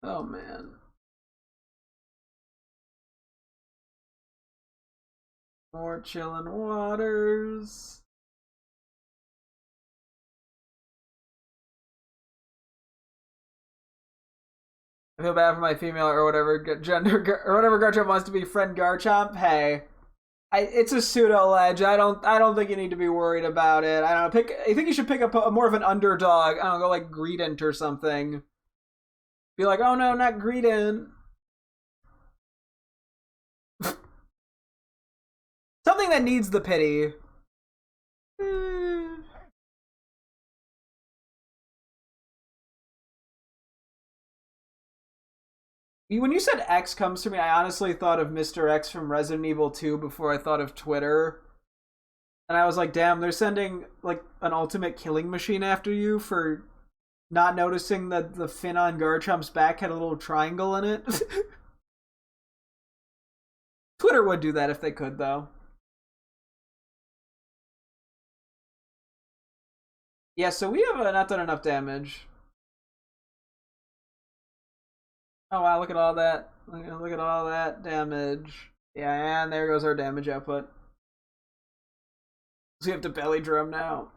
Oh man. More chillin' waters. I feel bad for my female or whatever gender or whatever Garchomp wants to be friend Garchomp. Hey, it's a pseudo ledge. I don't think you need to be worried about it. I don't know. I think you should pick up a more of an underdog. I don't know, go like Greedent or something. Be like, oh no, not Greedent. Something that needs the pity. When you said X comes to me, I honestly thought of Mr. X from Resident Evil 2 before I thought of Twitter. And I was like, damn, they're sending like an ultimate killing machine after you for not noticing that the fin on Garchomp's back had a little triangle in it. Twitter would do that if they could, though. Yeah, so we have not done enough damage. Oh wow, look at all that. Look at all that damage. Yeah, and there goes our damage output. So we have to belly drum now.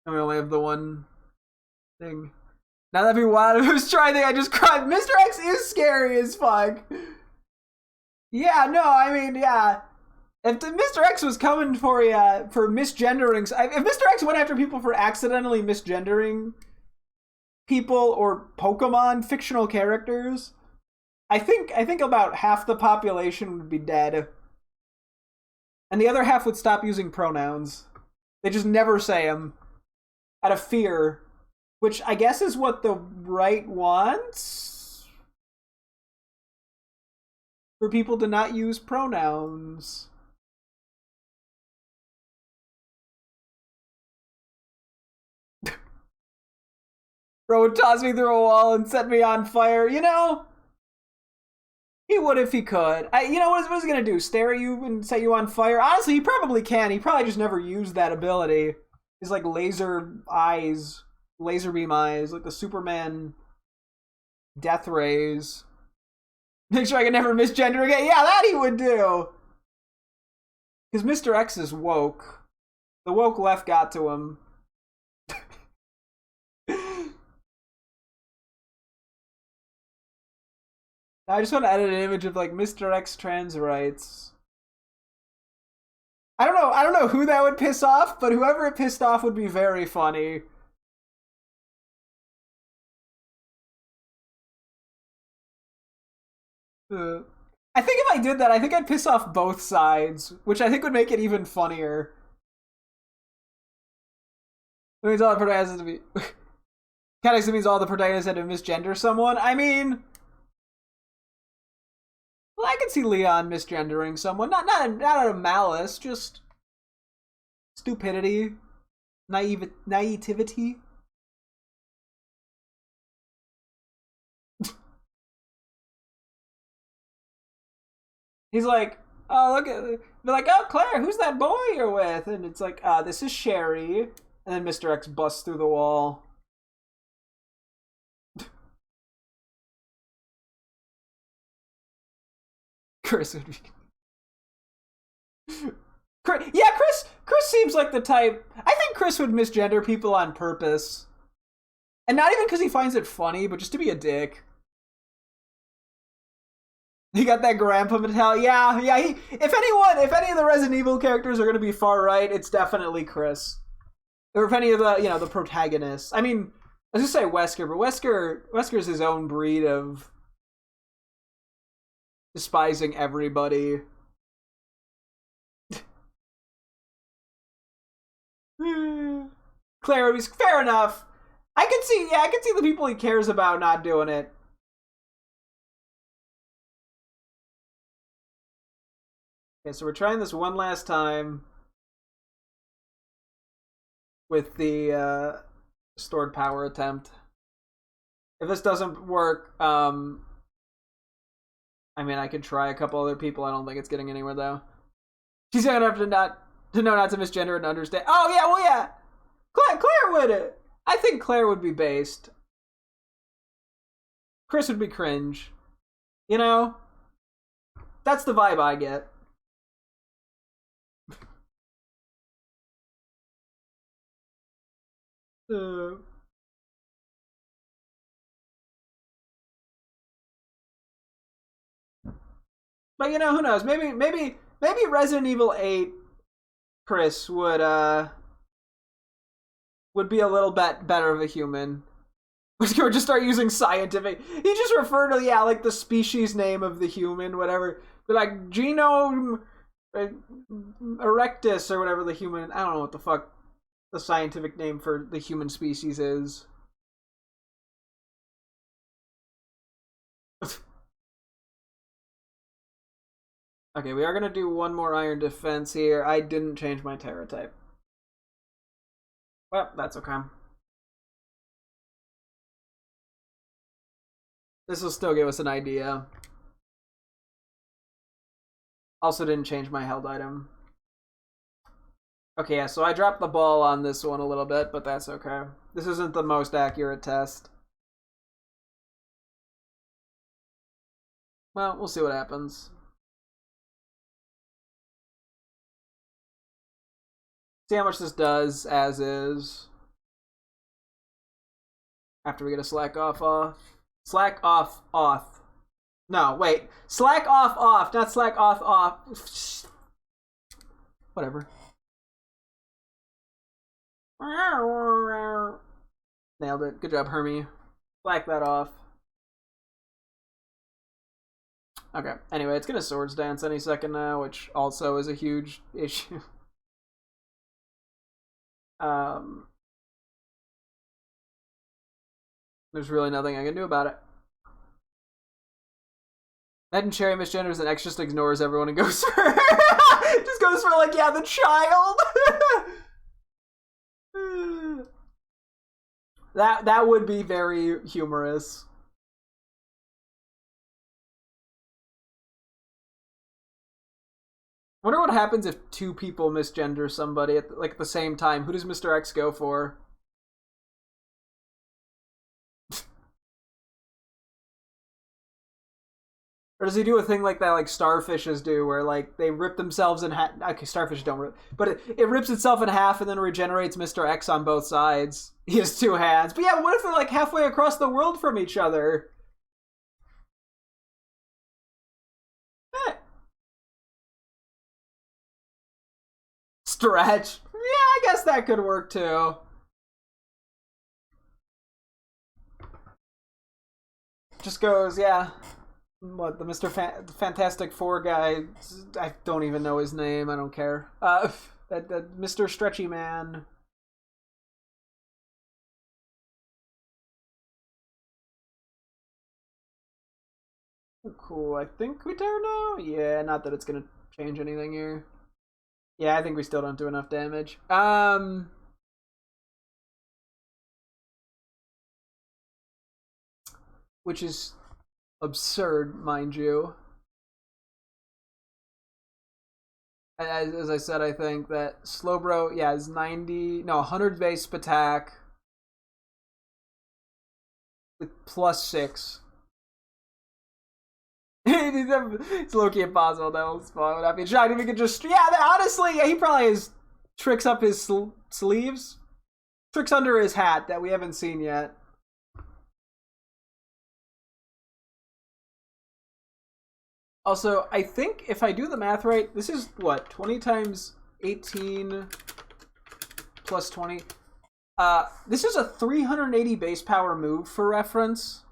And we only have the one thing. Now that'd be wild if it was trying thing, I just cried. Mr. X is scary as fuck. Yeah, no, I mean, yeah. If Mr. X was coming for you for misgendering, if Mr. X went after people for accidentally misgendering people or Pokemon fictional characters, I think about half the population would be dead, and the other half would stop using pronouns. They just never say them out of fear, which I guess is what the right wants, for people to not use pronouns. Bro would toss me through a wall and set me on fire. You know, he would if he could. You know, what is he gonna do? Stare at you and set you on fire? Honestly, he probably can. He probably just never used that ability. His like laser eyes, laser beam eyes, like the Superman death rays. Make sure I can never misgender again. Yeah, that he would do. Because Mr. X is woke. The woke left got to him. I just want to edit an image of like Mr. X trans rights. I don't know who that would piss off, but whoever it pissed off would be very funny. I think if I did that, I think I'd piss off both sides, which I think would make it even funnier. It means all the protagonists to be. Kind of means all the protagonists had to misgender someone. I mean, well, I can see Leon misgendering someone. Not out of malice, just stupidity, naivety. He's like, oh look at, they're like, oh Claire, who's that boy you're with? And it's like, this is Sherry. And then Mr. X busts through the wall. Chris would be. Yeah, Chris seems like the type. I think Chris would misgender people on purpose, and not even because he finds it funny, but just to be a dick. He got that grandpa mentality. Yeah. If any of the Resident Evil characters are going to be far right, it's definitely Chris. Or if any of the the protagonists. I mean, let's just say Wesker, but Wesker's his own breed of despising everybody. Claire was fair enough. I can see the people he cares about not doing it. Okay, so we're trying this one last time with the stored power attempt. If this doesn't work, I mean, I could try a couple other people. I don't think it's getting anywhere though. She's gonna have to know not to misgender and understand. Oh yeah, well yeah, Claire would. I think Claire would be based. Chris would be cringe. You know, that's the vibe I get. But you know, who knows? Maybe Resident Evil 8 Chris would be a little bit better of a human. He would just start using scientific. He just referred to like the species name of the human, whatever. But like genome erectus or whatever the human. I don't know what the fuck the scientific name for the human species is. Okay, we are gonna do one more iron defense here. I didn't change my Terra type. Well, that's okay. This will still give us an idea. Also didn't change my held item. Okay, yeah, so I dropped the ball on this one a little bit, but that's okay. This isn't the most accurate test. Well, we'll see what happens. See how much this does as is. After we get a slack off. Slack off. No, wait. Slack off, not slack off. Whatever. Nailed it. Good job, Hermie. Slack that off. Okay, anyway, it's gonna Swords Dance any second now, which also is a huge issue. There's really nothing I can do about it. Ned and Cherry misgenders and X just ignores everyone and goes for just goes for like, yeah, the child. That would be very humorous. I wonder what happens if two people misgender somebody at the same time. Who does Mr. X go for? Or does he do a thing like that, like starfishes do, where like they rip themselves in half? Okay, starfish don't rip, but it rips itself in half and then regenerates Mr. X on both sides. He has two hands. But yeah, what if they're like halfway across the world from each other? Stretch. Yeah, I guess that could work too. Just goes, yeah. What, the Fantastic Four guy? I don't even know his name. I don't care. That Mr. Stretchy Man. Cool. I think we tear now. Yeah, not that it's gonna change anything here. Yeah, I think we still don't do enough damage. Which is absurd, mind you. As I said, I think that Slowbro, yeah, is 100 base attack with +6. It's low-key impossible. That will spawn. Would not be shocked if he could just. Yeah, honestly, yeah, he probably has tricks up his sleeves, tricks under his hat that we haven't seen yet. Also, I think if I do the math right, this is what, 20 times 18 plus 20. This is a 380 base power move for reference.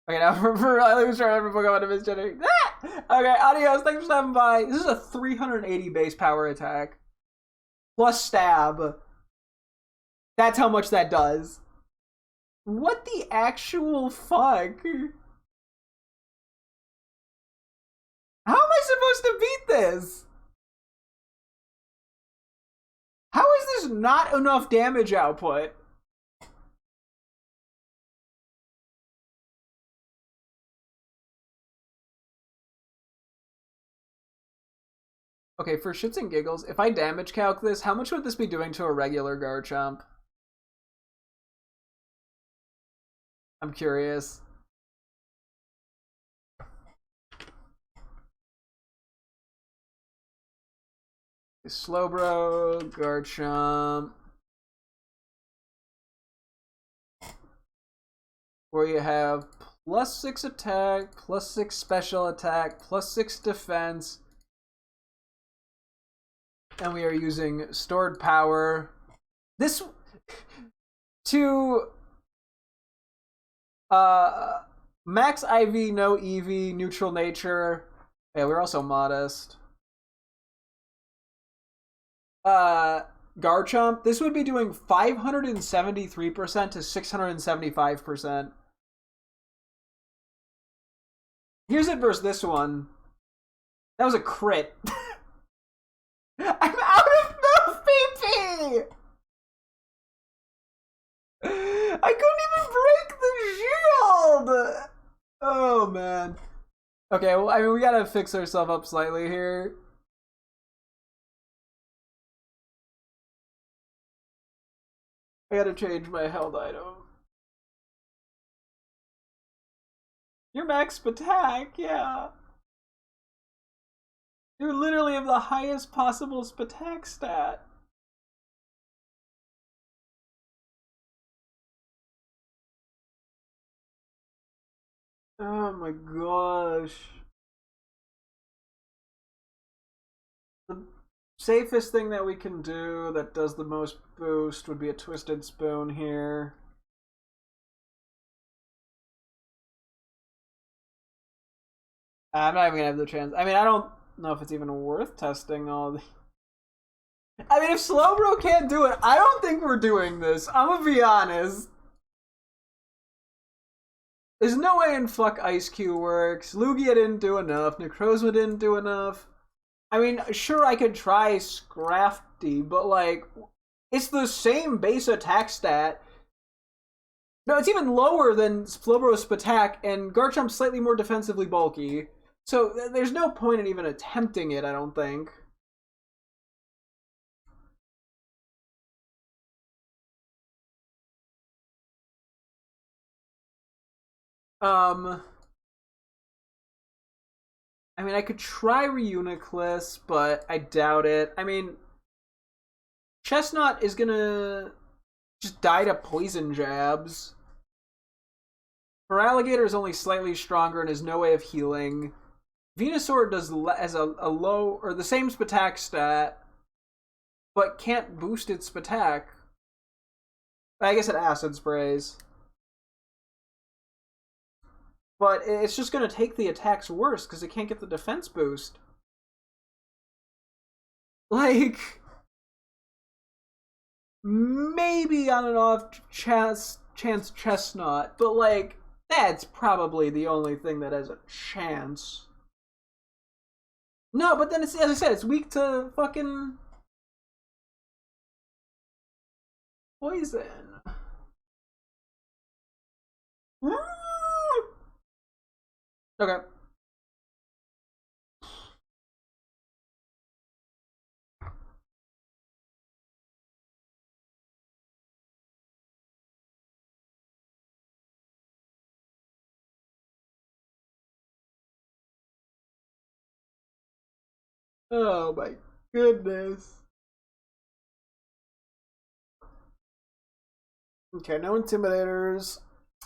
Okay, now for I was trying to Pokemon to misgenerate. Okay, adios. Thanks for stopping by. This is a 380 base power attack plus stab. That's how much that does. What the actual fuck? How am I supposed to beat this? How is this not enough damage output? Okay, for shits and giggles, if I damage calc this, how much would this be doing to a regular Garchomp? I'm curious. Slowbro, Garchomp. Where you have +6 attack, +6 special attack, +6 defense. And we are using stored power. This to max IV, no EV, neutral nature. Yeah, we're also modest. Garchomp, this would be doing 573% to 675%. Here's it versus this one. That was a crit. I'm out of move PP! I couldn't even break the shield! Oh, man. Okay, well, I mean, we gotta fix ourselves up slightly here. I gotta change my held item. Your max attack, yeah. You literally have the highest possible attack stat. Oh my gosh. The safest thing that we can do that does the most boost would be a Twisted Spoon here. I'm not even gonna have the chance. I mean, I don't know if it's even worth testing all the. I mean, if Slowbro can't do it, I don't think we're doing this. I'm gonna be honest. There's no way in fuck Ice Cube works. Lugia didn't do enough. Necrozma didn't do enough. I mean, sure, I could try Scrafty, but like, it's the same base attack stat. No, it's even lower than Slowbro's attack, and Garchomp's slightly more defensively bulky. So there's no point in even attempting it, I don't think. I mean, I could try Reuniclus, but I doubt it. I mean, Chestnut is gonna just die to poison jabs. Feraligatr is only slightly stronger and has no way of healing. Venusaur has a low or the same Spatak stat, but can't boost its Spatak. I guess it acid sprays. But it's just going to take the attacks worse because it can't get the defense boost. Like, maybe on an off chance Chestnut, but like, that's probably the only thing that has a chance. No, but then it's, as I said, it's weak to fucking poison. Okay. Oh my goodness. Okay, no intimidators.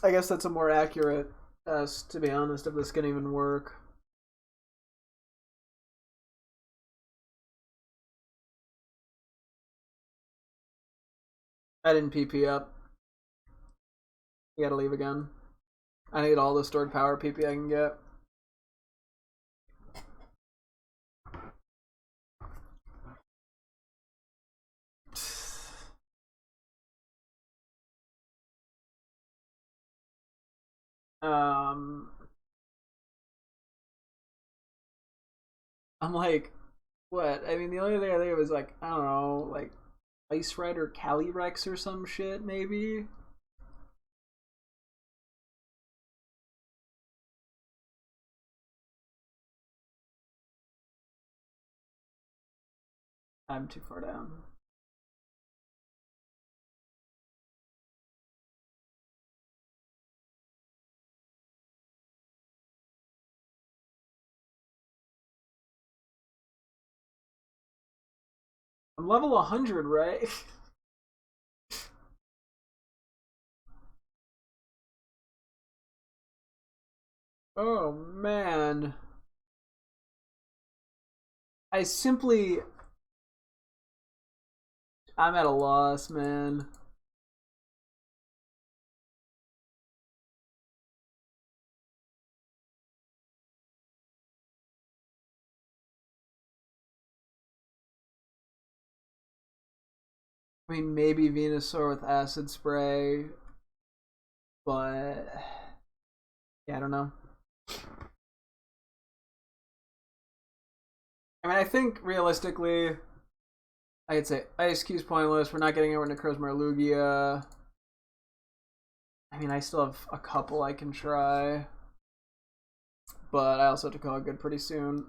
I guess that's a more accurate test, to be honest, if this can even work. I didn't PP up. You gotta leave again. I need all the stored power PP I can get. I'm like, what? I mean, the only thing I think of is like, I don't know, like Ice Red or Calyrex or some shit, maybe? I'm too far down. I'm level 100, right? Oh, man. I simply... I'm at a loss, man. I mean, maybe Venusaur with Acid Spray, but... Yeah, I don't know. I mean, I think realistically, I'd say Ice Cube's pointless. We're not getting anywhere near Necrozma Lugia. I mean, I still have a couple I can try. But I also have to call it good pretty soon.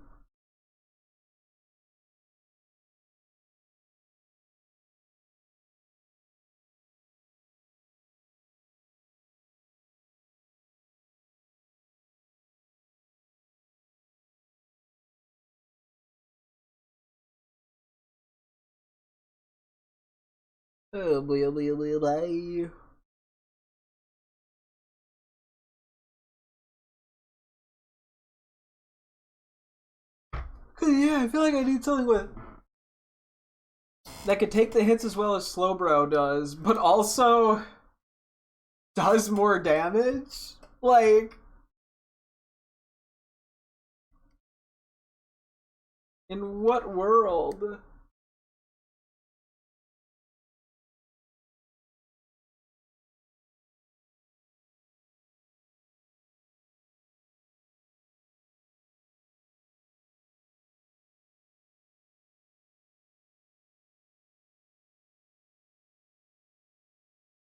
Oh boy, oh boy, oh boy, oh boy. Yeah, I feel like I need something with that could take the hits as well as Slowbro does, but also does more damage. Like, in what world?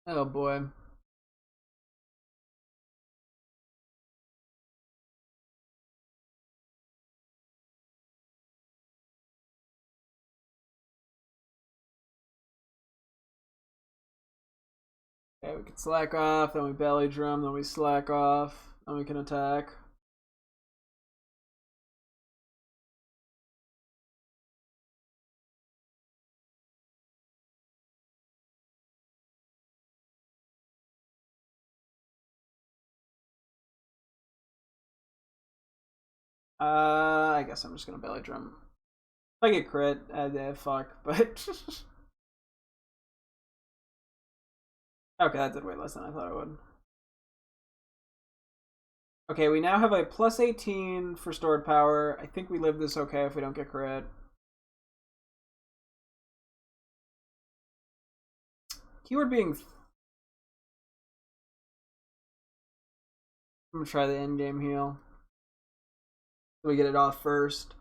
Oh boy. Okay, we can slack off, then we belly drum, then we slack off, then we can attack. I guess I'm just gonna belly drum. If I get crit, fuck, but okay, that did way less than I thought it would. Okay, we now have a plus 18 for stored power. I think we live this okay if we don't get crit. Keyword being... I'm gonna try the in-game heal. So we get it off first.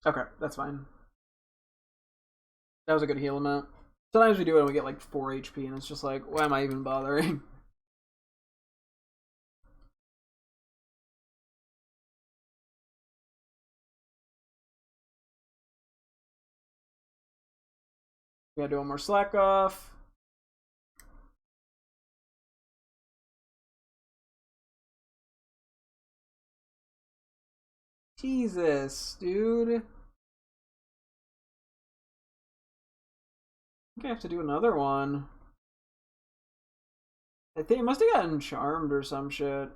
Okay, that's fine. That was a good heal amount. Sometimes we do it and we get like 4 HP and it's just like, why am I even bothering? We gotta do one more slack off. Jesus, dude. I think I have to do another one. I think it must have gotten charmed or some shit.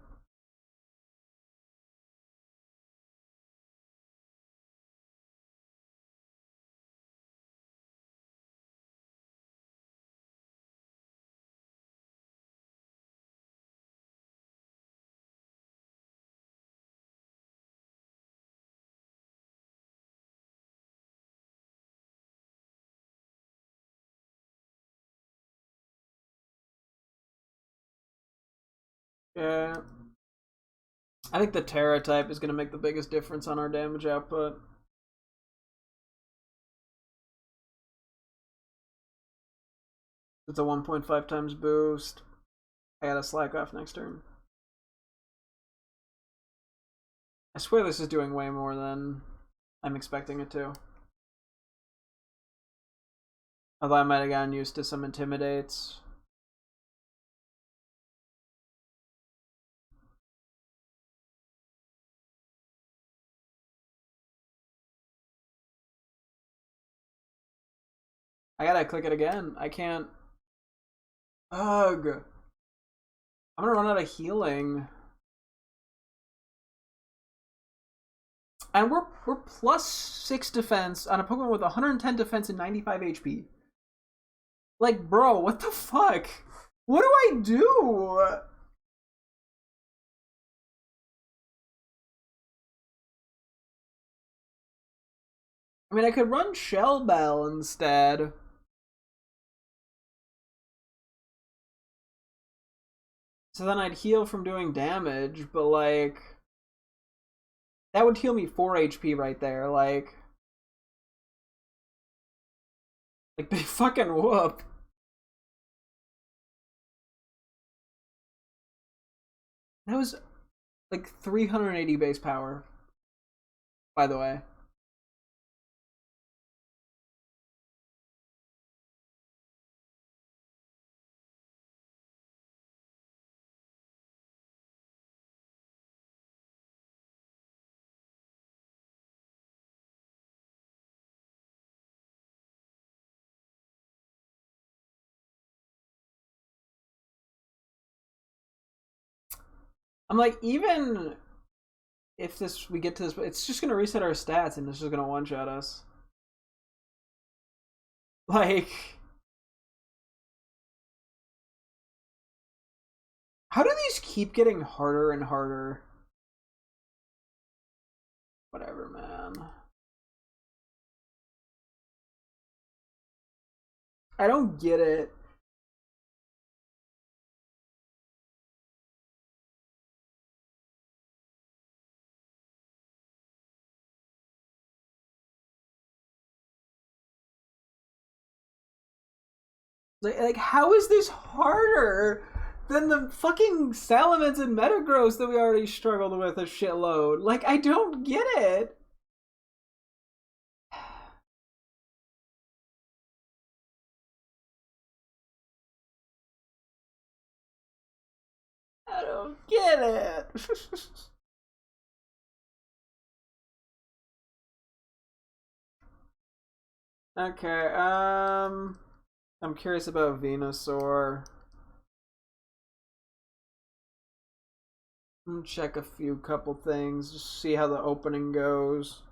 Yeah. I think the Terra type is going to make the biggest difference on our damage output. It's a 1.5 times boost. I gotta slack off next turn. I swear this is doing way more than I'm expecting it to. Although I might have gotten used to some intimidates. I gotta click it again. I can't. Ugh. I'm gonna run out of healing. And we're plus 6 defense on a Pokemon with 110 defense and 95 HP. Like, bro, what the fuck? What do I do? I mean, I could run Shell Bell instead. So then I'd heal from doing damage, but like that would heal me 4 HP right there. Like big fucking whoop. That was like 380 base power, by the way. I'm like, even if this we get to this, it's just gonna reset our stats and it's just gonna one shot us. Like, how do these keep getting harder and harder? Whatever, man. I don't get it. Like how is this harder than the fucking Salamence and Metagross that we already struggled with a shitload? Like, I don't get it. I don't get it. Okay, I'm curious about Venusaur. Check a few couple things, just see how the opening goes.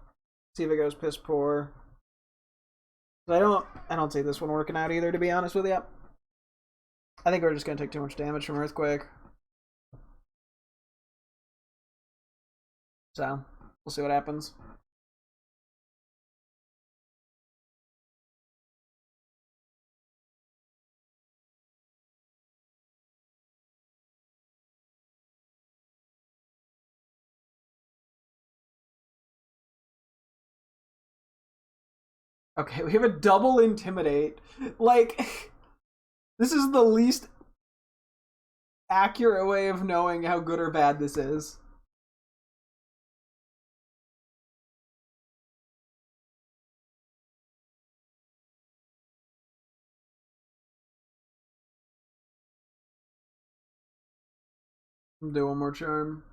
See if it goes piss poor. I don't see this one working out either, to be honest with you. I think we're just gonna take too much damage from Earthquake. So, we'll see what happens. Okay, we have a double Intimidate. Like, this is the least accurate way of knowing how good or bad this is. Do one more charm.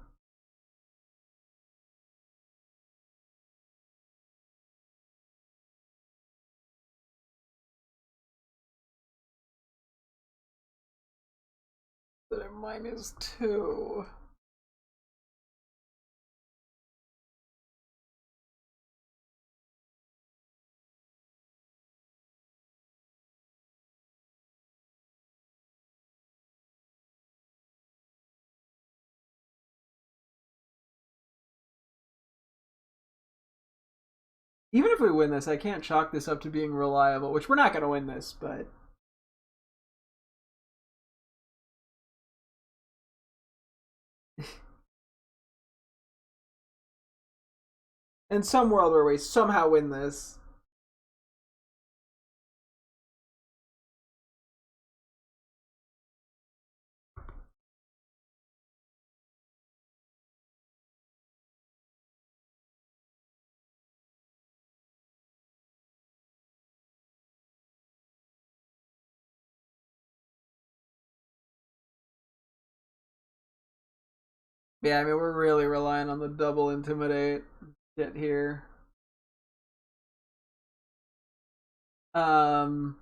But -2. Even if we win this, I can't chalk this up to being reliable, which we're not going to win this, but... in some world where we somehow win this... Yeah, I mean, we're really relying on the double Intimidate get here. Um...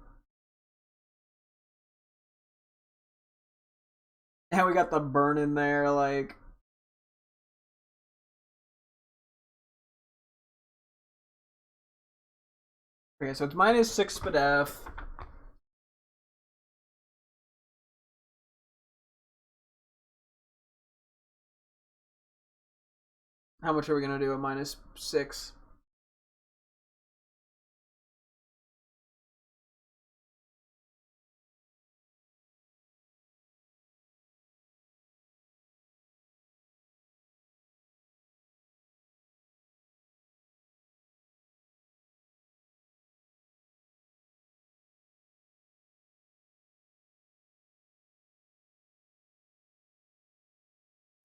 And we got the burn in there, like... Okay, so it's -6 SPDF. How much are we going to do at -6?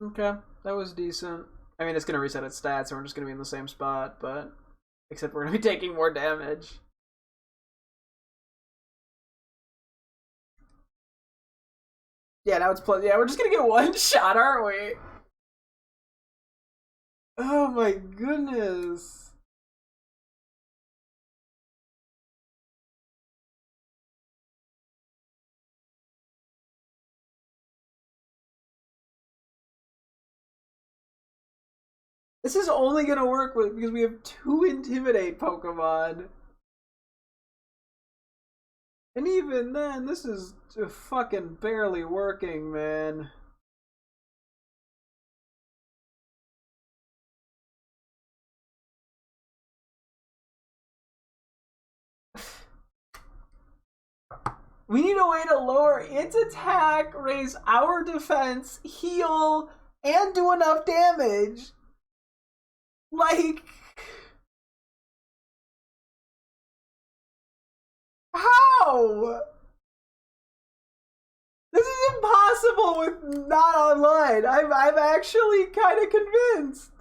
Okay, that was decent. I mean, it's gonna reset its stats, and we're just gonna be in the same spot, but except we're gonna be taking more damage. Yeah, now it's plus. Yeah, we're just gonna get one shot, aren't we? Oh my goodness. This is only gonna work with because we have 2 Intimidate Pokemon. And even then, this is fucking barely working, man. We need a way to lower its attack, raise our defense, heal, and do enough damage. Like, how? This is impossible with not online. I'm actually kind of convinced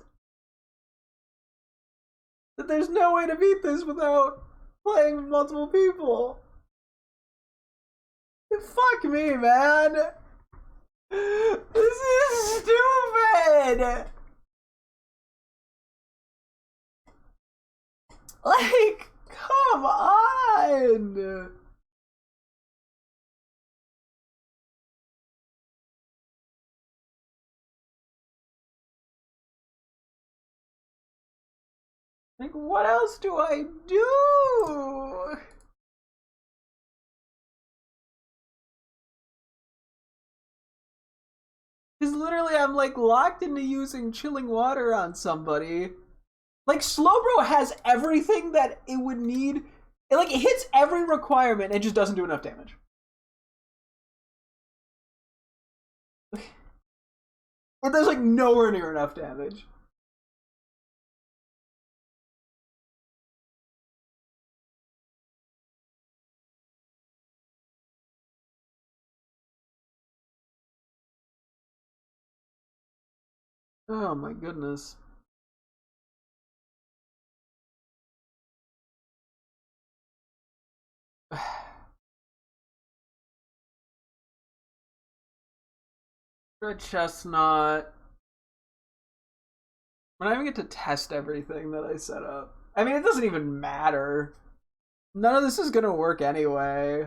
that there's no way to beat this without playing with multiple people. Fuck me, man. This is stupid. Like, come on. Like, what else do I do? Because literally, I'm like locked into using chilling water on somebody. Like, Slowbro has everything that it would need. It hits every requirement and just doesn't do enough damage. It does like nowhere near enough damage. Oh my goodness. Red chestnut. I don't even get to test everything that I set up. I mean, it doesn't even matter. None of this is gonna work anyway.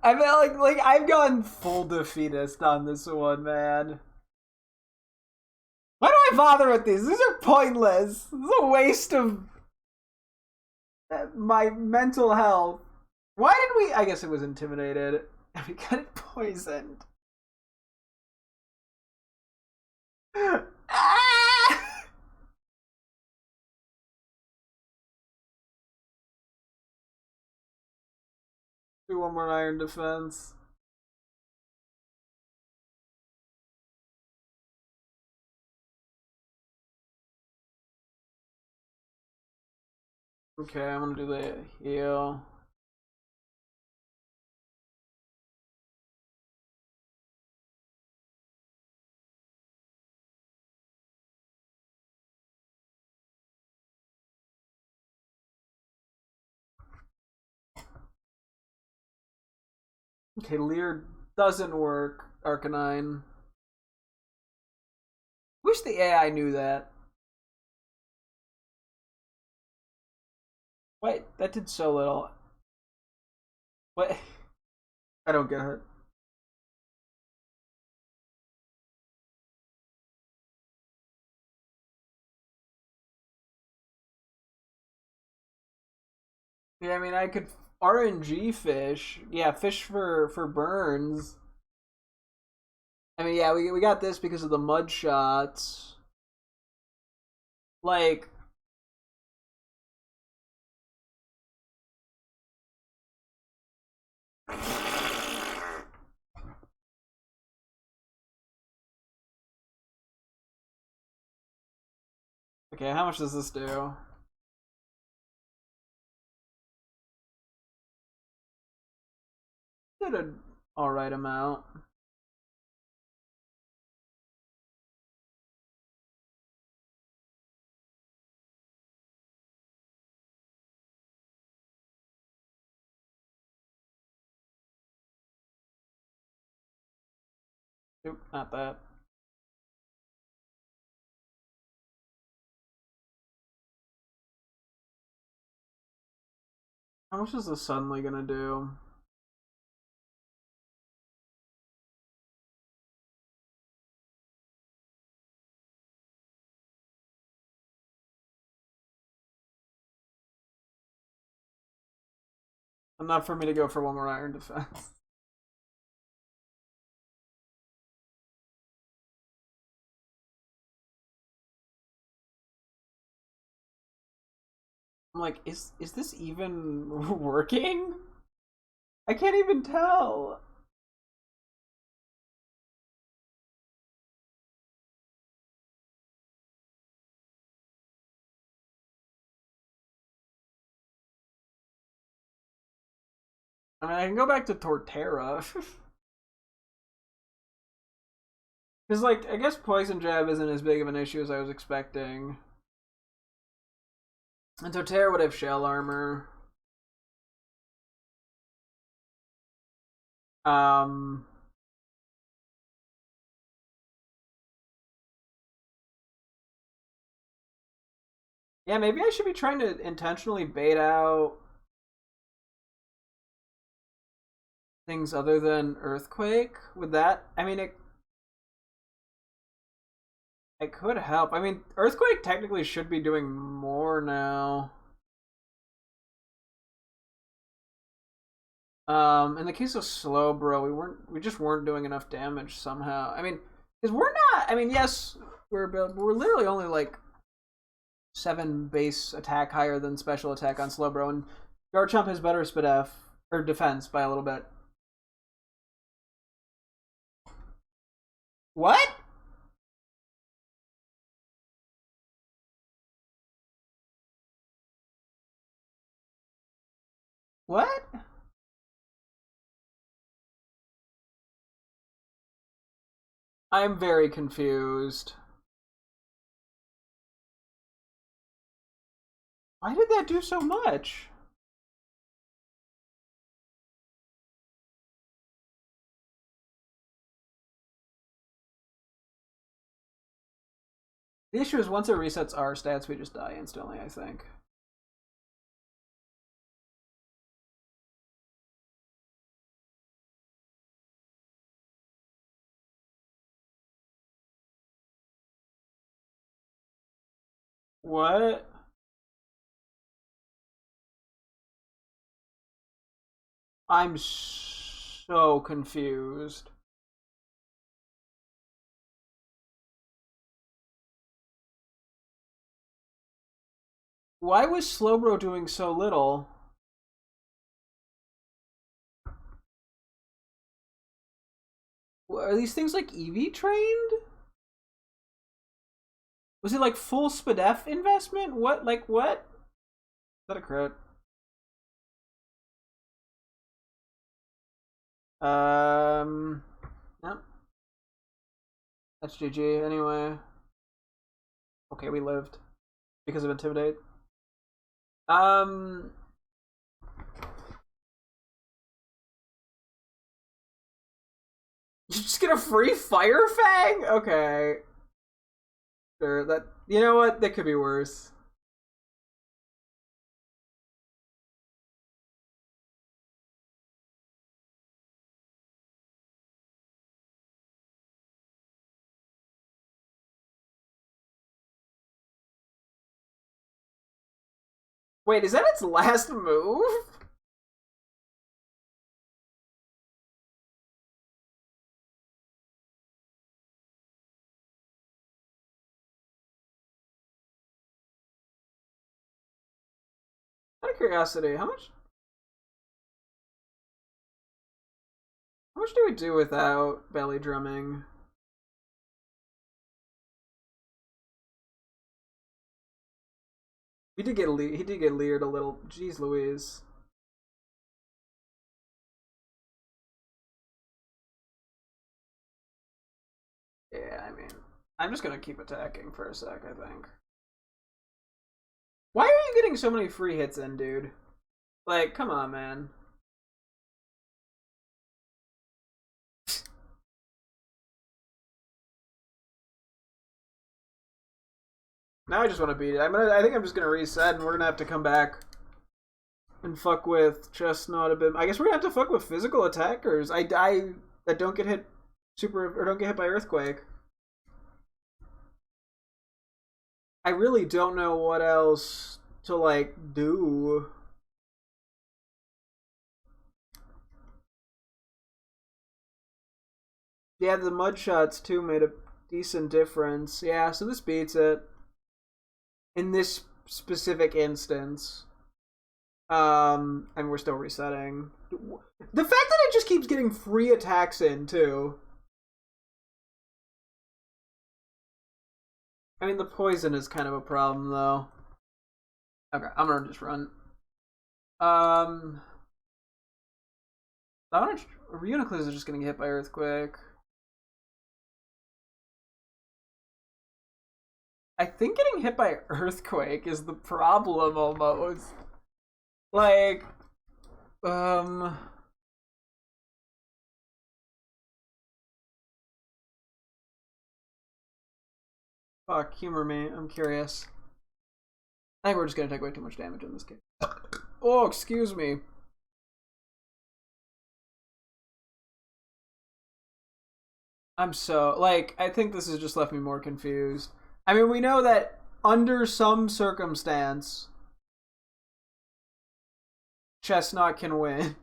I mean, like I've gone full defeatist on this one, man. Why do I bother with these? These are pointless. This is a waste of my mental health. Why did we? I guess it was intimidated. And we got it poisoned. Ah! Do one more iron defense. Okay, I'm gonna do the heal. Okay, Leer doesn't work. Arcanine. Wish the AI knew that. Wait, that did so little. What? I don't get it. Yeah, I mean, I could RNG fish. Yeah, fish for burns. I mean, yeah, we got this because of the mud shots. Like, okay, how much does this do? Did alright amount. Nope, not that. How much is this suddenly gonna do? Enough for me to go for one more iron defense. I'm like, is this even working? I can't even tell. I mean, I can go back to Torterra. Because, like, I guess Poison Jab isn't as big of an issue as I was expecting. And Torterra would have Shell Armor. Um... Yeah, maybe I should be trying to intentionally bait out things other than Earthquake. Would that... I mean, it could help. I mean, Earthquake technically should be doing more now. In the case of Slowbro, we just weren't doing enough damage somehow. I mean, because we're not. I mean, yes, we're literally only like 7 base attack higher than special attack on Slowbro, and Garchomp has better SPDF or defense by a little bit. What? What? I'm very confused. Why did that do so much? The issue is once it resets our stats, we just die instantly, I think. What? I'm so confused. Why was Slowbro doing so little? Are these things like EV trained? Was it like full SPDF investment? What? Like what? Is that a crit? No. That's GG anyway. Okay, we lived because of Intimidate. You just get a free Fire Fang? Okay. Sure, that, you know what? That could be worse. Wait, is that its last move? Out of curiosity, how much do we do without belly drumming? He did get leered a little. Jeez Louise. I'm just gonna keep attacking for a sec, I think. Why are you getting so many free hits in, dude? Like, come on, man. Now I just want to beat it. I think I'm just gonna reset, and we're gonna have to come back and fuck with Chestnut a bit. I guess we're gonna have to fuck with physical attackers. I that don't get hit or don't get hit by earthquake. I really don't know what else to like do. Yeah, the mud shots too made a decent difference. Yeah, so this beats it in this specific instance. And we're still resetting. The fact that it just keeps getting free attacks in too. I mean, the poison is kind of a problem though. Okay, I'm gonna just run. I want to. Uniclus is just gonna get hit by earthquake. I think getting hit by earthquake is the problem almost. Like, fuck, humor me. I'm curious. I think we're just gonna take way too much damage in this case. Oh, excuse me. I'm so, like, I think this has just left me more confused. I mean, we know that under some circumstance, Chestnut can win.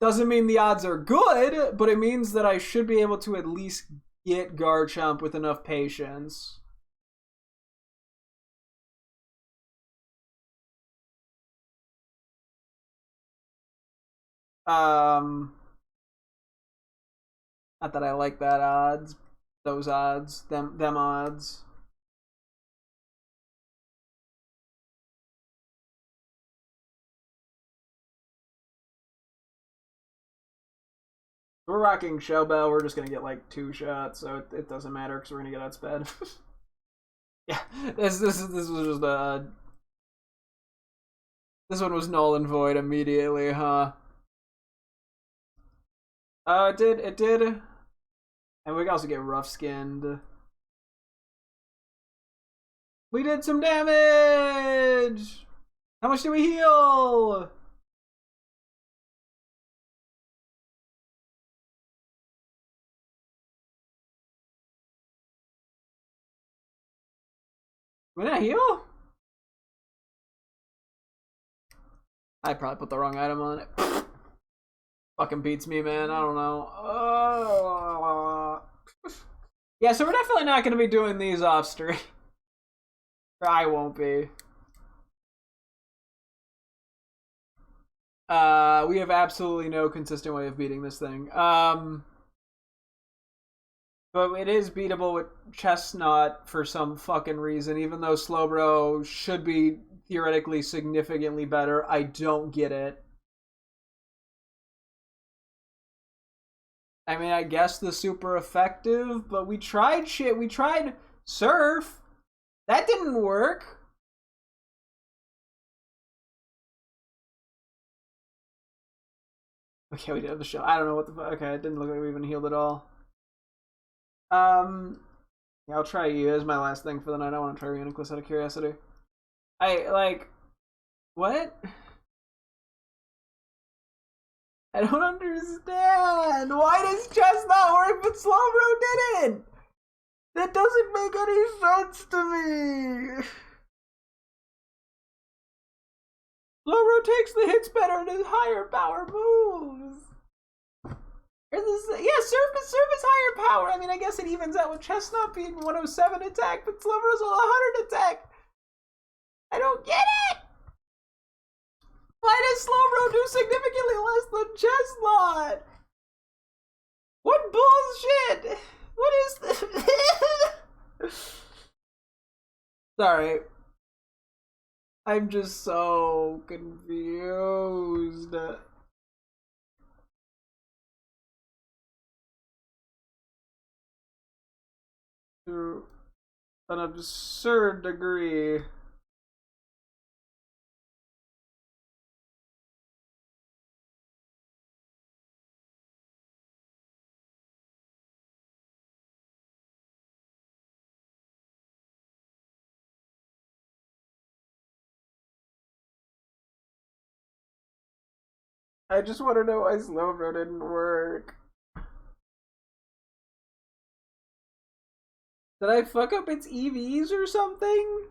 Doesn't mean the odds are good, but it means that I should be able to at least get Garchomp with enough patience. Not that I like that odds. Those odds. Them odds. We're rocking Shellbell. We're just gonna get like 2 shots, so it doesn't matter because we're gonna get outsped. Yeah, this was just this one was null and void immediately, huh? It did, and we can also get rough skinned. We did some damage. How much do we heal? We not heal? I probably put the wrong item on it. Fucking beats me, man. I don't know. Yeah, so we're definitely not going to be doing these off stream. Or I won't be. We have absolutely no consistent way of beating this thing. But it is beatable with Chestnut for some fucking reason, even though Slowbro should be theoretically significantly better. I don't get it. I mean, I guess the super effective, but we tried shit. We tried Surf. That didn't work. Okay, we did have the show. I don't know what the fuck. Okay, it didn't look like we even healed at all. Yeah, I'll try you as my last thing for the night. I want to try Uniclus out of curiosity. What? I don't understand. Why does Chestnut work but Slowbro didn't? That doesn't make any sense to me. Slowbro takes the hits better and has higher power moves. Yeah, Surf is higher power. I mean, I guess it evens out with Chestnut being 107 attack, but Slowbro's 100 attack. I don't get it. Why does Slowbro do significantly less than Chestnut? What bullshit? What is this? Sorry. I'm just so confused. to an absurd degree. I just want to know why Slowbro didn't work. Did I fuck up its EVs or something?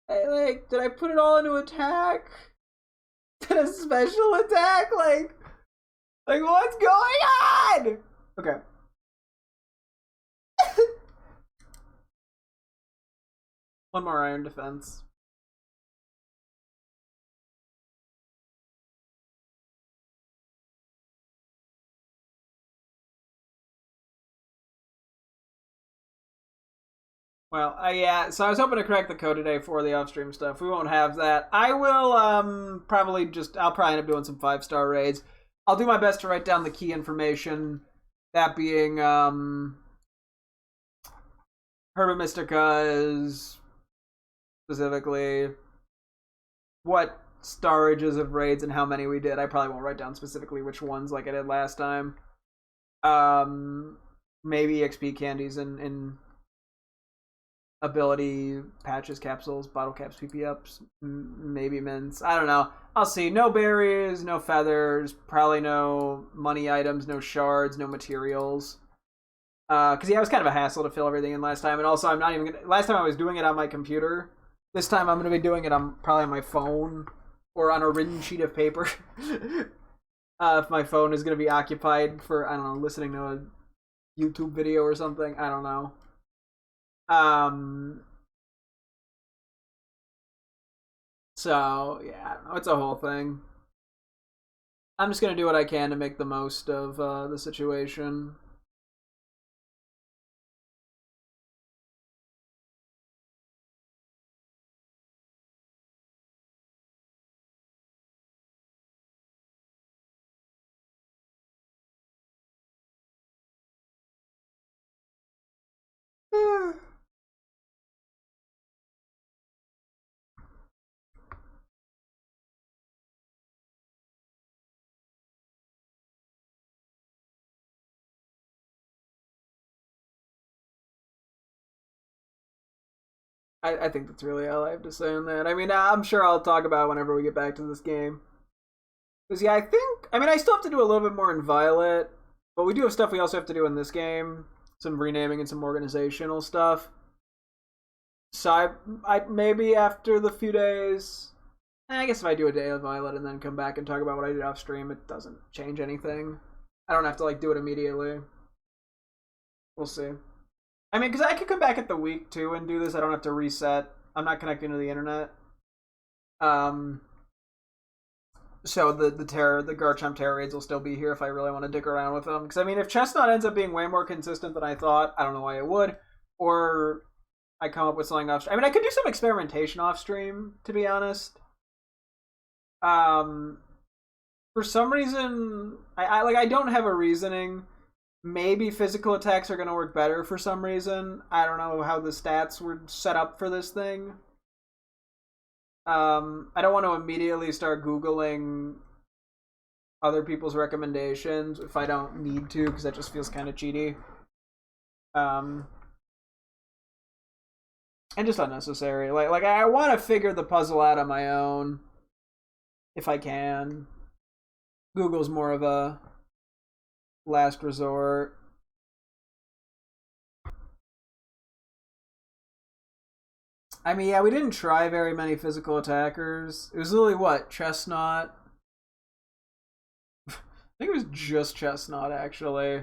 Did I put it all into attack? Did a special attack? Like what's going on? Okay. One more iron defense. Well, yeah, so I was hoping to crack the code today for the off-stream stuff. We won't have that. I will I'll probably end up doing some 5-star raids. I'll do my best to write down the key information. That being Herba Mystica's specifically what storages of raids and how many we did. I probably won't write down specifically which ones like I did last time. Maybe XP candies and ability patches, capsules, bottle caps, PP ups, maybe mints. I don't know. I'll see. No berries, no feathers, probably no money items, no shards, no materials. Because yeah, it was kind of a hassle to fill everything in last time, and also I'm not even gonna. Last time I was doing it on my computer. This time I'm gonna be doing it on probably on my phone or on a written sheet of paper. If my phone is gonna be occupied for I don't know listening to a YouTube video or something, I don't know. So yeah, I don't know. It's a whole thing. I'm just gonna do what I can to make the most of the situation. I think that's really all I have to say on that. I mean, I'm sure I'll talk about it whenever we get back to this game. Because, yeah, I still have to do a little bit more in Violet, but we do have stuff we also have to do in this game. Some renaming and some organizational stuff. So I maybe after the few days, I guess if I do a day of Violet and then come back and talk about what I did off stream, it doesn't change anything. I don't have to, do it immediately. We'll see. I mean, because I could come back at the week, too, and do this. I don't have to reset. I'm not connecting to the internet. So the Garchomp Terror raids will still be here if I really want to dick around with them. Because, I mean, if Chestnut ends up being way more consistent than I thought, I don't know why it would. Or I come up with something off stream. I mean, I could do some experimentation off stream, to be honest. For some reason, I don't have a reasoning. Maybe physical attacks are going to work better for some reason. I don't know how the stats were set up for this thing. I don't want to immediately start Googling other people's recommendations if I don't need to, because that just feels kind of cheaty. And just unnecessary. I want to figure the puzzle out on my own, if I can. Google's more of a last resort. I mean, yeah, we didn't try very many physical attackers. It was literally what? Chestnut? I think it was just Chestnut, actually.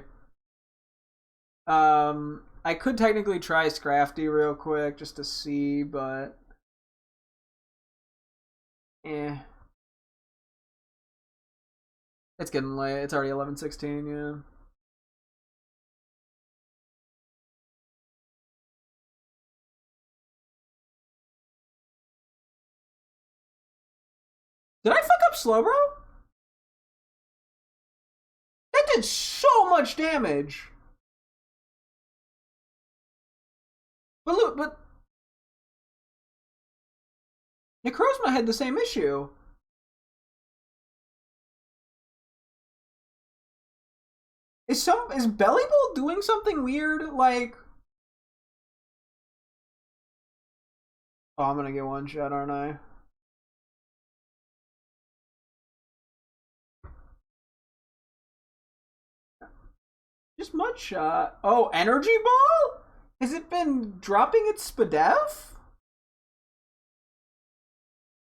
I could technically try Scrafty real quick just to see, but it's getting late. It's already 11:16, yeah. Did I fuck up Slowbro? That did so much damage. But look, but Necrozma had the same issue. Is Bellibolt doing something weird? Like, oh, I'm gonna get one shot, aren't I? Just mud shot. Oh, energy ball? Has it been dropping its Spadef?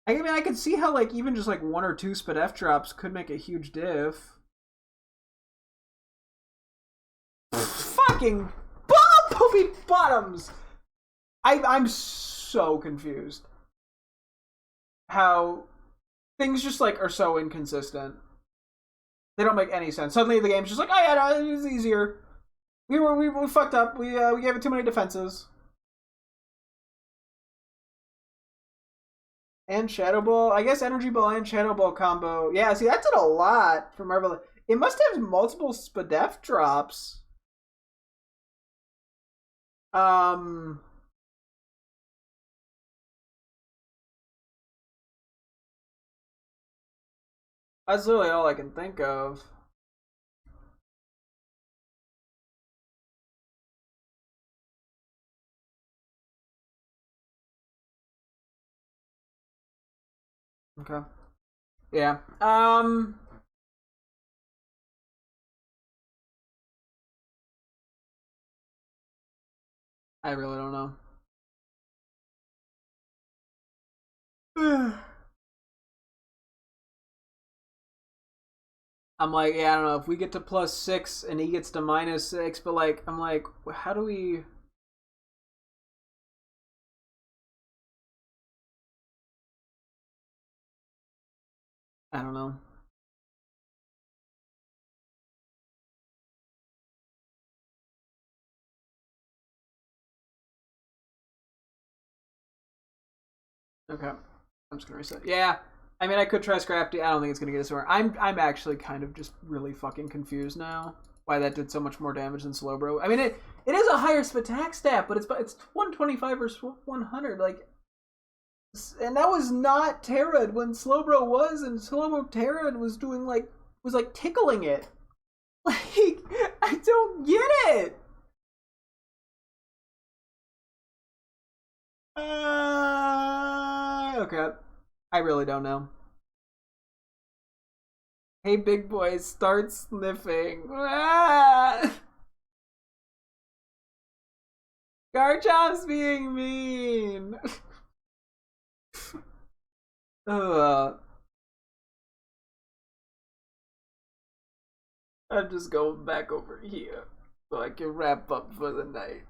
I mean, I could see how like even just like 1 or 2 Spadef drops could make a huge diff. Fucking poopy bottoms. I'm so confused. How things just like are so inconsistent. They don't make any sense. Suddenly the game's just like, oh yeah, no, it was easier. We fucked up. We gave it too many defenses. And Shadow Ball. I guess Energy Ball and Shadow Ball combo. Yeah, see, that did a lot for Marvel. It must have multiple Spadef drops. That's literally all I can think of. Okay. Yeah. I really don't know. I'm like, yeah, I don't know if we get to +6 and he gets to -6, but like, I'm like, how do we? I don't know. Okay, I'm just gonna reset. Yeah, I mean, I could try Scrafty. I don't think it's gonna get us somewhere. I'm actually kind of just really fucking confused now. Why that did so much more damage than Slowbro. I mean, it is a higher attack stat, but it's 125 versus 100. Like, and that was not Terran when Slowbro was, and Slowbro Terran was doing like tickling it. Like, I don't get it. Okay. I really don't know. Hey, big boy, start sniffing. Garchomp's being mean. I'm just going back over here so I can wrap up for the night.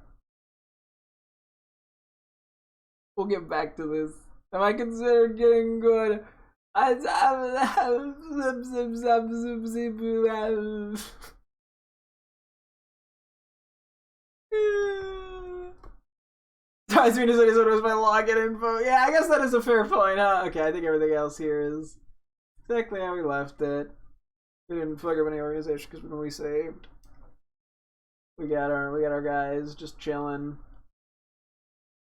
We'll get back to this. Am I considered getting good? I as soon as it was my login info. Yeah, I guess that is a fair point, huh? Okay, I think everything else here is exactly how we left it. We didn't flag up any organization because when we saved, we got our guys just chilling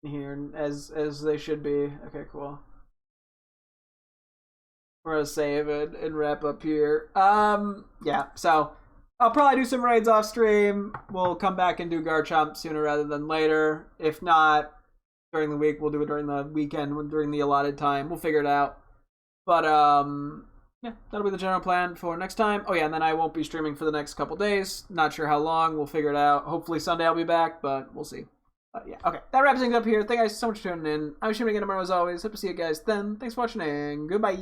here as they should be. Okay, cool. We're gonna save it and wrap up here. Yeah, so I'll probably do some raids off stream. We'll come back and do Garchomp sooner rather than later. If not, during the week, we'll do it during the weekend, during the allotted time. We'll figure it out. But yeah, that'll be the general plan for next time. Oh yeah, and then I won't be streaming for the next couple days. Not sure how long. We'll figure it out. Hopefully Sunday I'll be back, but we'll see. Yeah, okay. That wraps things up here. Thank you guys so much for tuning in. I'm streaming again tomorrow as always. Hope to see you guys then. Thanks for watching and goodbye.